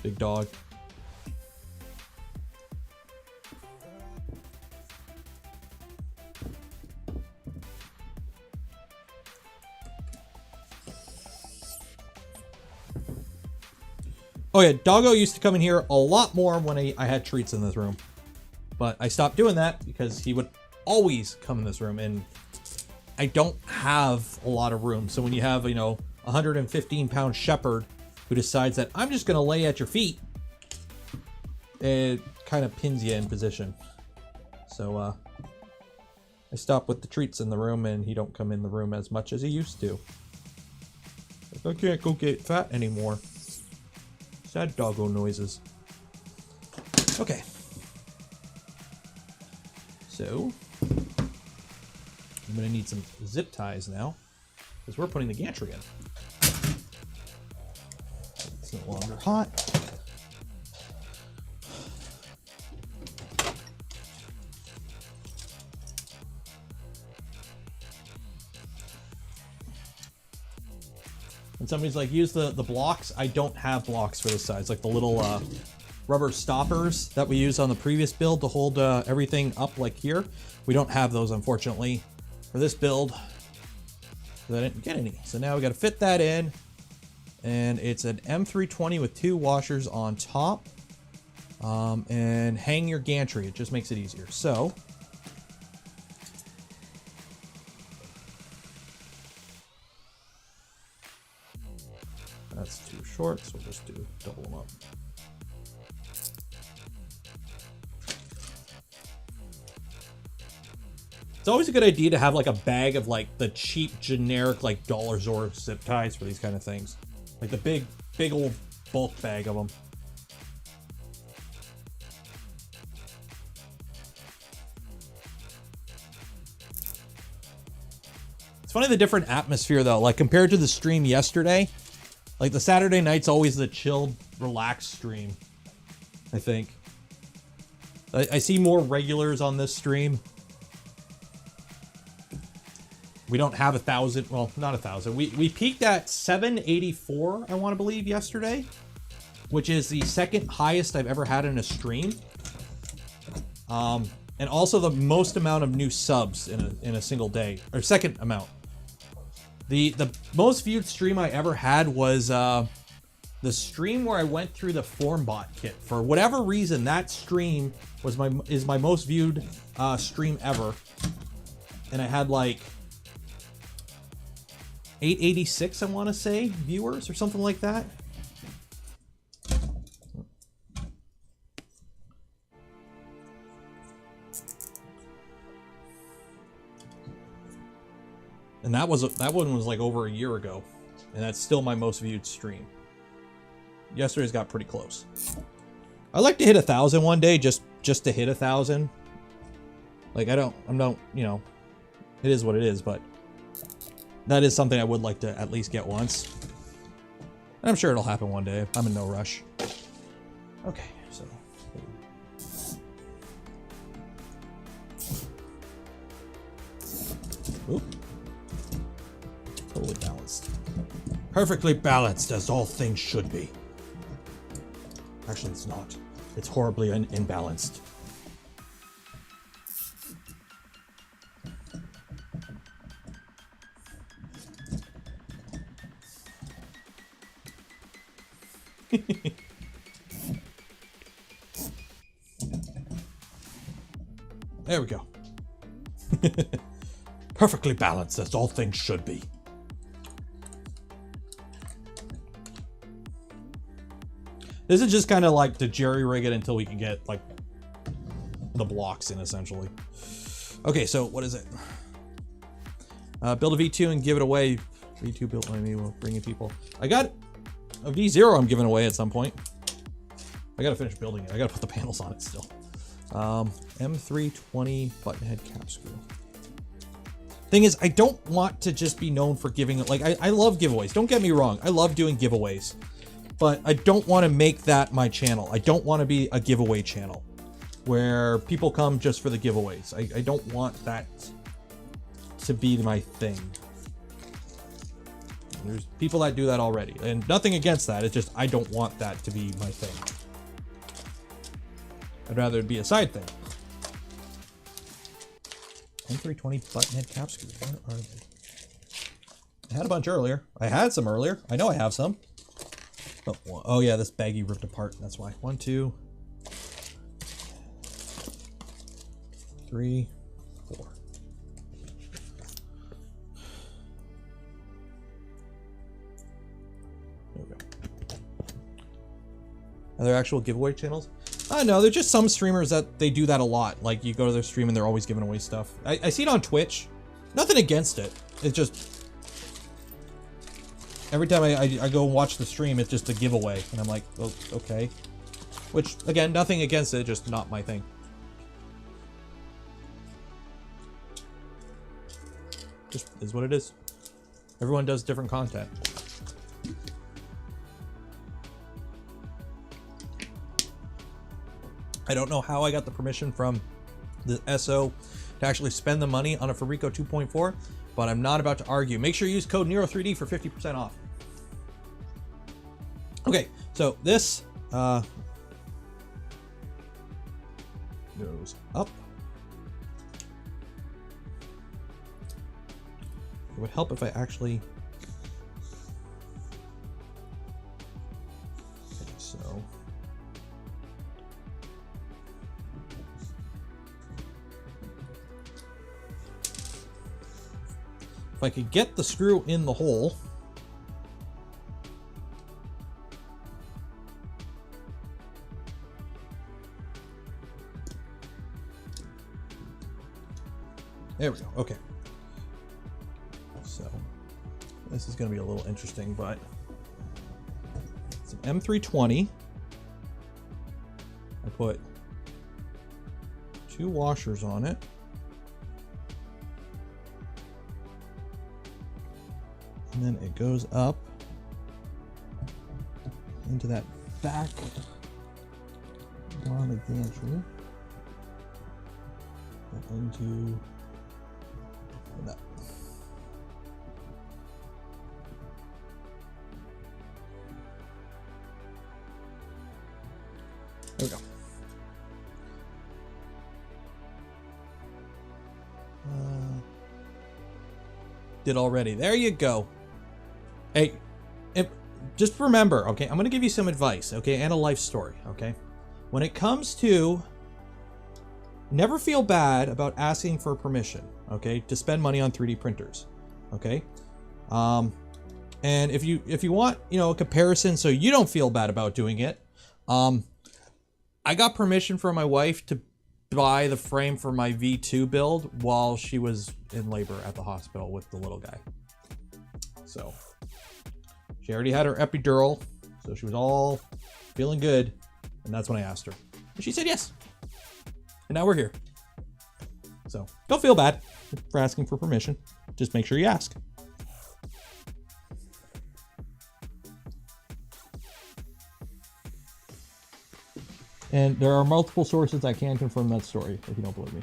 big dog. Oh yeah, Doggo used to come in here a lot more when I had treats in this room. But I stopped doing that because he would always come in this room and I don't have a lot of room. So when you have, you know, a 115-pound shepherd who decides that I'm just going to lay at your feet, it kind of pins you in position. So I stopped with the treats in the room and he don't come in the room as much as he used to. Like, I can't go get fat anymore. Sad doggo noises. Okay. So I'm gonna need some zip ties now because we're putting the gantry in. It's no longer hot. And somebody's like, use the blocks. I don't have blocks for this size, like the little rubber stoppers that we used on the previous build to hold everything up like here. We don't have those, unfortunately, for this build. I didn't get any. So now we got to fit that in. And it's an M320 with 2 washers on top. And hang your gantry. It just makes it easier. So that's too short, so we'll just do double them up. It's always a good idea to have like a bag of like the cheap generic like dollar store zip ties for these kind of things. Like the big old bulk bag of them. It's funny the different atmosphere though, like compared to the stream yesterday. Like the Saturday night's always the chilled, relaxed stream, I think. I see more regulars on this stream. We don't have 1,000. Well, not 1,000. We peaked at 784, I want to believe, yesterday, which is the second highest I've ever had in a stream. And also the most amount of new subs in a single day, or second amount. The most viewed stream I ever had was the stream where I went through the FormBot kit. For whatever reason, that stream is my most viewed stream ever, and I had like 886, I want to say, viewers or something like that. And that one was like over a year ago, and that's still my most viewed stream. Yesterday's got pretty close. I'd like to hit 1,000 one day, just to hit 1,000. Like I'm not, you know, it is what it is, but that is something I would like to at least get once. And I'm sure it'll happen one day. I'm in no rush. Okay, so. Oop. Totally balanced. Perfectly balanced, as all things should be. Actually, it's not. It's horribly imbalanced. There we go. Perfectly balanced, as all things should be. This is just kind of like to jerry-rig it until we can get, like, the blocks in, essentially. Okay, so what is it? Build a V2 and give it away. V2 built by me will bring you people. I got a V0 I'm giving away at some point. I gotta finish building it. I gotta put the panels on it still. M320 button head cap screw. Thing is, I don't want to just be known for giving it. Like, I love giveaways. Don't get me wrong. I love doing giveaways. But I don't want to make that my channel. I don't want to be a giveaway channel where people come just for the giveaways. I don't want that to be my thing. There's people that do that already, and nothing against that. It's just I don't want that to be my thing. I'd rather it be a side thing. M320 button head cap screws. Where are they? I had a bunch earlier. I had some earlier. I know I have some. Oh yeah, this baggie ripped apart. That's why. 1, 2, 3, 4. There we go. Are there actual giveaway channels? No, they're just some streamers that they do that a lot. Like, you go to their stream and they're always giving away stuff. I see it on Twitch. Nothing against it. It's just every time I go watch the stream, it's just a giveaway, and I'm like, oh, okay. Which, again, nothing against it, just not my thing. Just is what it is. Everyone does different content. I don't know how I got the permission from the SO to actually spend the money on a Fabrico 2.4, but I'm not about to argue. Make sure you use code Nero3D for 50% off. Okay, so this goes up. It would help if I actually... Okay, so... If I could get the screw in the hole... There we go. Okay. So this is going to be a little interesting, but it's an M320. I put 2 washers on it. And then it goes up into that back on the gantry. And into that. Did already. There you go. Hey, just remember, okay, I'm going to give you some advice, okay, and a life story, okay? When it comes to never feel bad about asking for permission, okay, to spend money on 3D printers, okay? And if you want, you know, a comparison so you don't feel bad about doing it, I got permission from my wife to buy the frame for my V2 build while she was in labor at the hospital with the little guy. So she already had her epidural, so she was all feeling good, and that's when I asked her. And she said yes. And now we're here. So don't feel bad for asking for permission. Just make sure you ask. And there are multiple sources that can confirm that story, if you don't believe me.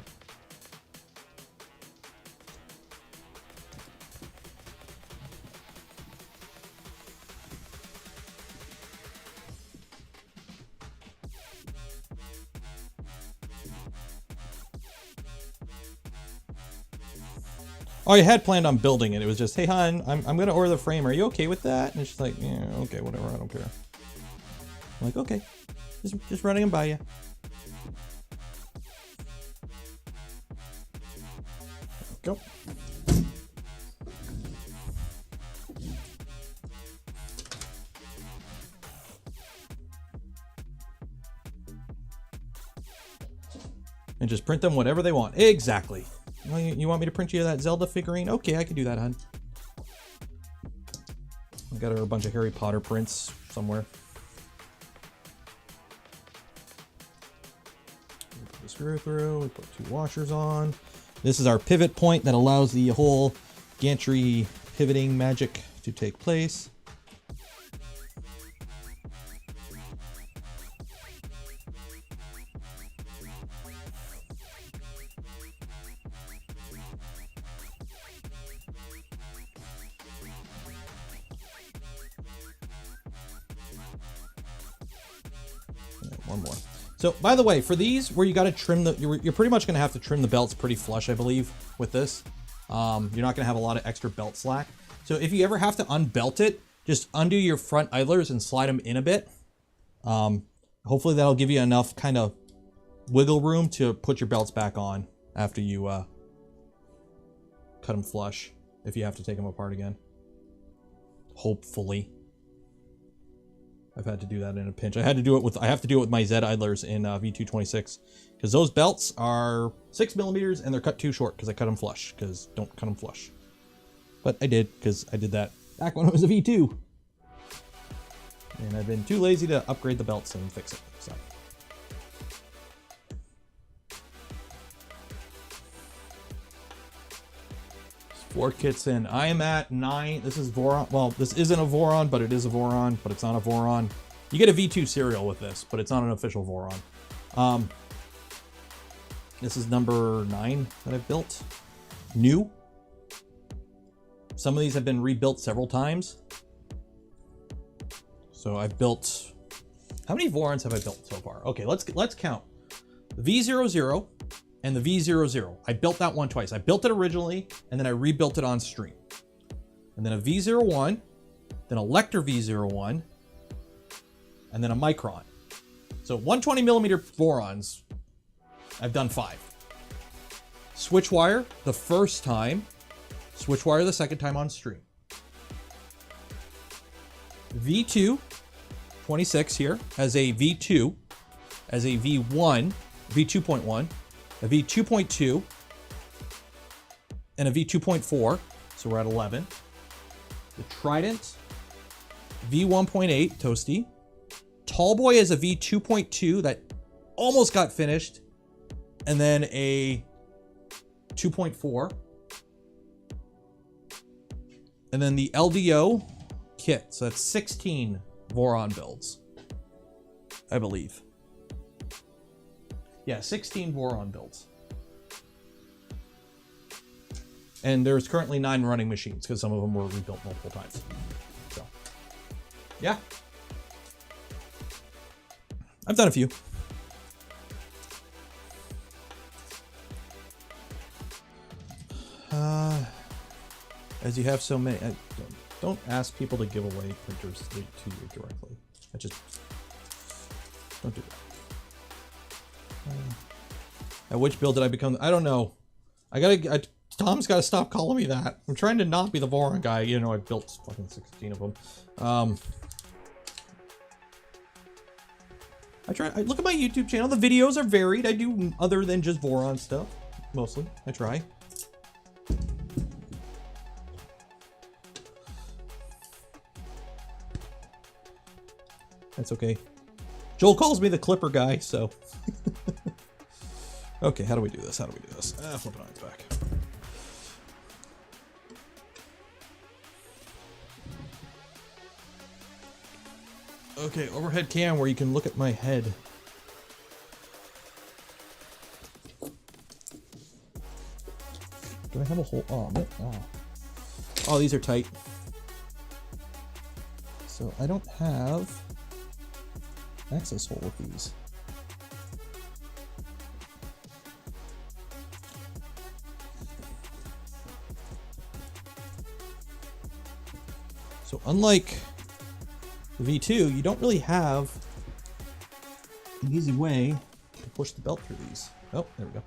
Oh, I had planned on building it. It was just, hey, hon, I'm going to order the frame. Are you okay with that? And she's like, yeah, okay, whatever. I don't care. I'm like, okay. Just running them by you. Go. And just print them whatever they want. Exactly. Well, you want me to print you that Zelda figurine? Okay, I can do that, hon. I got her a bunch of Harry Potter prints somewhere. Put the screw through. We put 2 washers on. This is our pivot point that allows the whole gantry pivoting magic to take place. One more. So, by the way, for these where you got to trim the, you're pretty much going to have to trim the belts pretty flush, I believe, with this. You're not going to have a lot of extra belt slack. So if you ever have to unbelt it, just undo your front idlers and slide them in a bit. Hopefully that'll give you enough kind of wiggle room to put your belts back on after you cut them flush, if you have to take them apart again. Hopefully. I've had to do that in a pinch. I have to do it with my Z idlers in V226 because those belts are 6 millimeters and they're cut too short because I cut them flush, because don't cut them flush. But I did, because I did that back when it was a V2. And I've been too lazy to upgrade the belts and fix it, so. 4 kits in. I am at 9. This is Voron. Well, this isn't a Voron, but it is a Voron, but it's not a Voron. You get a V2 serial with this, but it's not an official Voron. This is number 9 that I've built. New. Some of these have been rebuilt several times. So I've built... How many Vorons have I built so far? Okay, let's count. The V00 and the V00. I built that one twice. I built it originally, and then I rebuilt it on stream. And then a V01, then a Lecter V01, and then a Micron. So 120 millimeter Vorons, I've done 5. Switchwire the first time, Switchwire the second time on stream. V2 26 here as a V2, as a V1, V2.1, a V2.2, and a V2.4, so we're at 11. The Trident, V1.8 Toasty. Tallboy is a V2.2 that almost got finished, and then a 2.4. And then the LDO kit, so that's 16 Voron builds, I believe. Yeah, 16 Voron builds. And there's currently 9 running machines because some of them were rebuilt multiple times. So, yeah. I've done a few. As you have so many, don't ask people to give away printers to you directly. Don't do that. At which build did I become? I don't know. Tom's got to stop calling me that. I'm trying to not be the Voron guy. You know, I built fucking 16 of them. I look at my YouTube channel. The videos are varied. I do other than just Voron stuff. Mostly. I try. That's okay. Joel calls me the Clipper guy, so. Okay, how do we do this? Flip it on its back. Okay, overhead cam where you can look at my head. Do I have a hole? Oh, these are tight. So I don't have access hole with these. So unlike the V2, you don't really have an easy way to push the belt through these. Oh, there we go.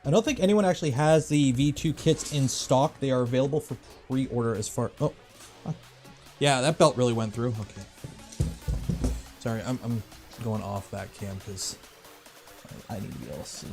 I don't think anyone actually has the V2 kits in stock. They are available for pre-order as far... Oh. Yeah, that belt really went through. Okay. Sorry, I'm going off that cam because I need to be able to see.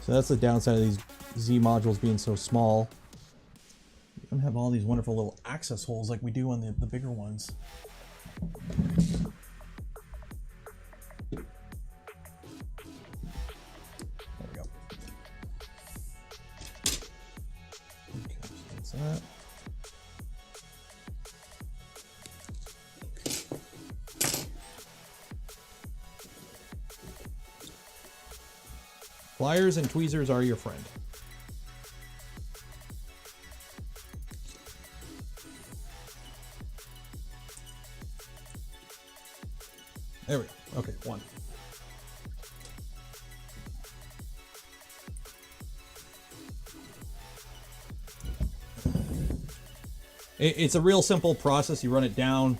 So that's the downside of these Z modules being so small. You don't have all these wonderful little access holes like we do on the bigger ones. There we go. Okay, so that's that. Pliers and tweezers are your friend. There we go. Okay, one. It's a real simple process. You run it down.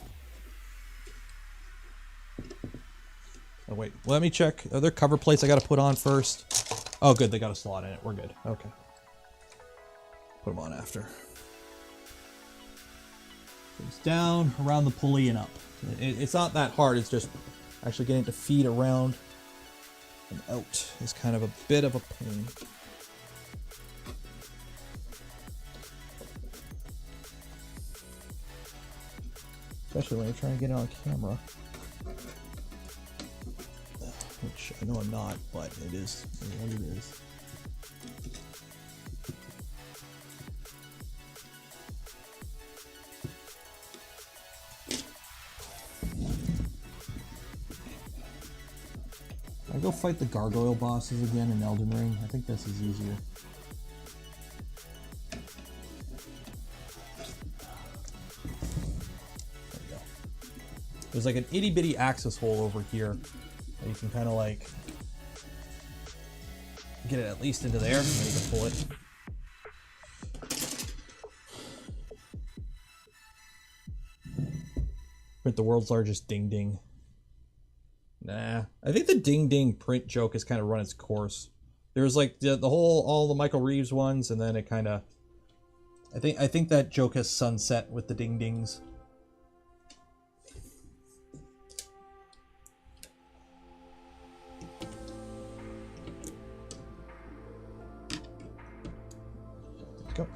Oh, wait. Let me check. Are there cover plates I got to put on first? Oh, good. They got a slot in it. We're good. Okay. Put them on after. It's down, around the pulley, and up. It's not that hard. It's just actually getting it to feed around and out is kind of a bit of a pain. Especially when you're trying to get it on camera. Which I know I'm not, but it is what it is. I go fight the gargoyle bosses again in Elden Ring. I think this is easier. There we go. There's like an itty bitty access hole over here. You can kind of like get it at least into there, and then you can pull it. Print the world's largest ding ding. Nah, I think the ding ding print joke has kind of run its course. There's like all the Michael Reeves ones, and then it kind of, I think that joke has sunset with the ding dings. Go.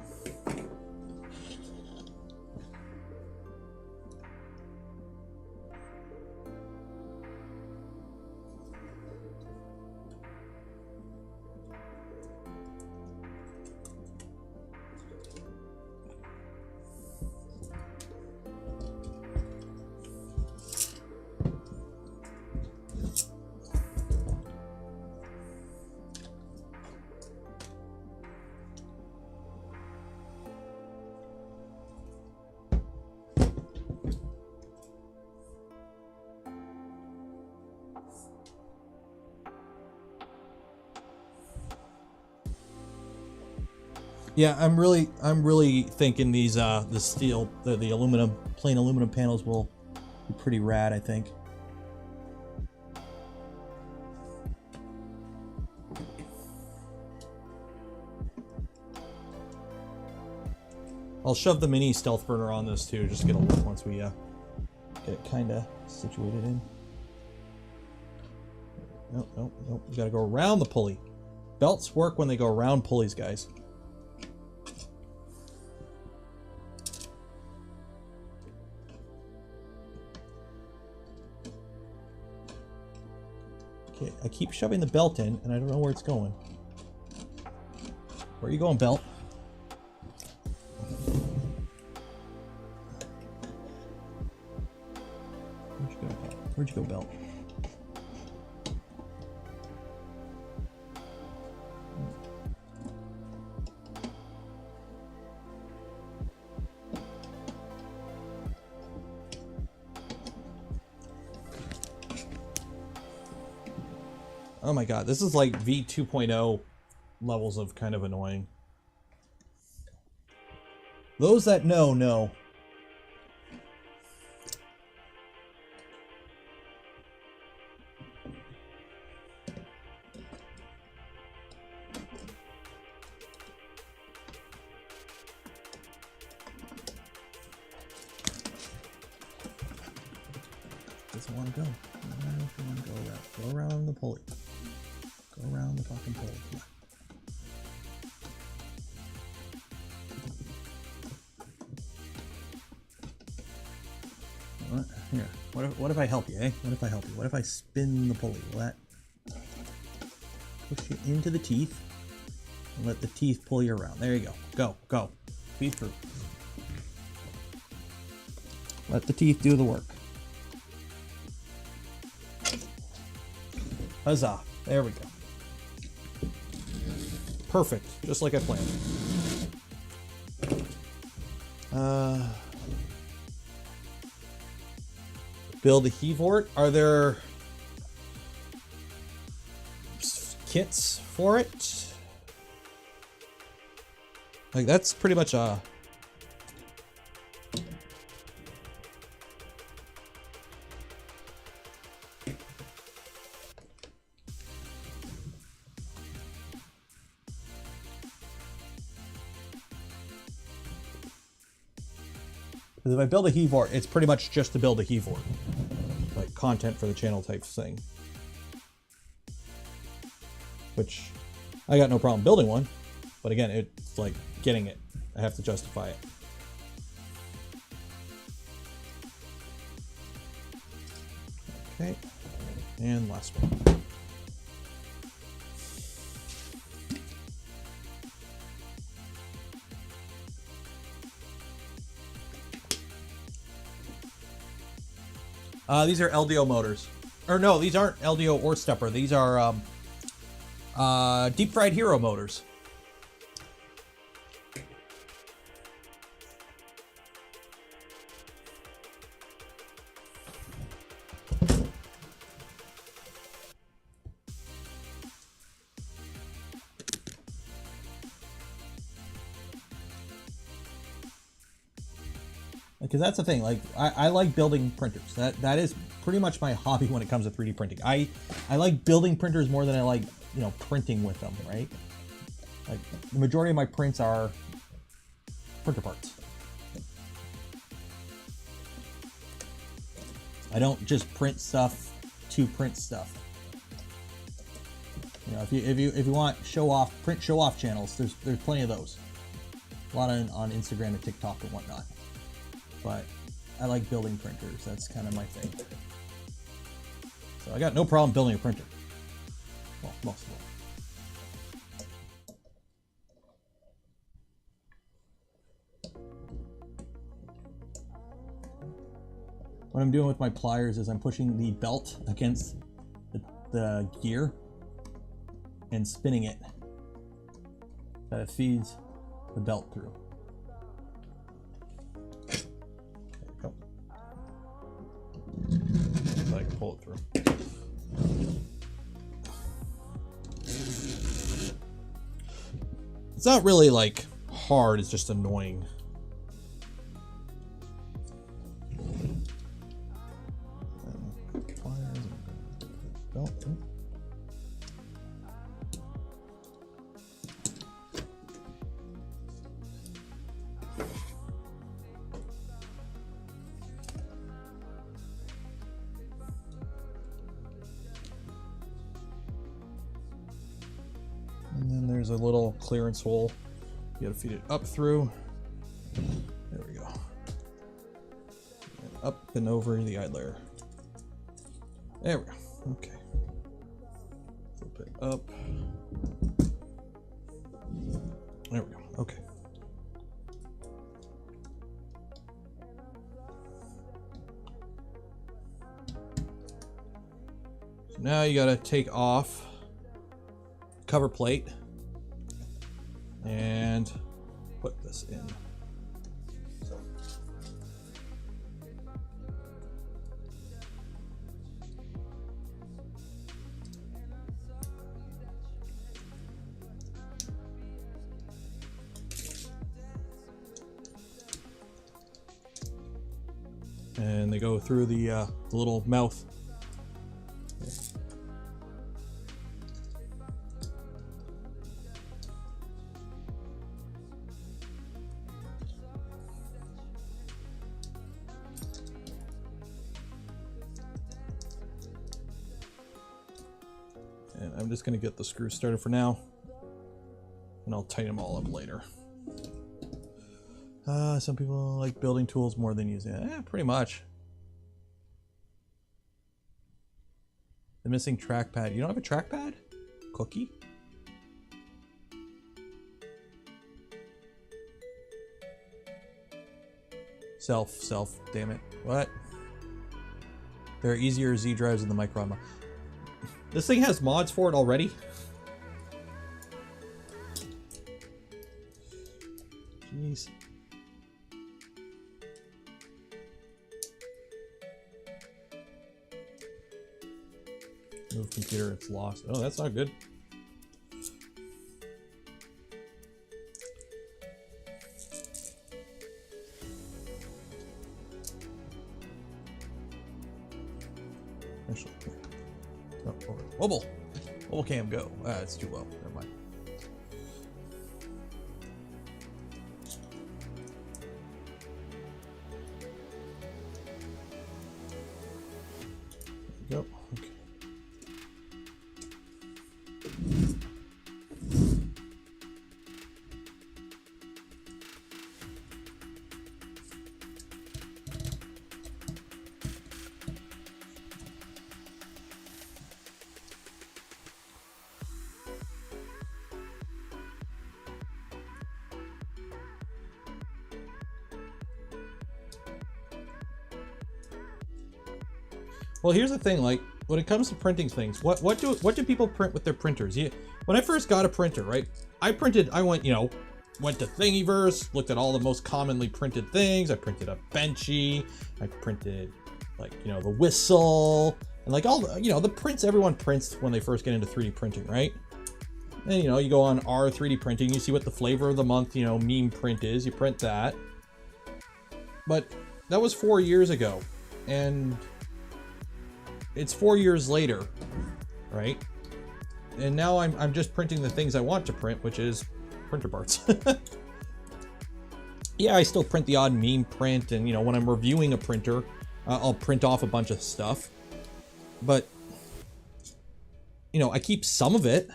Yeah, I'm really thinking these the steel, the aluminum, plain aluminum panels will be pretty rad, I think. I'll shove the mini stealth burner on this too, just to get a look once we get it kind of situated in. Nope, nope, nope. You gotta go around the pulley. Belts work when they go around pulleys, guys. Okay, I keep shoving the belt in, and I don't know where it's going. Where are you going, belt? Where'd you go, belt? Where'd you go, belt? Oh my god, this is like V2.0 levels of kind of annoying. Those that know, know. Doesn't want to go. I don't know if you want to go around. Go around the pulley. Go around the fucking pulley. Come on. What? Here. What if I help you, eh? What if I help you? What if I spin the pulley? Will that push you into the teeth and let the teeth pull you around? There you go. Go, go. Feed through. Let the teeth do the work. Huzzah. There we go. Perfect. Just like I planned. Build a heavort. Are there kits for it? Like, that's pretty much a... Because if I build a heavort, it's pretty much just to build a heavort. Like content for the channel type thing. Which I got no problem building one. But again, it's like getting it. I have to justify it. Okay. And last one. These are LDO motors. Or no, these aren't LDO or stepper. These are Deep Fried Hero motors. Because that's the thing, like, I like building printers. That is pretty much my hobby when it comes to 3D printing. I like building printers more than I like, you know, printing with them, right? Like, the majority of my prints are printer parts. I don't just print stuff to print stuff. You know, if you want print show off channels, there's plenty of those. A lot on Instagram and TikTok and whatnot. But I like building printers. That's kind of my thing. So I got no problem building a printer. Well, most of them. What I'm doing with my pliers is I'm pushing the belt against the gear and spinning it so that it feeds the belt through. So I can pull it through. It's not really like hard, it's just annoying. Belt. And then there's a little clearance hole. You gotta feed it up through. There we go. And up and over the idler. There we go. Okay. Flip it up. There we go. Okay. So now you gotta take off cover plate and put this in. So. And they go through the little mouth. And I'm just going to get the screws started for now, and I'll tighten them all up later. Some people like building tools more than using it. Yeah, pretty much. The missing trackpad. You don't have a trackpad? Cookie? Self, damn it. What? There are easier Z drives in the Micron. This thing has mods for it already? Jeez. Move computer, it's lost. Oh, that's not good. Actually, oh, over. Wobble! Wobble cam, go. Ah, it's too low. Never mind. There we go. Okay. Well, here's the thing, like, when it comes to printing things, what do people print with their printers? When I first got a printer, right, I went to Thingiverse, looked at all the most commonly printed things. I printed a Benchy, I printed, like, the whistle, and like all the, the prints everyone prints when they first get into 3D printing, right? And, you go on R 3D printing, you see what the flavor of the month, meme print is, you print that. But that was 4 years ago, and it's 4 years later, right? And now I'm just printing the things I want to print, which is printer parts. Yeah, I still print the odd meme print, and when I'm reviewing a printer, I'll print off a bunch of stuff. But I keep some of it.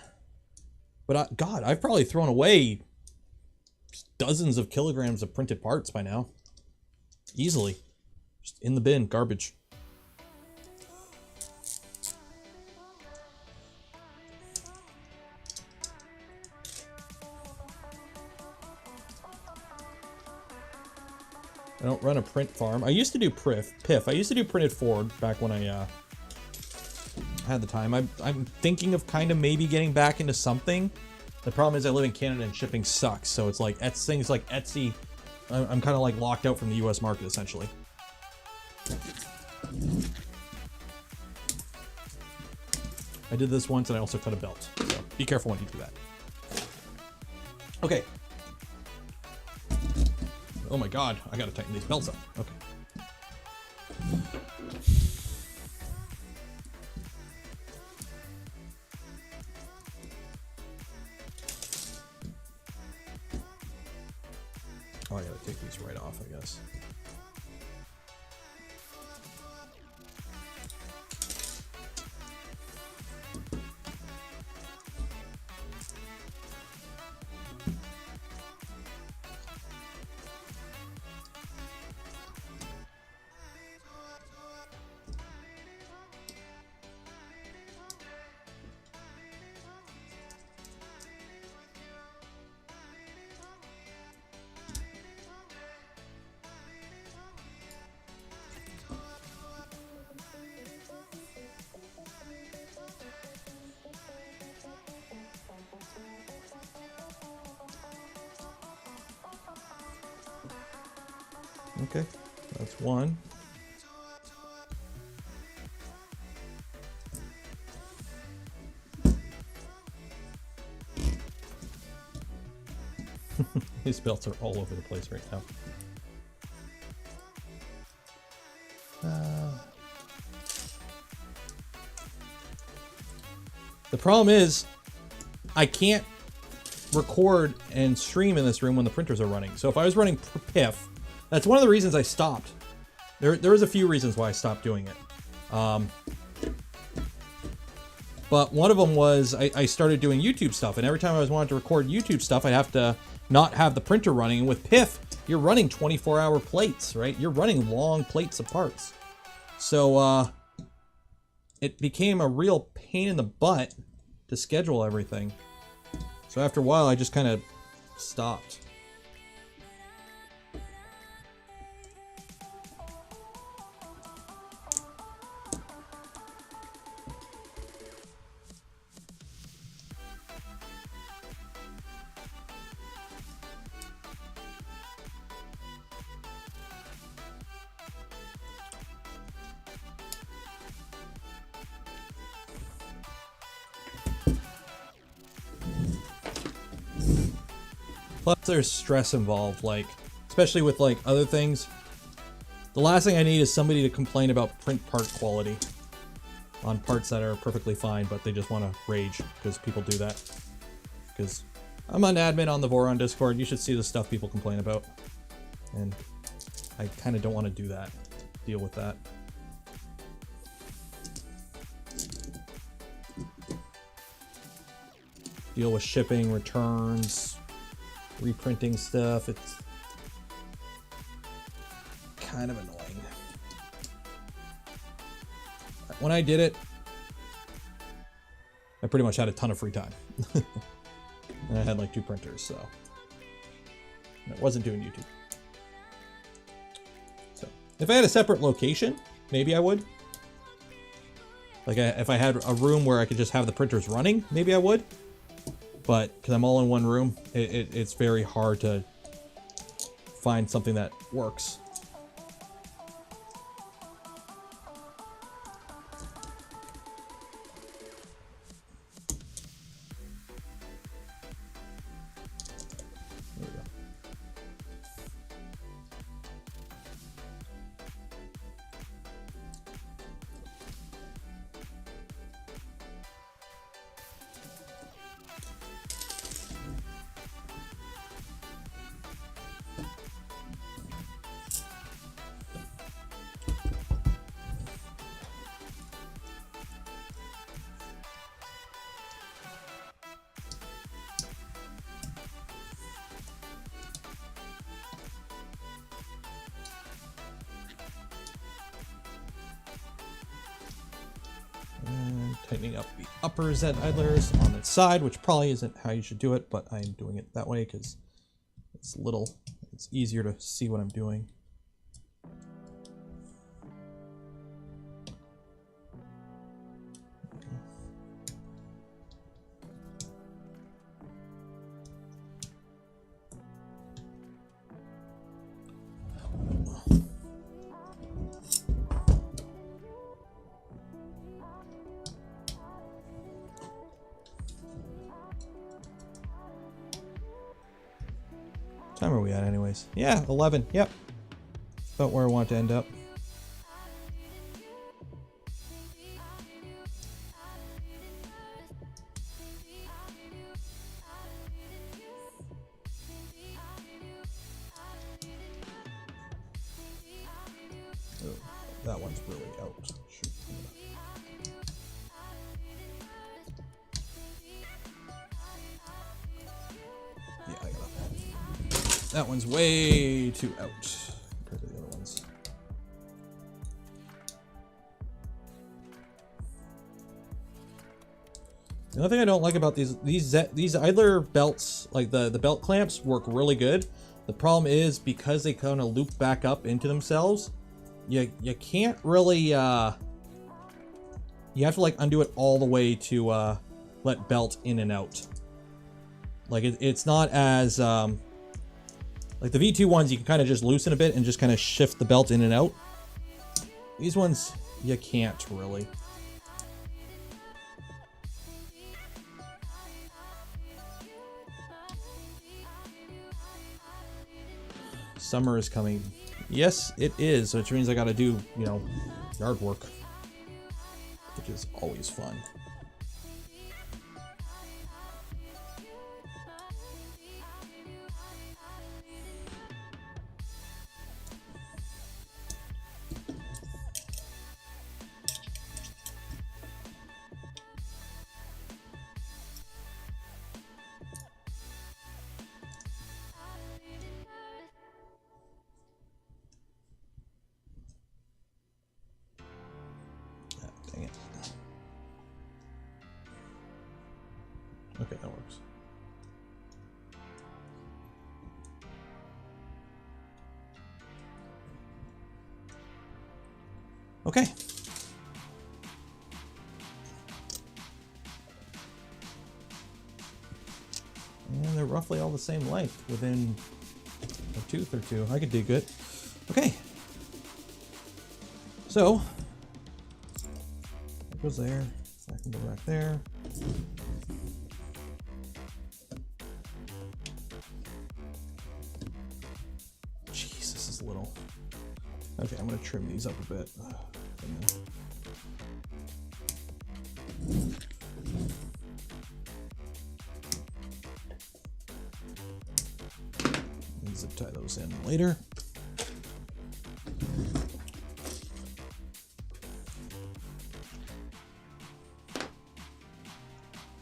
But God, I've probably thrown away dozens of kilograms of printed parts by now. Easily. Just in the bin, garbage. I don't run a print farm. I used to do PIF. I used to do printed Ford back when I had the time. I'm thinking of kind of maybe getting back into something. The problem is I live in Canada and shipping sucks. So it's like things like Etsy. I'm kind of like locked out from the US market essentially. I did this once and I also cut a belt. So be careful when you do that. Okay. Oh my god, I gotta tighten these belts up. Okay. Oh, I gotta take these right off, I guess. Okay, that's one. These belts are all over the place right now. The problem is, I can't record and stream in this room when the printers are running. So if I was running PIF, that's one of the reasons I stopped. There was a few reasons why I stopped doing it. But one of them was I started doing YouTube stuff, and every time I was wanting to record YouTube stuff, I'd have to not have the printer running. And with PIF, you're running 24-hour plates, right? You're running long plates of parts. So it became a real pain in the butt to schedule everything. So after a while, I just kind of stopped. Plus, there's stress involved, like, especially with, like, other things. The last thing I need is somebody to complain about print part quality on parts that are perfectly fine, but they just want to rage because people do that. Because I'm an admin on the Voron Discord. You should see the stuff people complain about. And I kind of don't want to do that, deal with that. Deal with shipping, returns, reprinting stuff. It's kind of annoying. When I did it, I pretty much had a ton of free time. And I had like 2 printers, so I wasn't doing YouTube. So if I had a separate location, maybe I would. Like if I had a room where I could just have the printers running, maybe I would. But because I'm all in one room, it's very hard to find something that works. There we go. And tightening up the upper Z idlers on the side, which probably isn't how you should do it, but I'm doing it that way because it's easier to see what I'm doing. What time are we at anyways? Yeah, 11. Yep. About where I want to end up. Oh, that one's really out. Shoot. Yeah, I got that. That one's way too out compared to the other ones. The only thing I don't like about these idler belts, like the belt clamps, work really good. The problem is because they kind of loop back up into themselves, you can't really you have to like undo it all the way to let belt in and out. Like it's not as like the V2 ones, you can kind of just loosen a bit and just kind of shift the belt in and out. These ones you can't really. Summer is coming. Yes, it is, which means I gotta do, you know, yard work, which is always fun. Dang it. Okay, that works. Okay. And they're roughly all the same length within a tooth or two. I could do good. Okay. So, that goes there. So I can go back there. Jeez, this is little. Okay, I'm going to trim these up a bit. And zip tie those in later.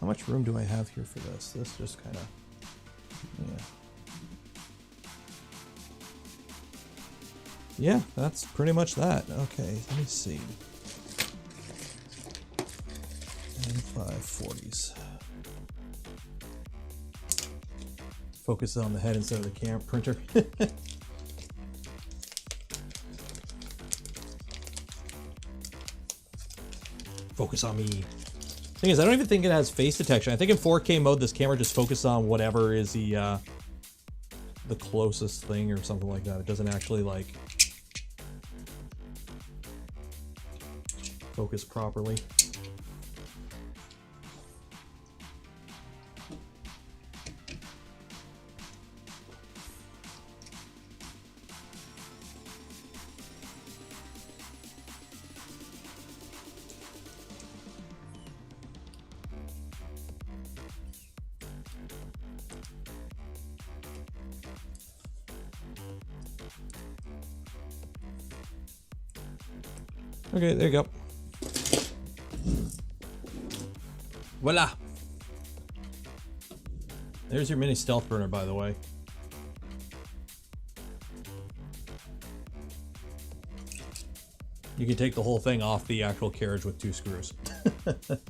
How much room do I have here for this? This just kind of, yeah. Yeah, that's pretty much that. Okay, let me see. And 540s. Focus on the head instead of the camera printer. Focus on me. Thing is, I don't even think it has face detection. I think in 4K mode, this camera just focuses on whatever is the closest thing or something like that. It doesn't actually like focus properly. Okay, there you go. Voila! There's your mini stealth burner, by the way. You can take the whole thing off the actual carriage with 2 screws. Those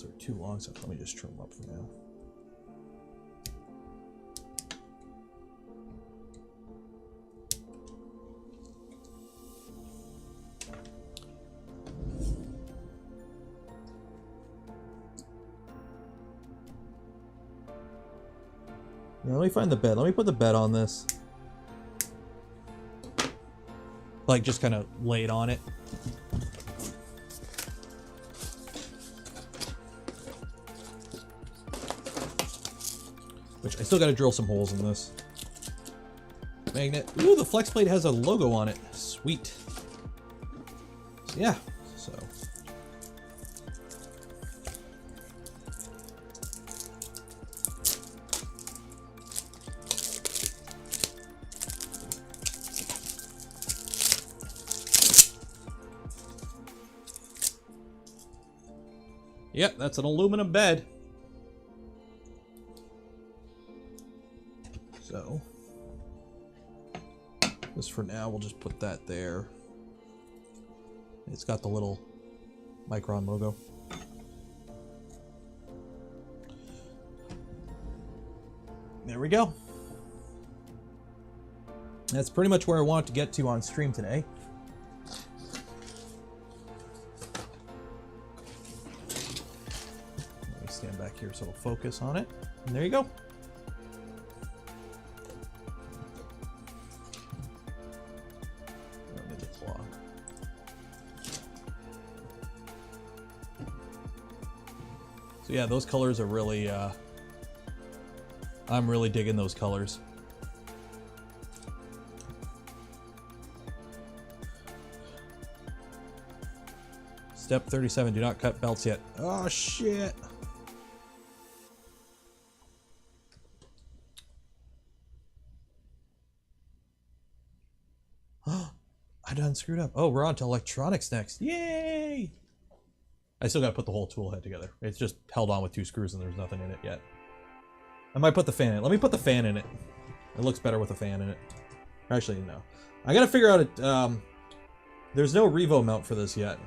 are too long, so let me just trim them up for now. Now let me find the bed. Let me put the bed on this. Like, just kind of lay it on it. Which, I still got to drill some holes in this. Magnet. Ooh, the flex plate has a logo on it. Sweet. So, yeah. So. Yep, that's an aluminum bed. So, this for now, we'll just put that there. It's got the little Micron logo. There we go. That's pretty much where I want to get to on stream today. Let me stand back here so it'll focus on it. And there you go. So yeah, those colors are really, I'm really digging those colors. Step 37, do not cut belts yet. Oh shit. I done screwed up. Oh, we're on to electronics next. Yay! I still got to put the whole tool head together. It's just held on with 2 screws and there's nothing in it yet. I might put the fan in it. Let me put the fan in it. It looks better with a fan in it. Actually, no. I got to figure out it. There's no Revo mount for this yet.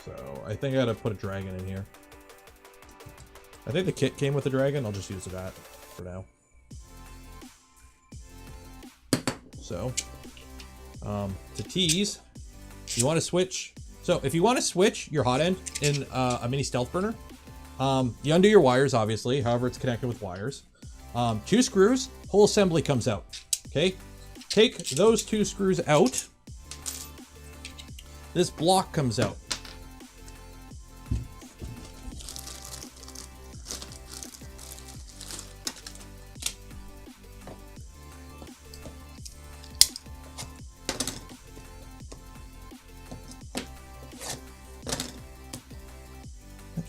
So I think I got to put a dragon in here. I think the kit came with the dragon. I'll just use that for now. So, to tease, you want to switch. So if you want to switch your hot end in a mini stealth burner, you undo your wires, obviously, however it's connected with wires. 2 screws, whole assembly comes out. Okay, take those 2 screws out. This block comes out.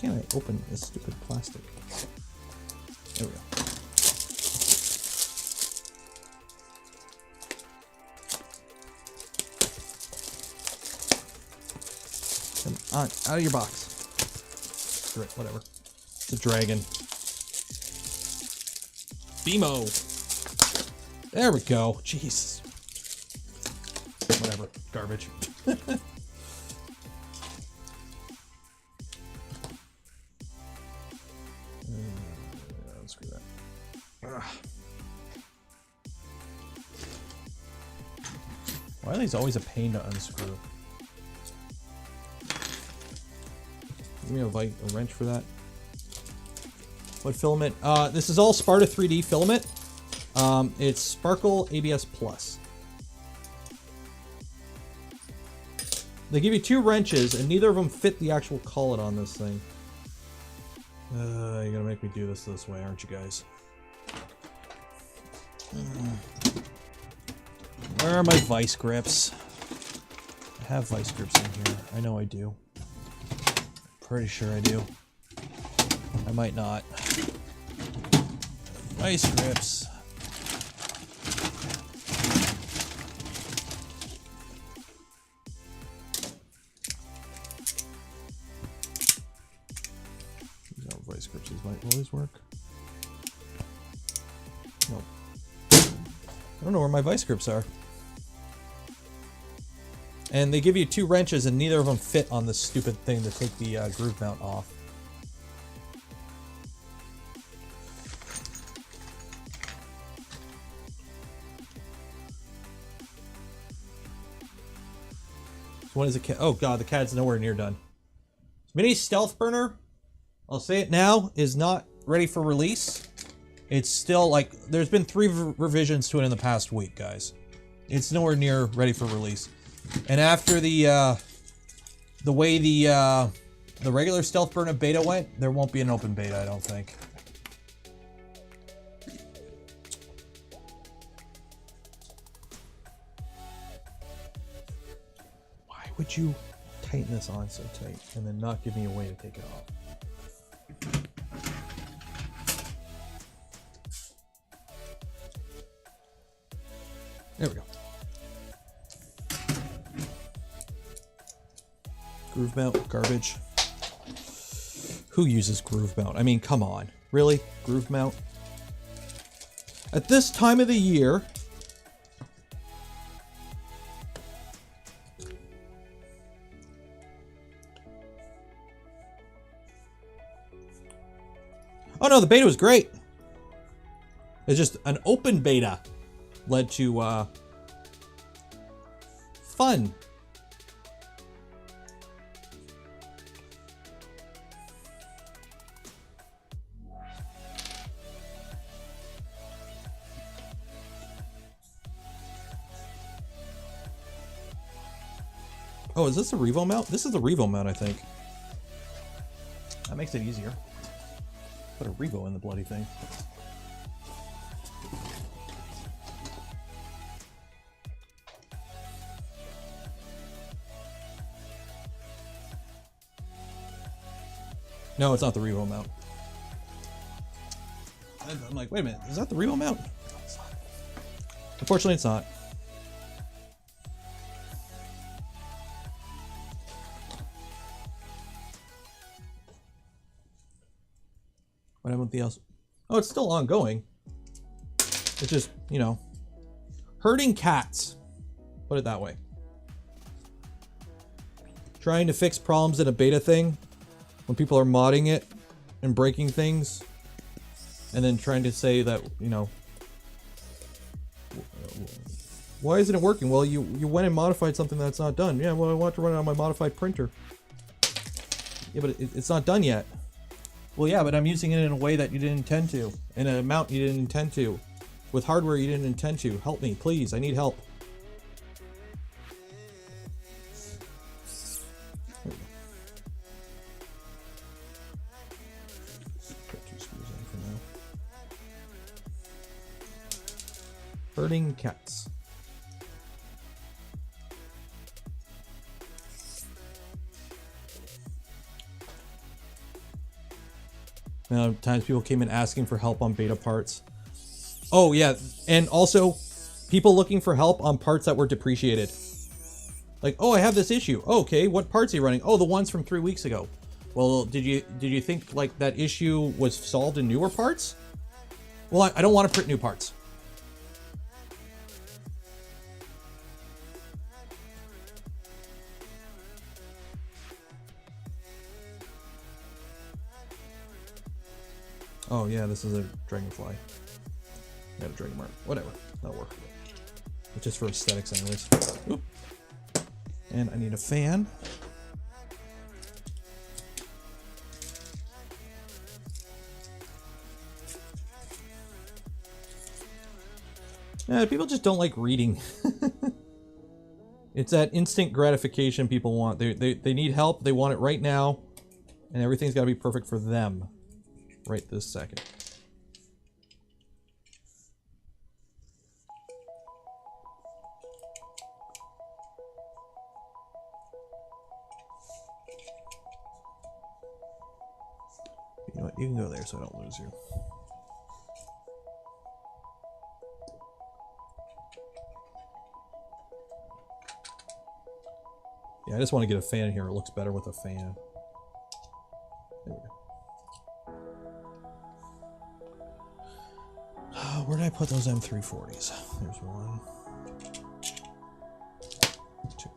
Can't I open this stupid plastic? There we go. Come on, out of your box. Screw it, whatever. It's a dragon. BMO. There we go. Jeez. Whatever. Garbage. Screw that. Ugh. Why are these always a pain to unscrew? Give me a wrench for that. What filament? This is all Sparta 3D filament. It's Sparkle ABS Plus. They give you 2 wrenches, and neither of them fit the actual collet on this thing. You're gonna make me do this way, aren't you guys? Where are my vice grips? I have vice grips in here. I know I do. Pretty sure I do. I might not. Vice grips. Vice grips, these might always work. Nope. I don't know where my vice grips are. And they give you 2 wrenches and neither of them fit on this stupid thing to take the groove mount off. So when is the CAD? Oh god, the CAD's nowhere near done. Mini stealth burner, I'll say it now, is not ready for release. It's still like, there's been 3 revisions to it in the past week, guys. It's nowhere near ready for release. And after the way the regular Stealth Burn of beta went, there won't be an open beta, I don't think. Why would you tighten this on so tight and then not give me a way to take it off? There we go. Groove mount, garbage. Who uses groove mount? I mean, come on. Really? Groove mount? At this time of the year... Oh no, the beta was great. It's just an open beta led to fun. Oh, is this the Revo Mount? This is the Revo Mount, I think. That makes it easier. Put a Revo in the bloody thing. No, it's not the Revo Mount. I'm like, wait a minute, is that the Revo Mount? No, it's not. Unfortunately, it's not. What happened with the else? Oh, it's still ongoing. It's just, you know, herding cats. Put it that way. Trying to fix problems in a beta thing when people are modding it and breaking things, and then trying to say that, you know, why isn't it working? Well, you went and modified something that's not done. Yeah, well, I want to run it on my modified printer. Yeah, but it's not done yet. Well, yeah, but I'm using it in a way that you didn't intend to, in an amount you didn't intend to, with hardware you didn't intend to. Help me, please. I need help. Herding cats. Now, times people came in asking for help on beta parts. Oh yeah, and also people looking for help on parts that were depreciated. Like, oh, I have this issue. Oh, okay, what parts are you running? Oh, the ones from 3 weeks ago. Well, did you think like that issue was solved in newer parts? Well, I don't want to print new parts. Oh yeah, this is a dragonfly. Not a dragon mark. Whatever. That'll work. It's just for aesthetics anyways. Oop. And I need a fan. Yeah, people just don't like reading. It's that instant gratification people want. They need help, they want it right now, and everything's gotta be perfect for them. Right this second. You know what? You can go there so I don't lose you. Yeah, I just want to get a fan here. It looks better with a fan. There we go. Where did I put those M340s? There's one. Two.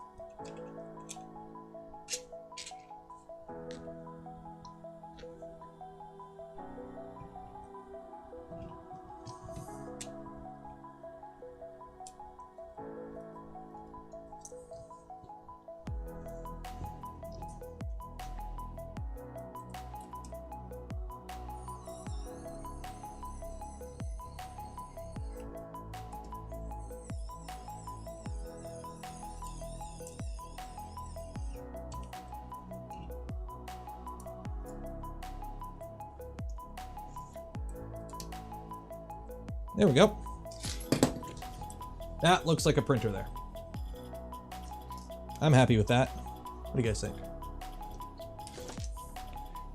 There we go. That looks like a printer there. I'm happy with that. What do you guys think?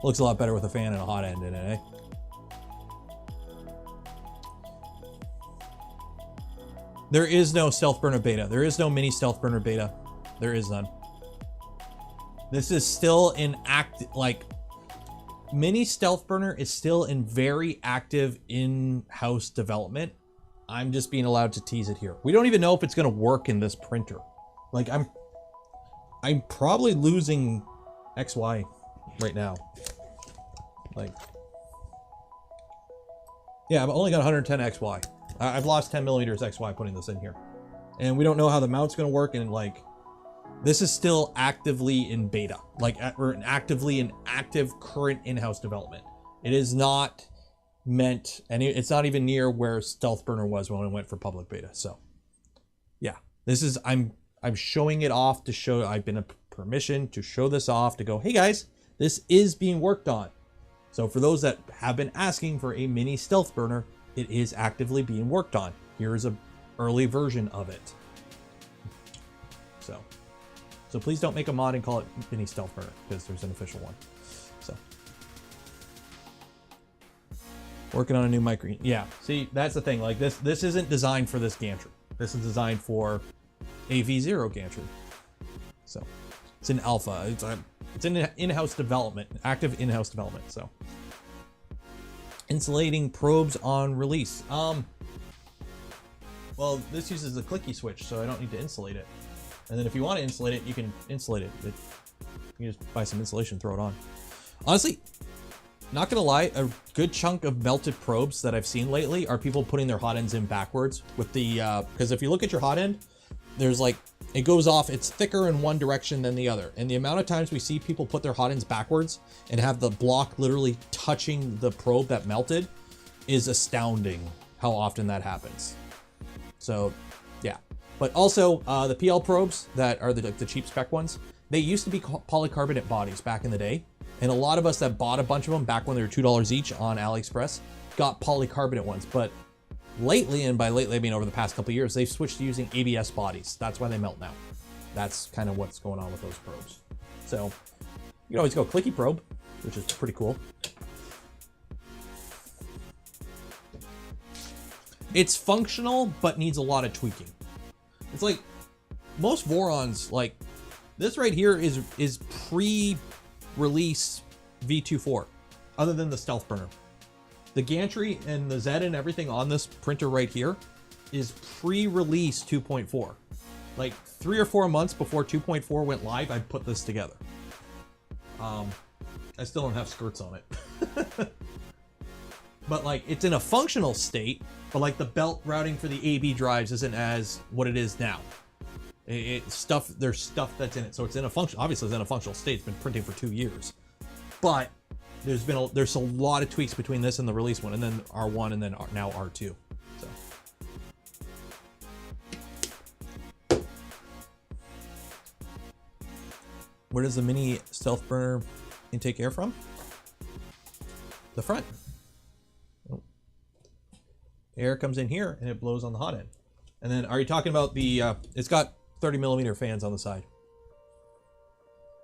Looks a lot better with a fan and a hot end in it, eh? There is no stealth burner beta. There is no mini stealth burner beta. There is none. This is still in mini stealth burner is still in very active in-house development. I'm just being allowed to tease it here. We don't even know if it's going to work in this printer. Like I'm probably losing XY right now. Like, yeah, I've only got 110 XY. I've lost 10 millimeters XY putting this in here. And we don't know how the mount's going to work. And like, this is still actively in beta, like or actively in active current in-house development. It is not meant, and it's not even near where stealth burner was when it went for public beta. So yeah, this is, I'm showing it off to show, I've been a permission to show this off to go, hey guys, this is being worked on. So for those that have been asking for a mini stealth burner, it is actively being worked on. Here is a early version of it. So please don't make a mod and call it mini stealth burner, because there's an official one. So working on a new Micron. Yeah, see, that's the thing. Like this isn't designed for this gantry. This is designed for a V0 gantry. So it's in alpha. It's in in-house development, active in-house development. So insulating probes on release. Well, this uses a clicky switch, so I don't need to insulate it. And then if you want to insulate it, you can insulate it. You can just buy some insulation, throw it on. Honestly, not gonna lie, a good chunk of melted probes that I've seen lately are people putting their hot ends in backwards with the, because if you look at your hot end, there's like, it goes off, it's thicker in one direction than the other. And the amount of times we see people put their hot ends backwards and have the block literally touching the probe that melted is astounding how often that happens. So yeah. But also, the PL probes that are the cheap spec ones, they used to be polycarbonate bodies back in the day. And a lot of us that bought a bunch of them back when they were $2 each on AliExpress got polycarbonate ones. But lately, and by lately I mean over the past couple of years, they've switched to using ABS bodies. That's why they melt now. That's kind of what's going on with those probes. So you can always go clicky probe, which is pretty cool. It's functional, but needs a lot of tweaking. It's like most Vorons, like this right here is pre-release V24, other than the stealth burner. The gantry and the Z and everything on this printer right here is pre-release 2.4. Like 3 or 4 months before 2.4 went live, I put this together. I still don't have skirts on it. But like it's in a functional state, but like the belt routing for the AB drives isn't as what it is now. There's stuff that's in it. So it's in a function, obviously it's in a functional state. It's been printing for 2 years, but there's a lot of tweaks between this and the release one, and then R1 and then now R2. So where does the mini stealth burner intake air from? The front. Air comes in here and it blows on the hot end. And then are you talking about the, it's got 30 millimeter fans on the side.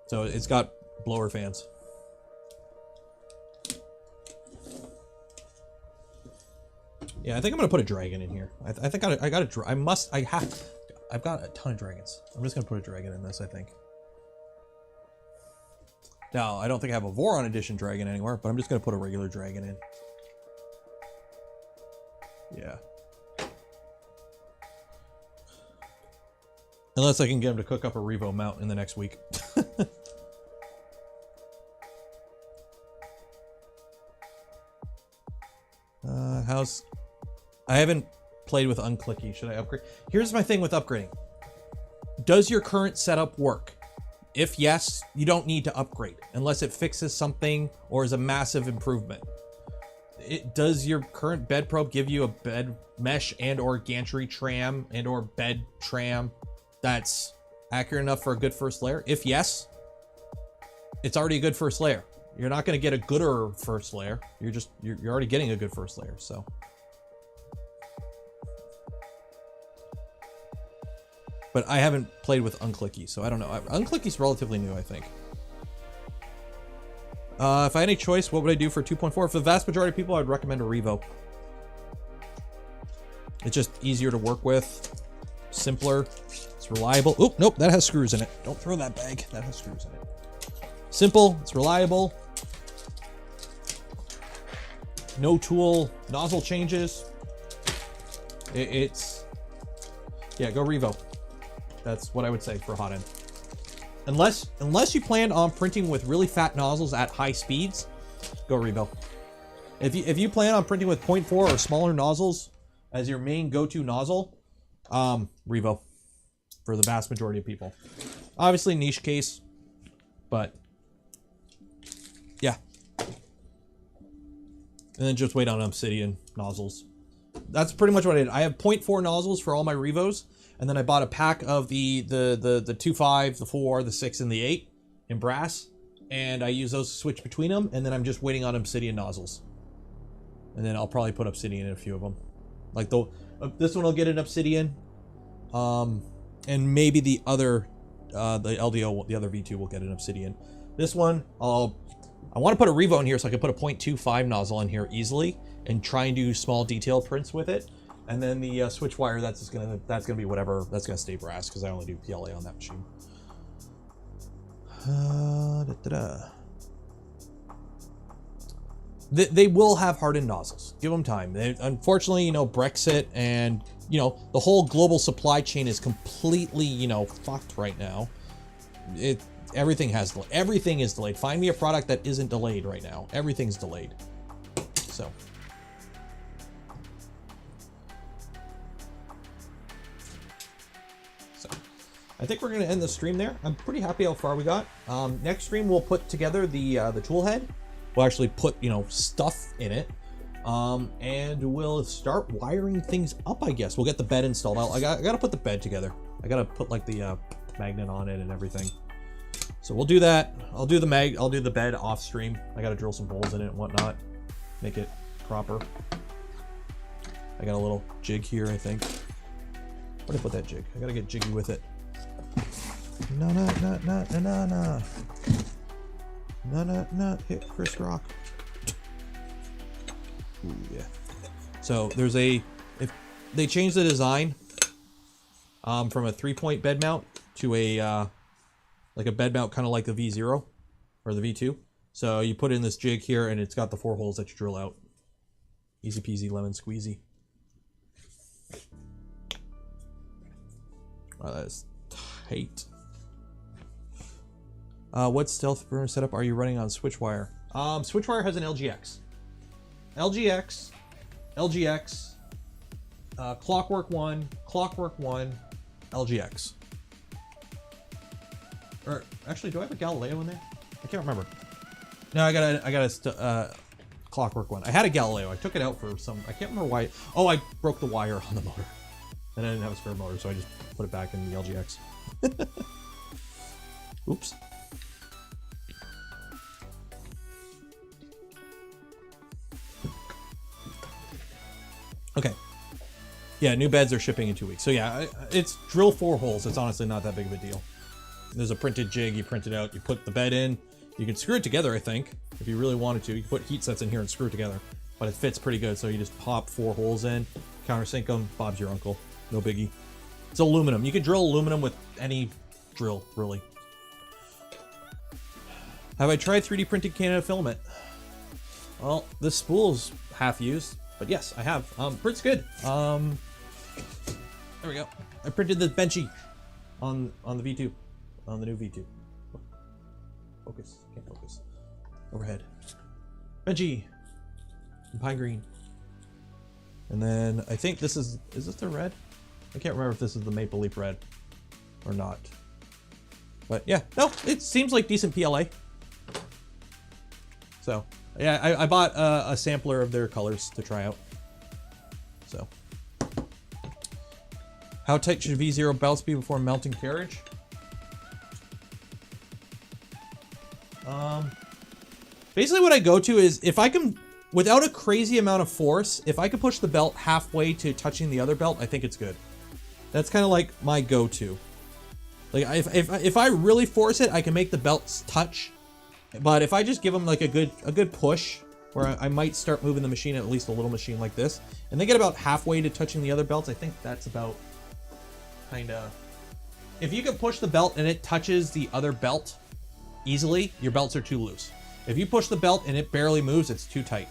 So it's got blower fans. Yeah, I think I'm gonna put a dragon in here. I've got a ton of dragons. I'm just gonna put a dragon in this, I think. Now, I don't think I have a Voron edition dragon anywhere, but I'm just gonna put a regular dragon in. Yeah. Unless I can get him to cook up a Revo Mount in the next week. I haven't played with unclicky. Should I upgrade? Here's my thing with upgrading. Does your current setup work? If yes, you don't need to upgrade unless it fixes something or is a massive improvement. Does your current bed probe give you a bed mesh and or gantry tram and or bed tram that's accurate enough for a good first layer? If yes, it's already a good first layer. You're not going to get a gooder first layer. You're already getting a good first layer. So But I haven't played with Unclicky, so I don't know. Unclicky's relatively new, I think. If I had any choice, what would I do for 2.4? For the vast majority of people, I'd recommend a Revo. It's just easier to work with, simpler, it's reliable. Oh, nope, that has screws in it. Don't throw that bag. That has screws in it. Simple, it's reliable. No tool nozzle changes. Yeah, go Revo. That's what I would say for hot end. Unless you plan on printing with really fat nozzles at high speeds, go Revo. If you plan on printing with 0.4 or smaller nozzles as your main go-to nozzle, Revo for the vast majority of people. Obviously niche case, but yeah. And then just wait on Obsidian nozzles. That's pretty much what I did. I have 0.4 nozzles for all my Revos, and then I bought a pack of the 2.5, the 4, the 6, and the 8 in brass, and I use those to switch between them, and then I'm just waiting on Obsidian nozzles. And then I'll probably put Obsidian in a few of them. Like this one will get an Obsidian, and maybe the other, the LDO, the other V2 will get an Obsidian. This one, I want to put a Revo in here so I can put a 0.25 nozzle in here easily and try and do small detail prints with it. And then the switch wire, that's gonna be whatever, that's gonna stay brass because I only do PLA on that machine. They will have hardened nozzles. Give them time. Unfortunately, you know, Brexit and, you know, the whole global supply chain is completely, you know, fucked right now. Everything is delayed. Find me a product that isn't delayed right now. Everything's delayed. So. I think we're going to end the stream there. I'm pretty happy how far we got. Next stream, we'll put together the tool head. We'll actually put, you know, stuff in it. And we'll start wiring things up, I guess. We'll get the bed installed. I got to put the bed together. I got to put like the magnet on it and everything. So we'll do that. I'll do the bed off stream. I got to drill some holes in it and whatnot. Make it proper. I got a little jig here, I think. Where did I put that jig? I got to get jiggy with it. No. Hit Chris Rock. Ooh, yeah. So there's if they changed the design from a 3-point bed mount to a like a bed mount kind of like the V0 or the V2. So you put in this jig here and it's got the 4 holes that you drill out. Easy peasy lemon squeezy. Wow, that is tight. What stealth burner setup are you running on Switchwire? Switchwire has an LGX. LGX, Clockwork 1, LGX. Or actually, do I have a Galileo in there? I can't remember. No, I got a Clockwork 1. I had a Galileo. I took it out for some. I can't remember why. Oh, I broke the wire on the motor, and I didn't have a spare motor, so I just put it back in the LGX. Oops. Okay. Yeah, new beds are shipping in 2 weeks. So yeah, it's drill 4 holes. It's honestly not that big of a deal. There's a printed jig. You print it out. You put the bed in. You can screw it together, I think, if you really wanted to. You can put heat sets in here and screw it together. But it fits pretty good. So you just pop 4 holes in, countersink them. Bob's your uncle. No biggie. It's aluminum. You can drill aluminum with any drill, really. Have I tried 3D printing Canada filament? Well, this spool's half used, but yes, I have. Print's good. There we go. I printed the Benchy on the V2, on the new V2. Focus, can't focus. Overhead. Benchy, pine green. And then I think this is this the red? I can't remember if this is the Maple Leaf red or not. But yeah, no, it seems like decent PLA. So yeah, I bought a sampler of their colors to try out. So how tight should V0 belts be before mounting carriage? Basically what I go to is if I can, without a crazy amount of force, if I can push the belt halfway to touching the other belt, I think it's good. That's kind of like my go-to. Like if I really force it, I can make the belts touch. But if I just give them like a good push, where I might start moving the machine, at least a little machine like this, and they get about halfway to touching the other belts, I think that's about kind of... If you can push the belt and it touches the other belt easily, your belts are too loose. If you push the belt and it barely moves, it's too tight.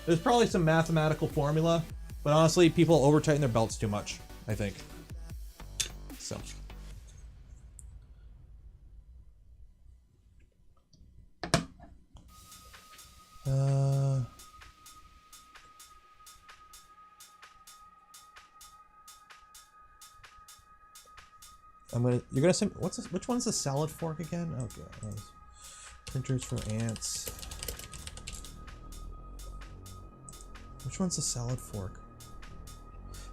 There's probably some mathematical formula, but honestly, people over tighten their belts too much, I think. So. You're gonna send, which one's the salad fork again? Oh god. Printers for ants. Which one's the salad fork?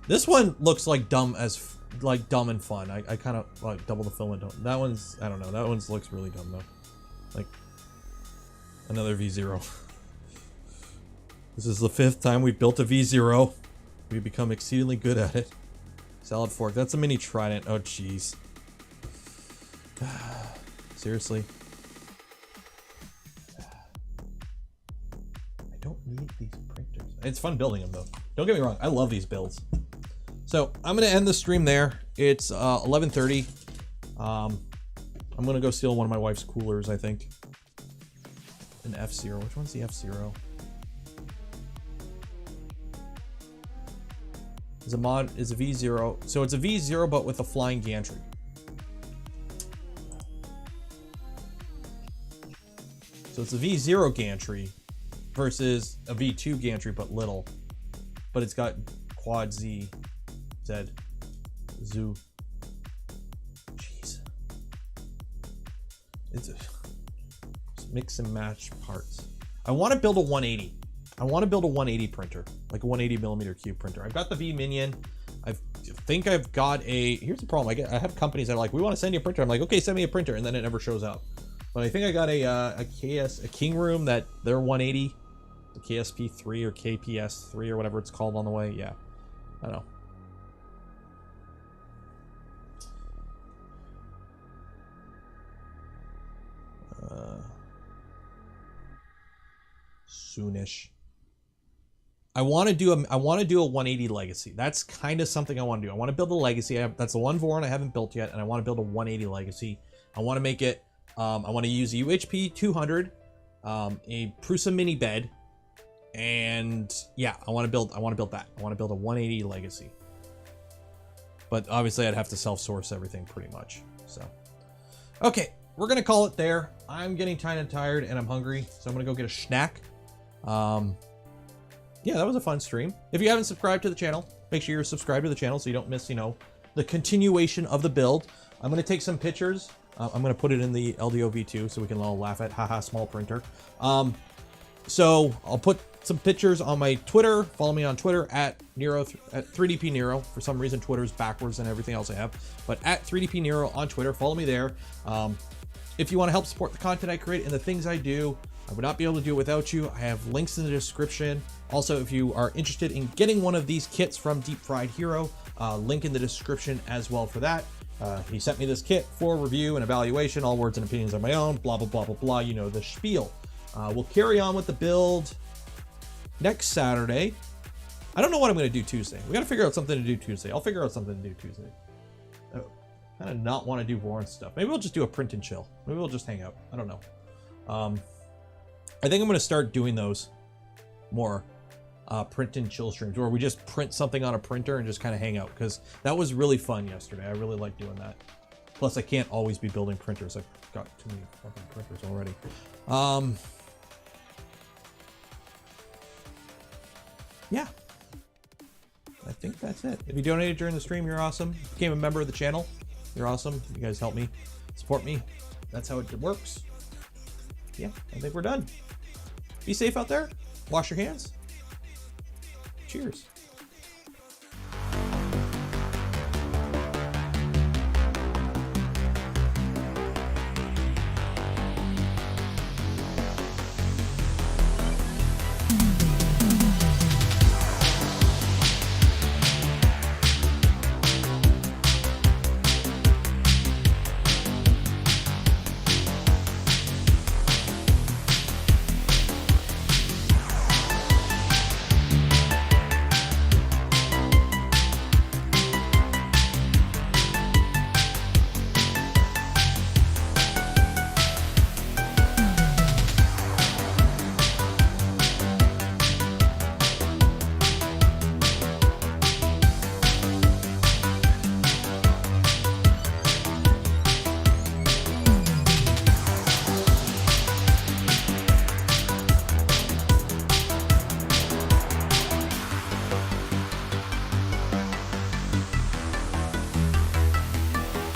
This one looks like dumb and fun. I kind of like double the filament. That one's, I don't know. That one's looks really dumb though. Like another V0. This is the 5th time we've built a V0. We've become exceedingly good at it. Salad fork. That's a mini trident. Oh jeez. Seriously. I don't need these printers. It's fun building them though. Don't get me wrong. I love these builds. So I'm going to end the stream there. It's 11:30. I'm going to go steal one of my wife's coolers, I think. An F0. Which one's the F0? Is a V0. So it's a V0 but with a flying gantry. So it's a V0 gantry versus a V2 gantry but little. But it's got quad Z. Zoo. Jeez. It's mix and match parts. I want to build a 180. I want to build a 180 printer, like a 180 millimeter cube printer. I've got the V Minion. I think I've got a. Here's the problem. I have companies that are like, we want to send you a printer. I'm like, okay, send me a printer, and then it never shows up. But I think I got a King Room that they're 180, the KSP3 or KPS3 or whatever it's called on the way. Yeah, I don't know. Soonish. I want to do a 180 legacy. That's kind of something I want to do. I want to build a legacy. That's the one Voron I haven't built yet, and I want to build a 180 legacy. I want to make it. I want to use a UHP 200, a Prusa mini bed, and yeah, I want to build that. I want to build a 180 legacy. But obviously, I'd have to self-source everything pretty much. So, okay, we're gonna call it there. I'm getting kind of tired and I'm hungry, so I'm gonna go get a snack. Yeah, that was a fun stream. If you haven't subscribed to the channel, make sure you're subscribed to the channel so you don't miss, the continuation of the build. I'm going to take some pictures. I'm going to put it in the LDO V2 so we can all laugh at, haha, small printer. So I'll put some pictures on my Twitter. Follow me on Twitter at Nero, at 3DP Nero. For some reason, Twitter's backwards than everything else I have. But at 3DP Nero on Twitter, follow me there. If you want to help support the content I create and the things I do, I would not be able to do it without you. I have links in the description. Also, if you are interested in getting one of these kits from Deep Fried Hero, link in the description as well for that. He sent me this kit for review and evaluation. All words and opinions are my own. Blah, blah, blah, blah, blah. You know the spiel. We'll carry on with the build next Saturday. I don't know what I'm going to do Tuesday. We got to figure out something to do Tuesday. I'll figure out something to do Tuesday. I kind of not want to do Voron stuff. Maybe we'll just do a print and chill. Maybe we'll just hang out. I don't know. I think I'm going to start doing those more print and chill streams where we just print something on a printer and just kind of hang out, because that was really fun yesterday. I really like doing that. Plus, I can't always be building printers. I've got too many fucking printers already. Yeah. I think that's it. If you donated during the stream, you're awesome. If you became a member of the channel, you're awesome. You guys help me, support me. That's how it works. Yeah, I think we're done. Be safe out there. Wash your hands. Cheers.